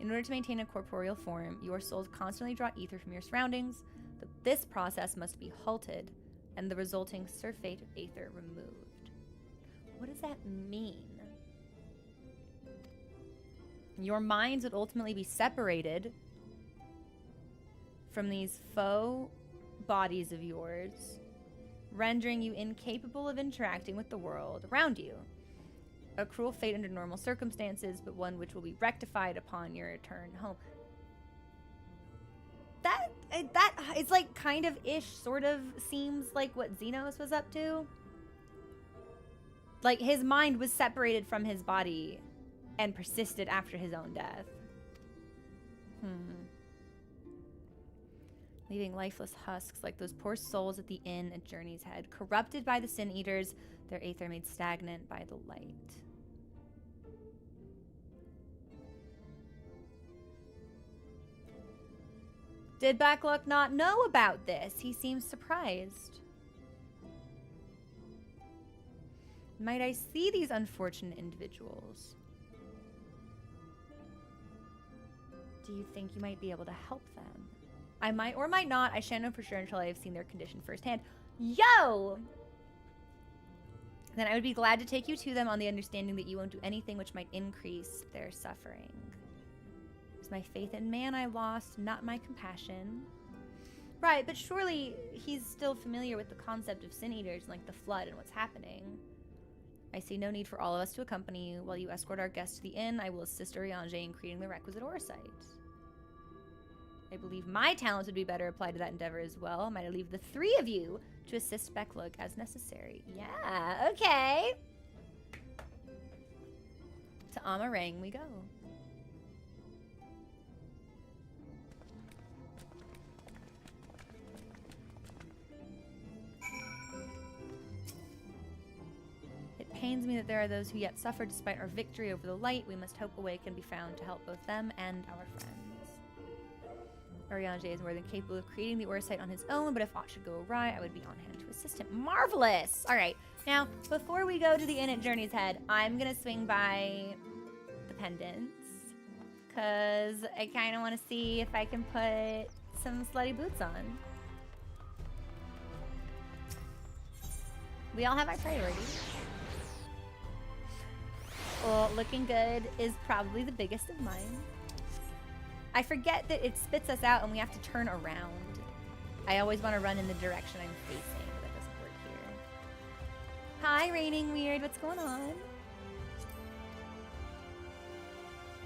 In order to maintain a corporeal form, your souls constantly draw ether from your surroundings. This process must be halted, and the resulting surfeit of aether removed. What does that mean? Your minds would ultimately be separated from these faux bodies of yours, rendering you incapable of interacting with the world around you. A cruel fate under normal circumstances, but one which will be rectified upon your return home. That is like kind of ish, sort of seems like what Xenos was up to. Like his mind was separated from his body and persisted after his own death. Leaving lifeless husks like those poor souls at the inn at Journey's Head, corrupted by the Sin Eaters, their aether made stagnant by the light. Did Backluck not know about this? He seems surprised. Might I see these unfortunate individuals? Do you think you might be able to help them? I might or might not. I shan't know for sure until I have seen their condition firsthand. Yo! Then I would be glad to take you to them on the understanding that you won't do anything which might increase their suffering. It's my faith in man I lost, not my compassion. Right, but surely he's still familiar with the concept of Sin Eaters and like the flood and what's happening. I see no need for all of us to accompany you. While you escort our guests to the inn, I will assist Ariange in creating the requisite oversight. I believe my talents would be better applied to that endeavor as well. Might I leave the three of you to assist Becklook as necessary? Yeah, okay. To Amarang we go. It pains me that there are those who yet suffer despite our victory over the light. We must hope a way can be found to help both them and our friends. Ariange is more than capable of creating the oversight on his own, but if aught should go awry, I would be on hand to assist him. Marvelous! All right, now, before we go to the inn at Journey's Head, I'm going to swing by the pendants, because I kind of want to see if I can put some slutty boots on. We all have our priorities. Well, looking good is probably the biggest of mine. I forget that it spits us out and we have to turn around. I always want to run in the direction I'm facing, but that doesn't work here. Hi, Raining Weird. What's going on?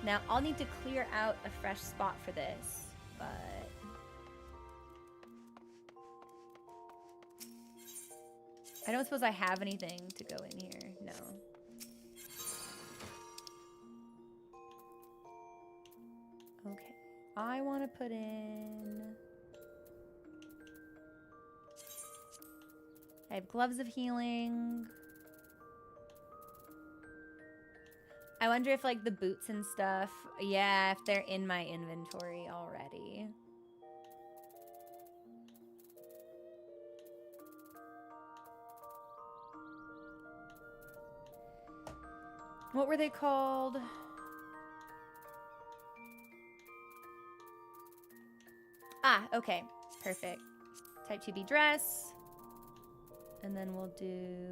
Now, I'll need to clear out a fresh spot for this, but... I don't suppose I have anything to go in here. No. Okay. I want to put in... I have gloves of healing. I wonder if like the boots and stuff, yeah, if they're in my inventory already. What were they called? Ah, okay. Perfect. Type 2B dress. And then we'll do...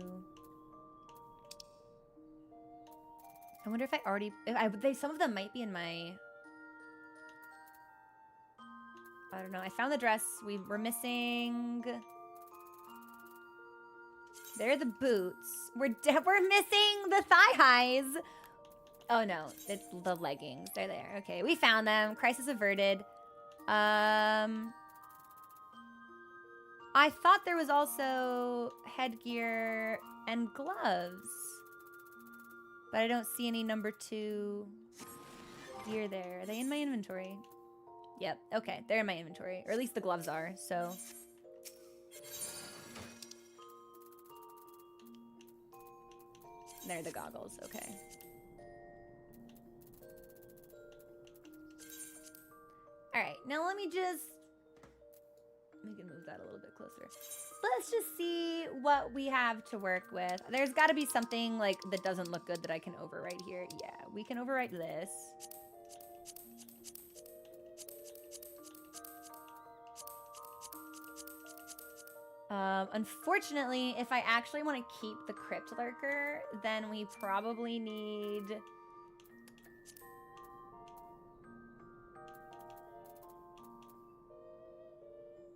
I wonder if I already... some of them might be in my... I don't know. I found the dress. We were missing... They're the boots. We're missing the thigh highs. Oh no, it's the leggings. They're there. Okay, we found them. Crisis averted. I thought there was also headgear and gloves, but I don't see any number 2 gear there. Are they in my inventory? Yep. Okay, they're in my inventory, or at least the gloves are. So. They're the goggles, okay. Alright, now let me just... We can move that a little bit closer. let's just see what we have to work with. There's got to be something like that doesn't look good that I can overwrite here. Yeah, we can overwrite this. Unfortunately, if I actually want to keep the Crypt Lurker, then we probably need...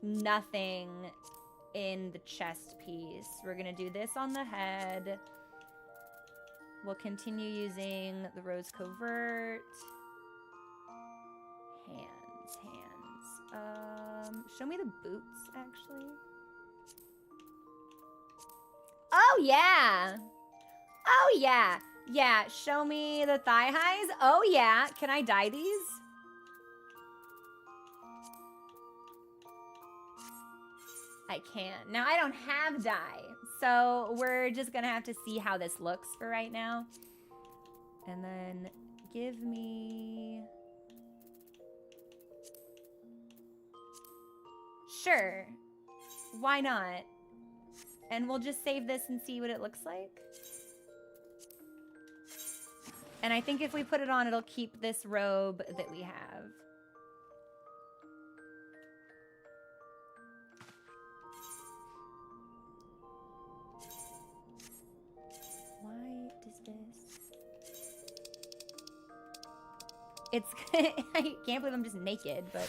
nothing in the chest piece. We're gonna do this on the head. We'll continue using the Rose Covert. Hands. Show me the boots, actually. Oh, yeah. Oh, yeah. Yeah, show me the thigh highs. Oh, yeah. Can I dye these? I can. Now, I don't have dye, so we're just gonna have to see how this looks for right now. And then give me... Sure. Why not? And we'll just save this and see what it looks like. And I think if we put it on, it'll keep this robe that we have. Why does this... It's... I can't believe I'm just naked, but...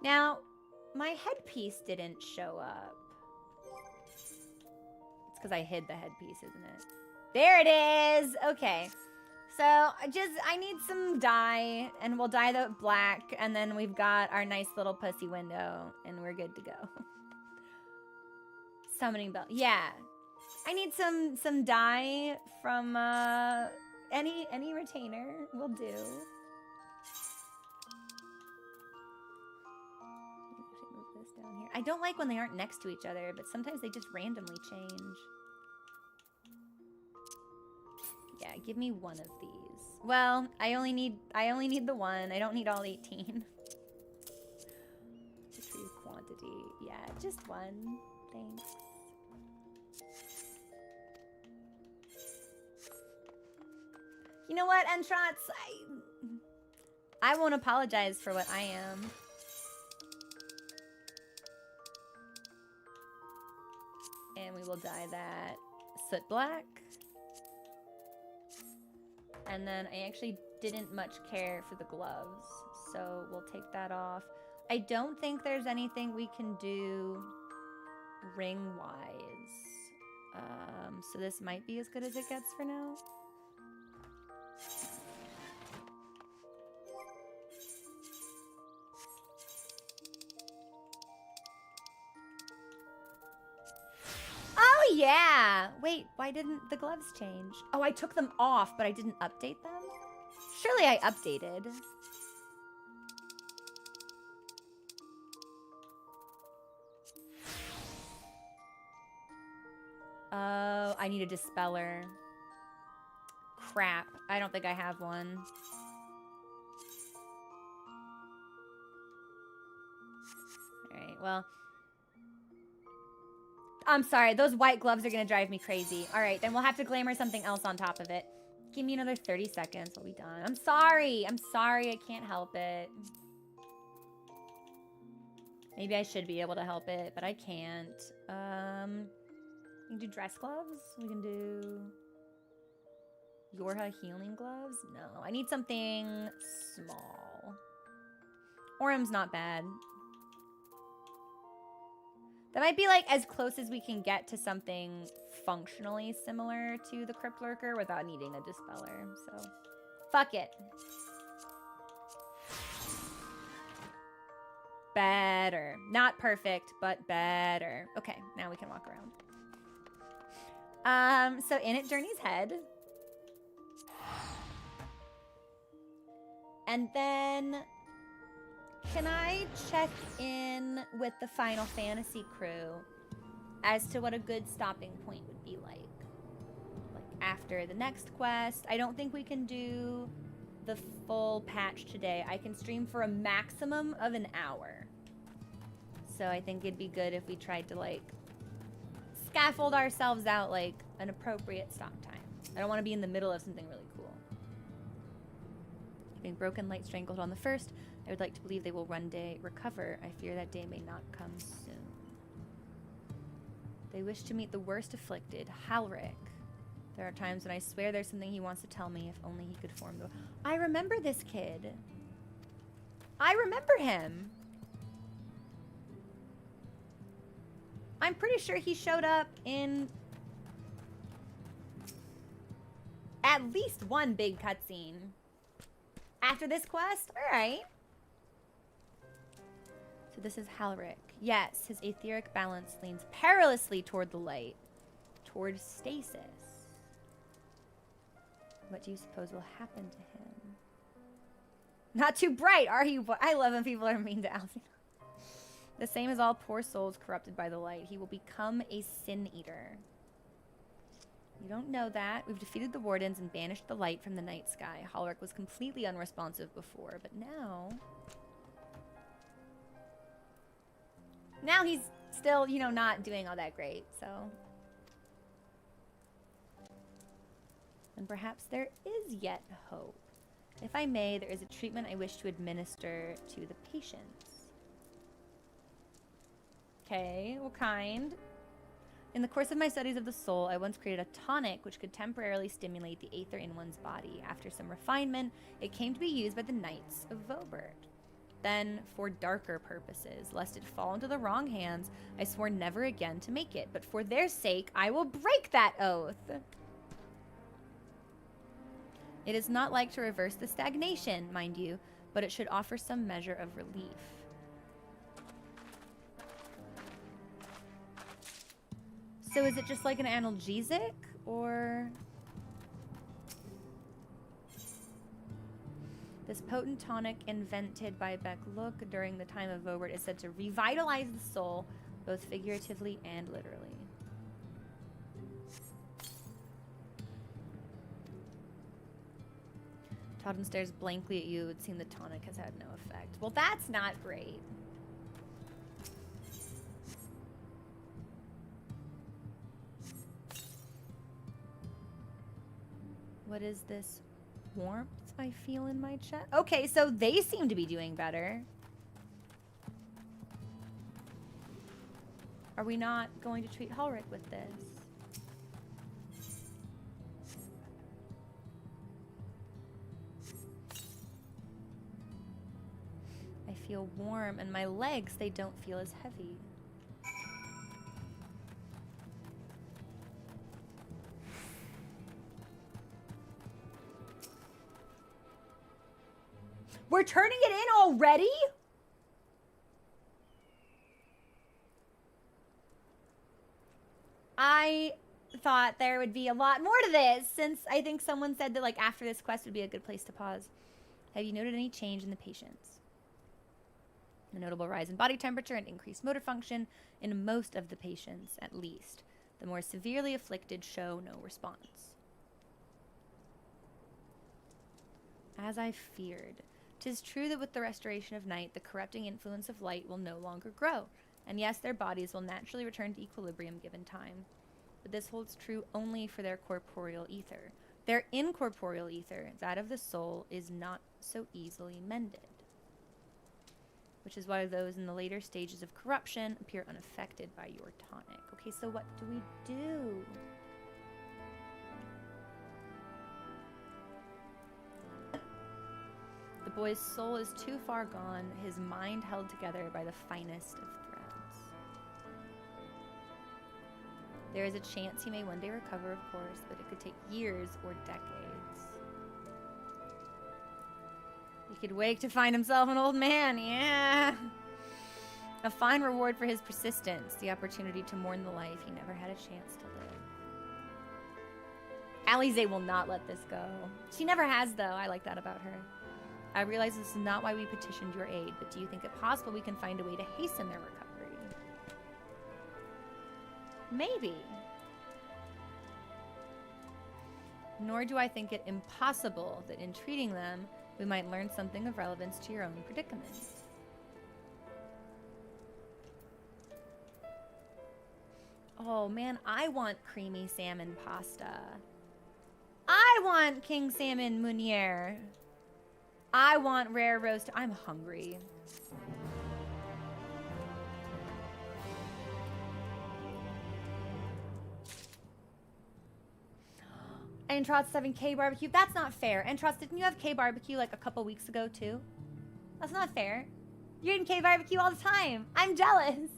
Now, my headpiece didn't show up. It's because I hid the headpiece, isn't it? There it is! Okay. So, I need some dye, and we'll dye the black, and then we've got our nice little pussy window, and we're good to go. Summoning bell. Yeah. I need some dye from, any retainer will do. Down here. I don't like when they aren't next to each other, but sometimes they just randomly change. Yeah, give me one of these. Well, I only need the one. I don't need all 18. Retrieve quantity. Yeah, just one. Thanks. You know what, Entrance? I won't apologize for what I am. And we will dye that soot black. And then I actually didn't much care for the gloves, so we'll take that off. I don't think there's anything we can do ring-wise. So this might be as good as it gets for now. Oh, yeah! Wait, why didn't the gloves change? Oh, I took them off, but I didn't update them? Surely I updated. Oh, I need a dispeller. Crap, I don't think I have one. Alright, well... I'm sorry, those white gloves are gonna drive me crazy. Alright, then we'll have to glamour something else on top of it. Give me another 30 seconds, I'll be done. I'm sorry, I can't help it. Maybe I should be able to help it, but I can't. We can do dress gloves. We can do Yorha healing gloves. No, I need something small. Orum's not bad. That might be like as close as we can get to something functionally similar to the Crypt Lurker without needing a dispeller. So, fuck it. Better. Not perfect, but better. Okay, now we can walk around. So in at Journey's head. And then, can I check in with the Final Fantasy crew as to what a good stopping point would be like? Like after the next quest. I don't think we can do the full patch today. I can stream for a maximum of an hour. So I think it'd be good if we tried to, like, scaffold ourselves out, like, an appropriate stop time. I don't want to be in the middle of something really cool. Having broken light strangled on the first, I would like to believe they will one day recover. I fear that day may not come soon. They wish to meet the worst afflicted, Halric. There are times when I swear there's something he wants to tell me, if only he could form the... I remember this kid. I remember him. I'm pretty sure he showed up in at least one big cutscene. After this quest? Alright. So this is Halric. Yes, his etheric balance leans perilously toward the light. Toward stasis. What do you suppose will happen to him? Not too bright, are you? I love when people are mean to Alcina. The same as all poor souls corrupted by the light. He will become a sin eater. You don't know that. We've defeated the wardens and banished the light from the night sky. Halric was completely unresponsive before, but now... Now he's still, you know, not doing all that great, so... And perhaps there is yet hope. If I may, there is a treatment I wish to administer to the patients. Okay, what kind? In the course of my studies of the soul, I once created a tonic which could temporarily stimulate the aether in one's body. After some refinement, it came to be used by the Knights of Vobert. Then, for darker purposes, lest it fall into the wrong hands, I swore never again to make it. But for their sake, I will break that oath. It is not like to reverse the stagnation, mind you, but it should offer some measure of relief. So is it just like an analgesic, or... This potent tonic invented by Beck-Look during the time of Vobert is said to revitalize the soul, both figuratively and literally. Totten stares blankly at you. It would seem the tonic has had no effect. Well, that's not great. What is this warmth I feel in my chest? Okay, so they seem to be doing better. Are we not going to treat Halric with this? I feel warm, and my legs, they don't feel as heavy. We're turning it in already? I thought there would be a lot more to this, since I think someone said that, like, after this quest would be a good place to pause. Have you noted any change in the patients? A notable rise in body temperature and increased motor function in most of the patients, at least. The more severely afflicted show no response. As I feared. 'Tis true that with the restoration of night, the corrupting influence of light will no longer grow, and yes, their bodies will naturally return to equilibrium given time. But this holds true only for their corporeal ether. Their incorporeal ether, that of the soul, is not so easily mended. Which is why those in the later stages of corruption appear unaffected by your tonic. Okay, so what do we do? The boy's soul is too far gone, his mind held together by the finest of threads. There is a chance he may one day recover, of course, but it could take years or decades. He could wake to find himself an old man, yeah! A fine reward for his persistence, the opportunity to mourn the life he never had a chance to live. Alize will not let this go. She never has, though. I like that about her. I realize this is not why we petitioned your aid, but do you think it possible we can find a way to hasten their recovery? Maybe. Nor do I think it impossible that in treating them, we might learn something of relevance to your own predicament. Oh man, I want creamy salmon pasta. I want king salmon meuniere. I want rare roast. I'm hungry. Entrot's 7K barbecue. That's not fair. Entrot's, didn't you have K barbecue like a couple weeks ago too? That's not fair. You're eating K barbecue all the time. I'm jealous.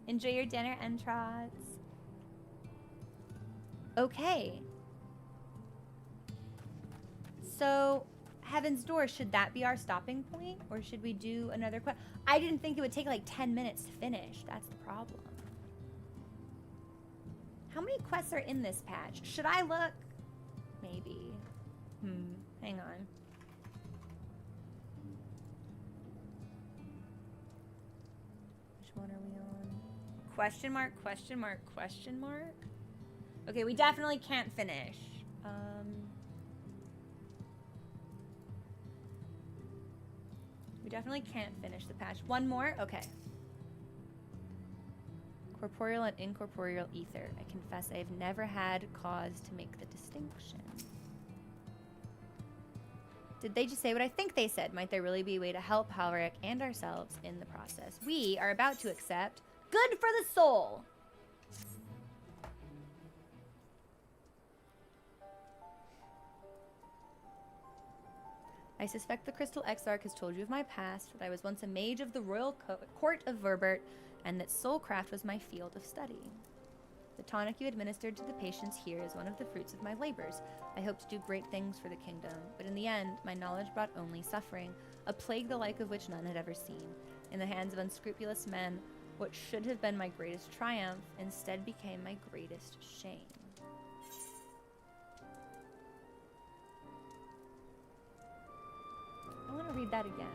Enjoy your dinner, Entrot's. Okay. So, Heaven's Door, should that be our stopping point? Or should we do another quest? I didn't think it would take like 10 minutes to finish. That's the problem. How many quests are in this patch? Should I look? Maybe. Hang on. Which one are we on? Question mark, question mark, question mark? Okay, we definitely can't finish. We definitely can't finish the patch. One more? Okay. Corporeal and incorporeal ether. I confess I have never had cause to make the distinction. Did they just say what I think they said? Might there really be a way to help Halveric and ourselves in the process? We are about to accept good for the soul. I suspect the Crystal Exarch has told you of my past, that I was once a mage of the royal court of Verbert, and that soulcraft was my field of study. The tonic you administered to the patients here is one of the fruits of my labors. I hope to do great things for the kingdom, but in the end, my knowledge brought only suffering, a plague the like of which none had ever seen. In the hands of unscrupulous men, what should have been my greatest triumph instead became my greatest shame. I want to read that again.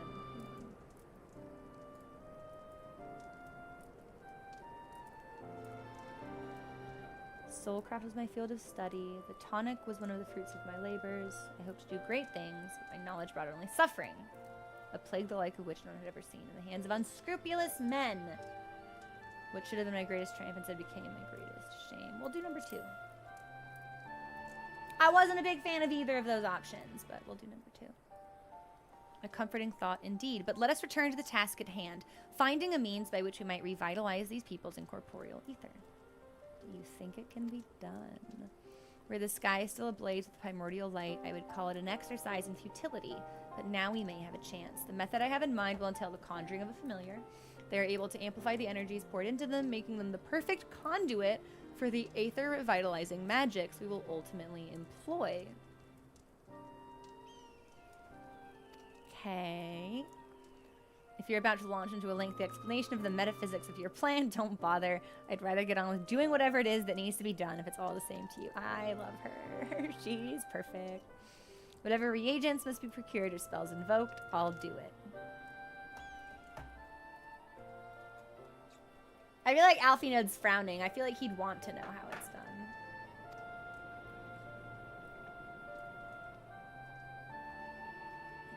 Soulcraft was my field of study. The tonic was one of the fruits of my labors. I hope to do great things, but my knowledge brought only suffering. A plague the like of which no one had ever seen in the hands of unscrupulous men. What should have been my greatest triumph instead became my greatest shame. We'll do number 2. I wasn't a big fan of either of those options, but we'll do number 2. A comforting thought indeed, but let us return to the task at hand, finding a means by which we might revitalize these peoples in corporeal ether. Do you think it can be done? Were the sky still ablaze with primordial light, I would call it an exercise in futility, but now we may have a chance. The method I have in mind will entail the conjuring of a familiar. They are able to amplify the energies poured into them, making them the perfect conduit for the aether revitalizing magics we will ultimately employ. Okay. If you're about to launch into a lengthy explanation of the metaphysics of your plan, don't bother. I'd rather get on with doing whatever it is that needs to be done if it's all the same to you. I love her. She's perfect. Whatever reagents must be procured or spells invoked, I'll do it. I feel like Alfie Node's frowning. I feel like he'd want to know how it's done.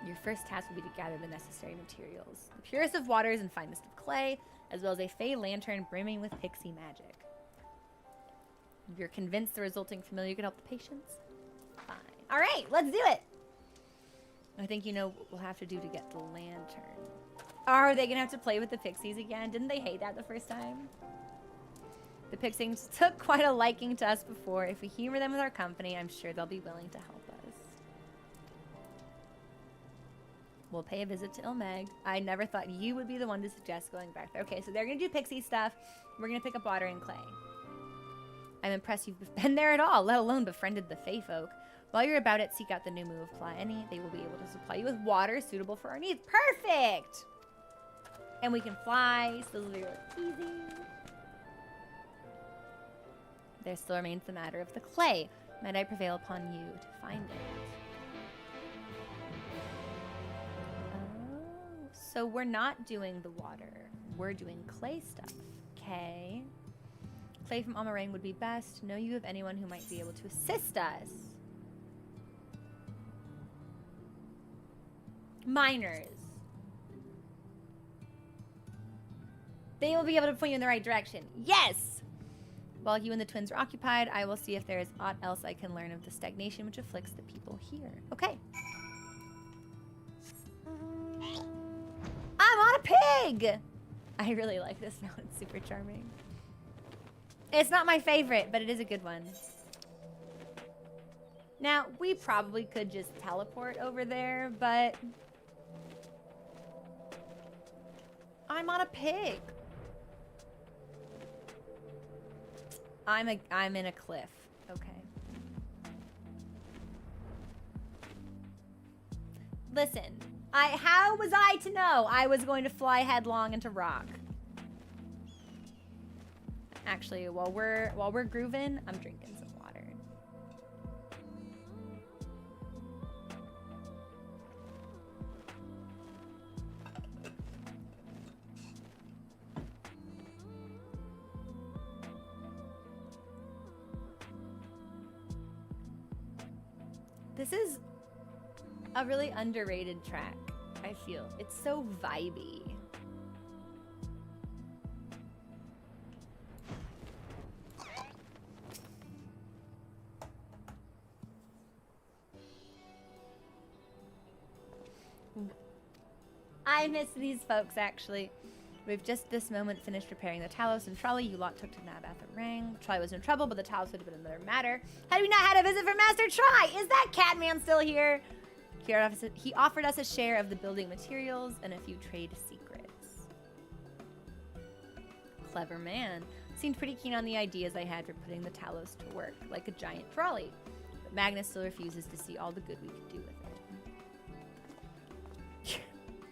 Your first task will be to gather the necessary materials. The purest of waters and finest of clay, as well as a fey lantern brimming with pixie magic. If you're convinced the resulting familiar could help the patients, fine. All right, let's do it. I think you know what we'll have to do to get the lantern. Are they gonna have to play with the pixies again? Didn't they hate that the first time? The pixies took quite a liking to us before. If we humor them with our company, I'm sure they'll be willing to help us. We'll pay a visit to Ilmeg. I never thought you would be the one to suggest going back there. Okay, so they're gonna do pixie stuff. We're gonna pick up water and clay. I'm impressed you've been there at all, let alone befriended the Fey folk. While you're about it, seek out the new move of Pliny. They will be able to supply you with water suitable for our needs. Perfect! And we can fly, so this will be really easy. There still remains the matter of the clay. Might I prevail upon you to find it? So we're not doing the water. We're doing clay stuff. Okay. Clay from Amarang would be best. Know you of anyone who might be able to assist us? miners. They will be able to point you in the right direction. Yes! While you and the twins are occupied, I will see if there is aught else I can learn of the stagnation which afflicts the people here. Okay. I'm on a pig! I really like this now. It's super charming. It's not my favorite, but it is a good one. Now, we probably could just teleport over there, but I'm on a pig. I'm in a cliff. Okay. Listen, how was I to know I was going to fly headlong into rock? Actually, while we're grooving, I'm drinking some water. This is a really underrated track, I feel. It's so vibey. I miss these folks, actually. We've just this moment finished repairing the Talos and Trolley you lot took to Nabath and Rang. Trolley was in trouble, but the Talos would have been another matter. Had we not had a visit from Master Try? Is that Catman still here? He offered us a share of the building materials and a few trade secrets. Clever man. Seemed pretty keen on the ideas I had for putting the Talos to work, like a giant trolley. But Magnus still refuses to see all the good we could do with it.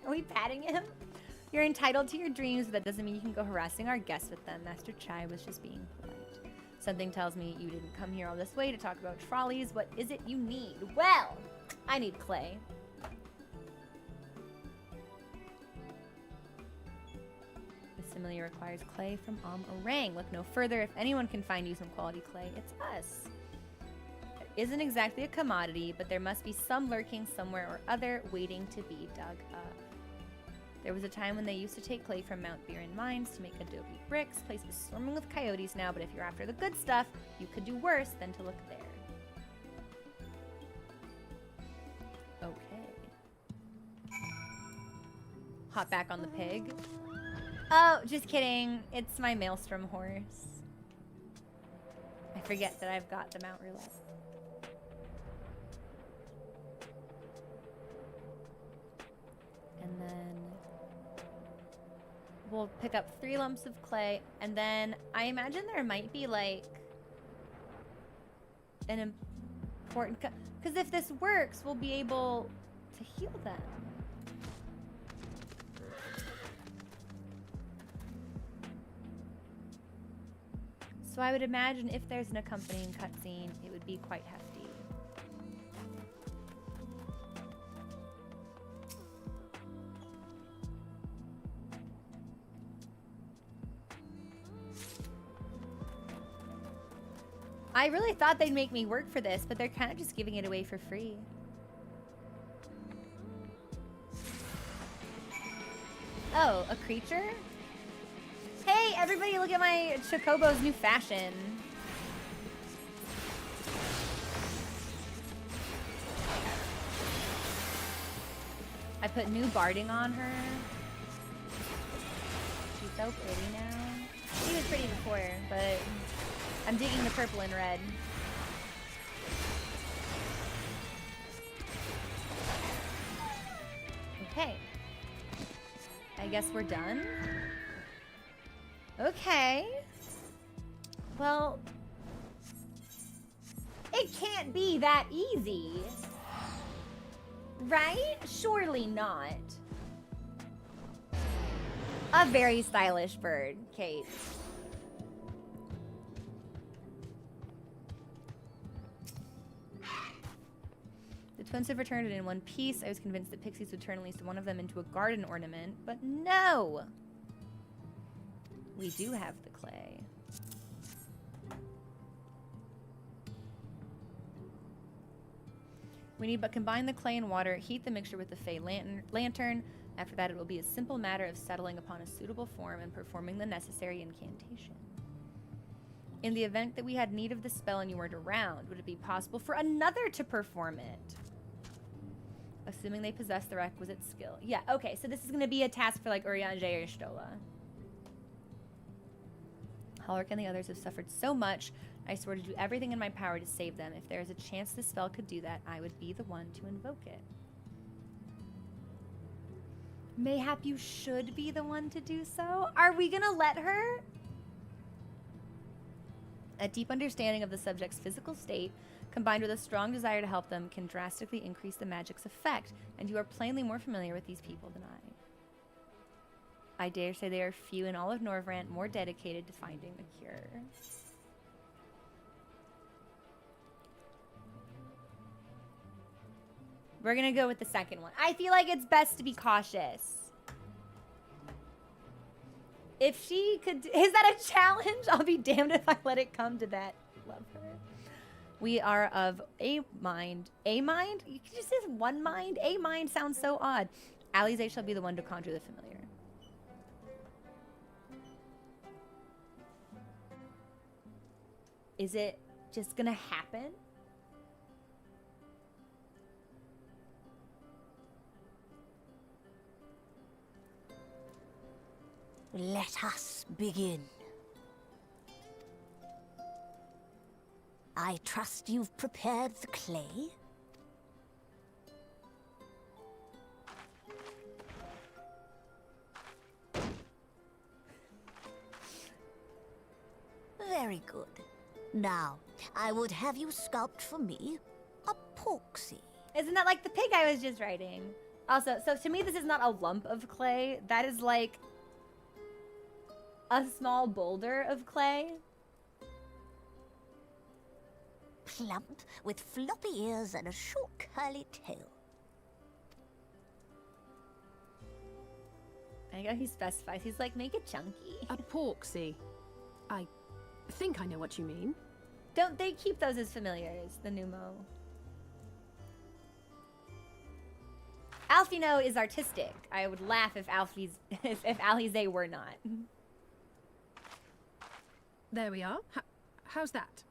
Are we patting him? You're entitled to your dreams, but that doesn't mean you can go harassing our guests with them. Master Chai was just being polite. Something tells me you didn't come here all this way to talk about trolleys. What is it you need? Well, I need clay. The simile requires clay from Orang. Look no further. If anyone can find you some quality clay, it's us. It isn't exactly a commodity, but there must be some lurking somewhere or other waiting to be dug up. There was a time when they used to take clay from Mount Buren mines to make adobe bricks. Place is swarming with coyotes now, but if you're after the good stuff, you could do worse than to look there. Okay. Hop back on the pig. Oh, just kidding. It's my maelstrom horse. I forget that I've got the Mount Roulette. And then we'll pick up 3 lumps of clay, and then I imagine there might be like an important, because if this works, we'll be able to heal them. So I would imagine if there's an accompanying cutscene, it would be quite hefty. I really thought they'd make me work for this, but they're kind of just giving it away for free. Oh, a creature? Hey, everybody, look at my Chocobo's new fashion. I put new barding on her. She's so pretty now. She was pretty before, but I'm digging the purple and red. Okay. I guess we're done. Okay. Well, it can't be that easy. Right? Surely not. A very stylish bird, Kate. The twins have returned in one piece. I was convinced that pixies would turn at least one of them into a garden ornament, but no! We do have the clay. We need but combine the clay and water, heat the mixture with the Fey lantern. After that, it will be a simple matter of settling upon a suitable form and performing the necessary incantation. In the event that we had need of the spell and you weren't around, would it be possible for another to perform it? Assuming they possess the requisite skill. Yeah, okay, so this is going to be a task for, like, Urianger or Stola. Halric and the others have suffered so much. I swore to do everything in my power to save them. If there is a chance the spell could do that, I would be the one to invoke it. Mayhap you should be the one to do so? Are we gonna let her? A deep understanding of the subject's physical state, combined with a strong desire to help them, can drastically increase the magic's effect, and you are plainly more familiar with these people than I dare say there are few in all of Norvrant more dedicated to finding a cure. We're gonna go with the second one. I feel like it's best to be cautious. If she could... Is that a challenge? I'll be damned if I let it come to that. Love her. We are of a mind. A mind? You can just say one mind? A mind sounds so odd. Alize shall be the one to conjure the familiar. Is it just gonna happen? Let us begin. I trust you've prepared the clay? Very good. Now, I would have you sculpt for me a porksy. Isn't that like the pig I was just writing? Also, so to me this is not a lump of clay. That is like a small boulder of clay. Plump, with floppy ears and a short curly tail. I know he specifies. He's like, make it chunky. A porksy. I think I know what you mean. Don't they keep those as familiars, the Numo? Alfino is artistic. I would laugh if if Alize were not. There we are. How's that?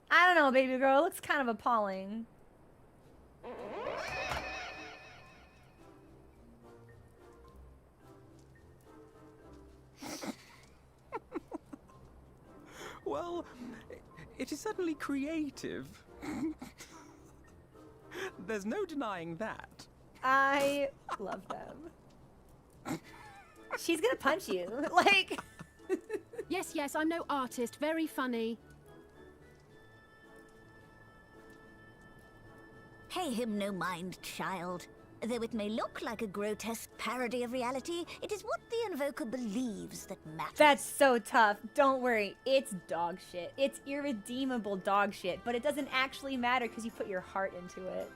I don't know, baby girl. It looks kind of appalling. Well, it is certainly creative. There's no denying that. I love them. She's gonna punch you. Like... Yes, I'm no artist. Very funny. Pay him no mind, child. Though it may look like a grotesque parody of reality, it is what the invoker believes that matters. That's so tough. Don't worry. It's dog shit. It's irredeemable dog shit. But it doesn't actually matter because you put your heart into it.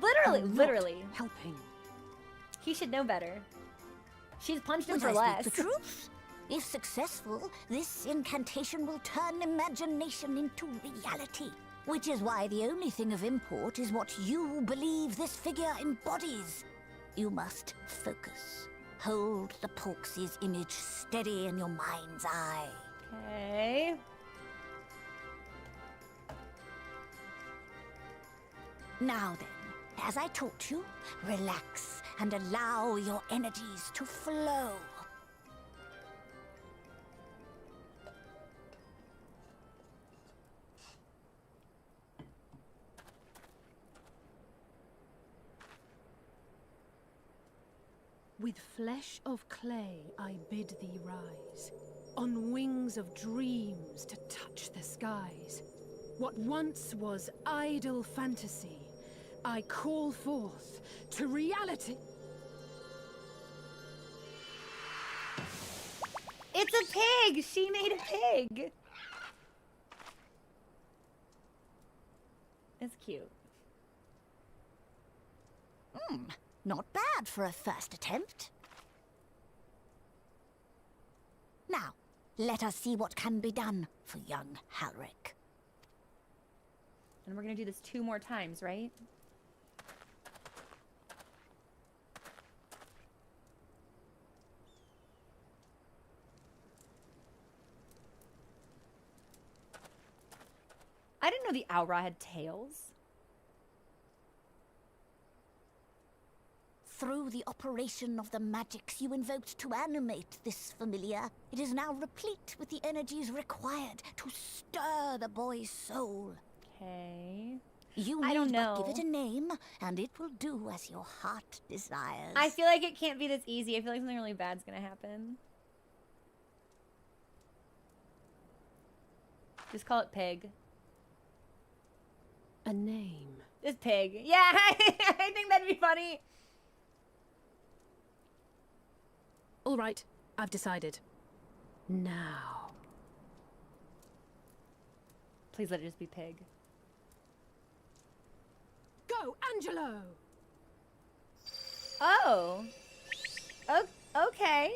Literally. Helping. He should know better. She's punched him Would for I less. speak the truth? If successful, this incantation will turn imagination into reality. Which is why the only thing of import is what you believe this figure embodies. You must focus. Hold the Porksy's image steady in your mind's eye. Okay. Now then, as I taught you, relax and allow your energies to flow. With flesh of clay I bid thee rise, on wings of dreams to touch the skies. What once was idle fantasy, I call forth to reality. It's a pig! She made a pig! It's cute. Not bad for a first attempt. Now, let us see what can be done for young Halric. And we're gonna do this 2 more times, right? I didn't know the Aura had tails. Through the operation of the magics you invoked to animate this familiar, it is now replete with the energies required to stir the boy's soul. Okay. You I don't need but know. give it a name, and it will do as your heart desires. I feel like it can't be this easy. I feel like something really bad's gonna happen. Just call it Pig. A name. Just Pig. Yeah, I think that'd be funny. All right, I've decided. Now. Please let it just be Pig. Go, Angelo! Oh. Okay.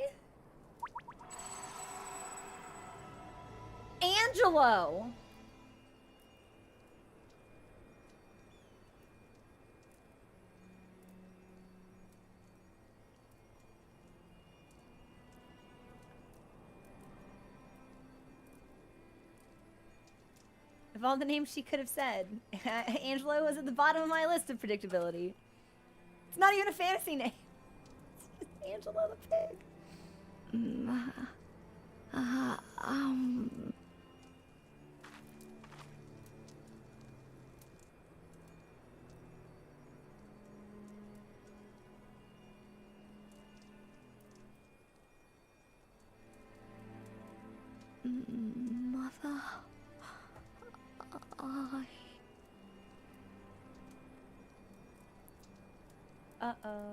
Angelo. Of all the names she could have said, Angelo was at the bottom of my list of predictability. It's not even a fantasy name. It's just Angelo the Pig. Mother... Uh-oh.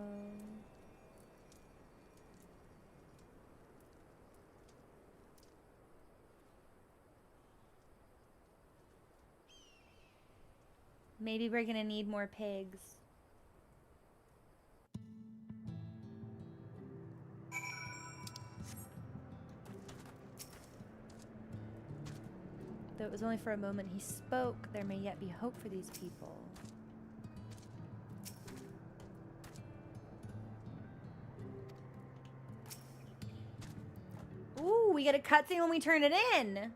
Maybe we're gonna need more pigs. Though it was only for a moment he spoke, there may yet be hope for these people. Ooh, we get a cutscene when we turn it in.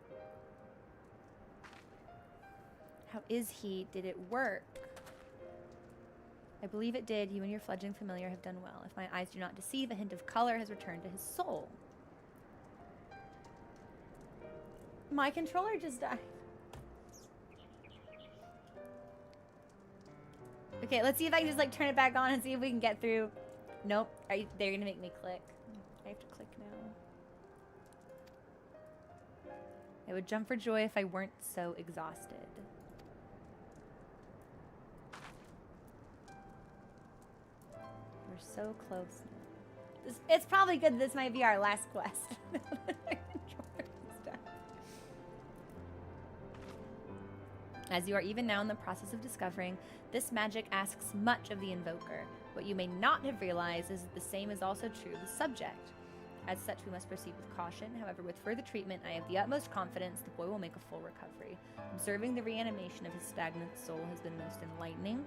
How is he? Did it work? I believe it did. You and your fledgling familiar have done well. If my eyes do not deceive, a hint of color has returned to his soul. My controller just died. Okay, let's see if I can just like turn it back on and see if we can get through. Nope. They're gonna make me click. I have to click now. I would jump for joy if I weren't so exhausted. We're so close now. It's probably good this might be our last quest. As you are even now in the process of discovering, this magic asks much of the invoker. What you may not have realized is that the same is also true of the subject. As such, we must proceed with caution. However, with further treatment, I have the utmost confidence the boy will make a full recovery. Observing the reanimation of his stagnant soul has been most enlightening.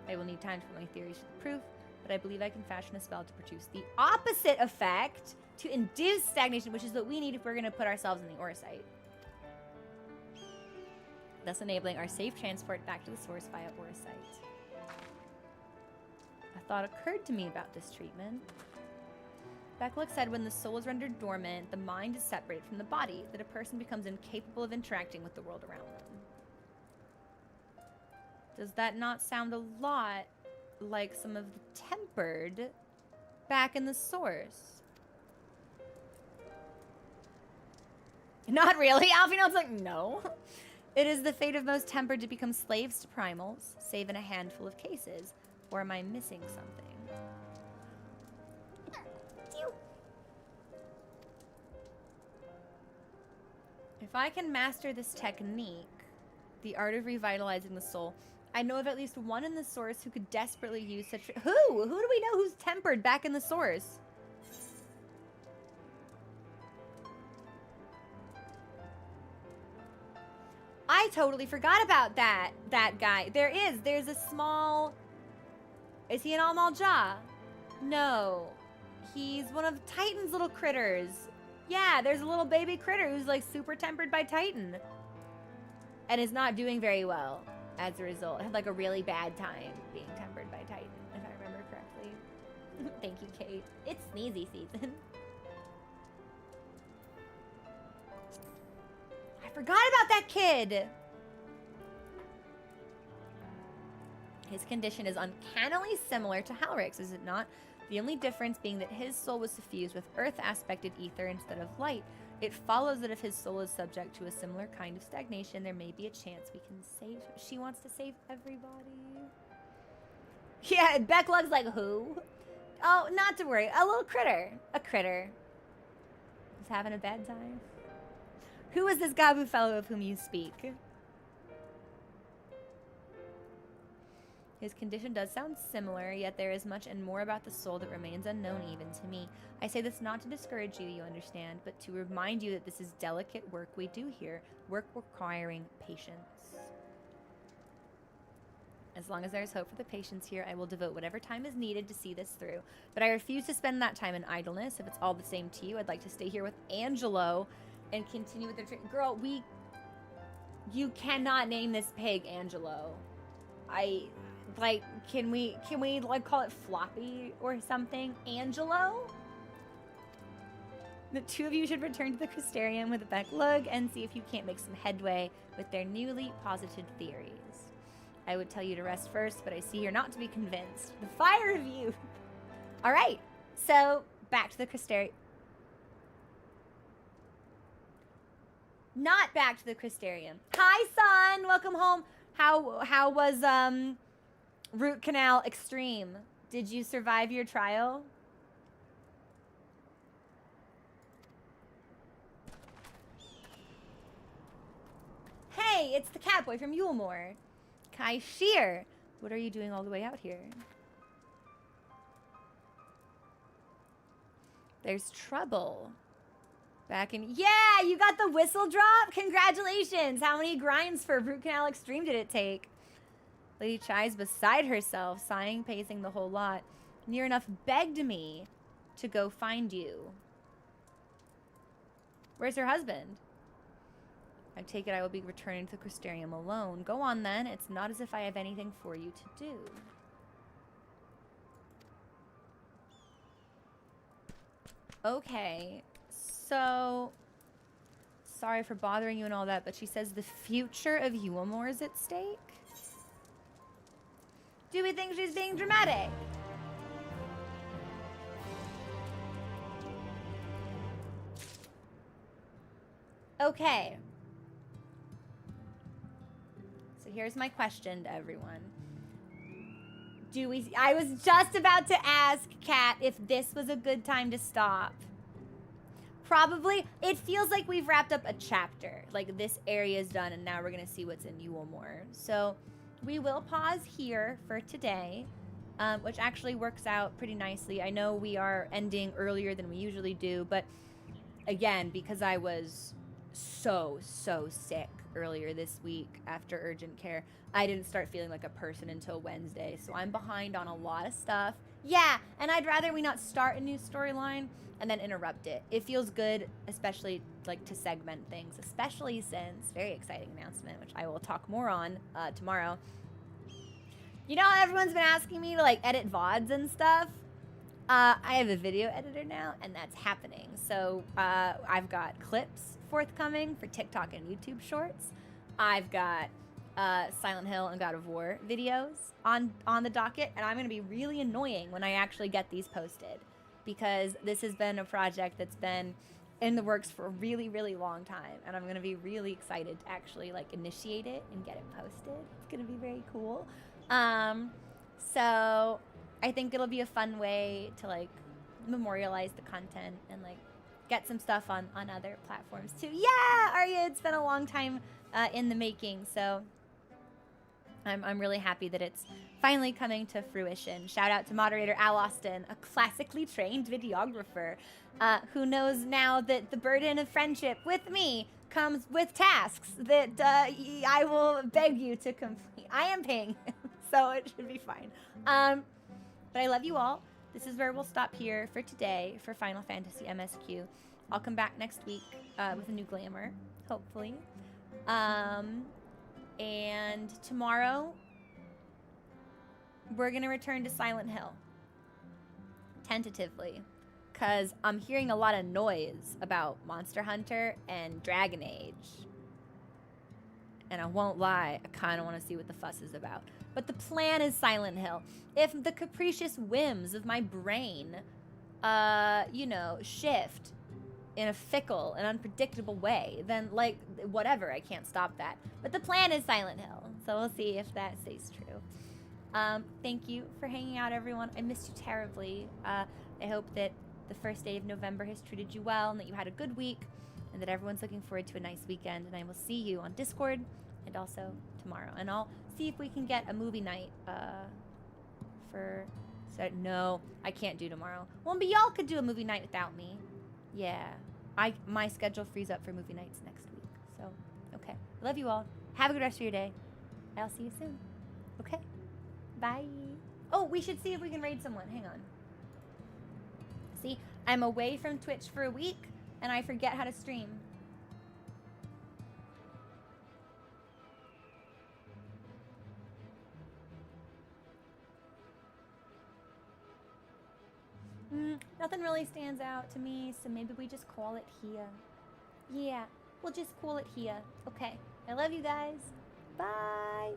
I will need time to put my theories to the proof, but I believe I can fashion a spell to produce the opposite effect, to induce stagnation, which is what we need if we're going to put ourselves in the Orsite. Thus enabling our safe transport back to the source via Orsite. A thought occurred to me about this treatment. Becklock said when the soul is rendered dormant, the mind is separated from the body, that a person becomes incapable of interacting with the world around them. Does that not sound a lot like some of the tempered back in the source? Not really. Alfino's like, no. It is the fate of most tempered to become slaves to primals, save in a handful of cases. Or am I missing something? If I can master this technique, the art of revitalizing the soul, I know of at least one in the source who could desperately use such... Who? Who do we know who's tempered back in the source? I I totally forgot about that guy. There's a small... Is he an Amal Jah? No. He's one of Titan's little critters. Yeah, there's a little baby critter who's like super tempered by Titan. And is not doing very well as a result. Had like a really bad time being tempered by Titan, if I remember correctly. Thank you, Kate. It's sneezy season. I forgot about that kid. His condition is uncannily similar to Halrick's, is it not? The only difference being that his soul was suffused with earth-aspected ether instead of light. It follows that if his soul is subject to a similar kind of stagnation, there may be a chance we can save him. She wants to save everybody. Yeah, Becklug's like, who? Oh, not to worry. A little critter. A critter. He's having a bad time. Who is this Gabu fellow of whom you speak? His condition does sound similar, yet there is much and more about the soul that remains unknown even to me. I say this not to discourage you, you understand, but to remind you that this is delicate work we do here, work requiring patience. As long as there is hope for the patients here, I will devote whatever time is needed to see this through. But I refuse to spend that time in idleness. If it's all the same to you, I'd like to stay here with Angelo and continue with the girl, you cannot name this pig Angelo. Like, can we like call it Floppy or something? Angelo? The two of you should return to the Crystarium with Becklug and see if you can't make some headway with their newly posited theories. I would tell you to rest first, but I see you're not to be convinced. The fire of you. All right, so back to the Crystarium. Not back to the Crystarium. Hi, son. Welcome home. How was Root Canal Extreme? Did you survive your trial? Hey, it's the Catboy from Yulemoor. Kai Shear, what are you doing all the way out here? There's trouble. Back in... Yeah, you got the whistle drop? Congratulations! How many grinds for Root Canal Extreme did it take? Lady Chai's beside herself, sighing, pacing the whole lot. Near enough begged me to go find you. Where's her husband? I take it I will be returning to the Crystarium alone. Go on then. It's not as if I have anything for you to do. Okay. So, sorry for bothering you and all that, but she says the future of Yulemoor is at stake? Do we think she's being dramatic? Okay. So here's my question to everyone. I was just about to ask Kat if this was a good time to stop. Probably. It feels like we've wrapped up a chapter. Like this area is done and now we're going to see what's in Yulemoor. So we will pause here for today, which actually works out pretty nicely. I know we are ending earlier than we usually do, but again, because I was so sick earlier this week after urgent care, I didn't start feeling like a person until Wednesday, so I'm behind on a lot of stuff. Yeah, and I'd rather we not start a new storyline and then interrupt it. It feels good, especially like to segment things, especially since, very exciting announcement, which I will talk more on tomorrow. You know how everyone's been asking me to like edit VODs and stuff? I have a video editor now, and that's happening. So I've got clips forthcoming for TikTok and YouTube shorts. I've got Silent Hill and God of War videos on the docket, and I'm going to be really annoying when I actually get these posted, because this has been a project that's been in the works for a really, really long time, and I'm going to be really excited to actually like initiate it and get it posted. It's going to be very cool. So I think it'll be a fun way to like memorialize the content and like get some stuff on other platforms too. Yeah, Arya, it's been a long time in the making, so I'm really happy that it's finally coming to fruition. Shout out to moderator Al Austin, a classically trained videographer who knows now that the burden of friendship with me comes with tasks that I will beg you to complete. I am paying, so it should be fine. But I love you all. This is where we'll stop here for today for Final Fantasy MSQ. I'll come back next week with a new glamour, hopefully. And tomorrow, we're going to return to Silent Hill. Tentatively. Because I'm hearing a lot of noise about Monster Hunter and Dragon Age. And I won't lie, I kind of want to see what the fuss is about. But the plan is Silent Hill. If the capricious whims of my brain, you know, shift in a fickle and unpredictable way, then, like, whatever, I can't stop that. But the plan is Silent Hill, so we'll see if that stays true. Thank you for hanging out, everyone. I missed you terribly. I hope that the first day of November has treated you well and that you had a good week and that everyone's looking forward to a nice weekend. And I will see you on Discord and also tomorrow. And I'll see if we can get a movie night no, I can't do tomorrow. Well, but y'all could do a movie night without me. Yeah, my schedule frees up for movie nights next week. So, okay. I love you all. Have a good rest of your day. I'll see you soon. Okay. Bye. Oh, we should see if we can raid someone. Hang on. See, I'm away from Twitch for a week, and I forget how to stream. Nothing really stands out to me, so maybe we just call it here. Yeah, we'll just call it here. Okay, I love you guys. Bye.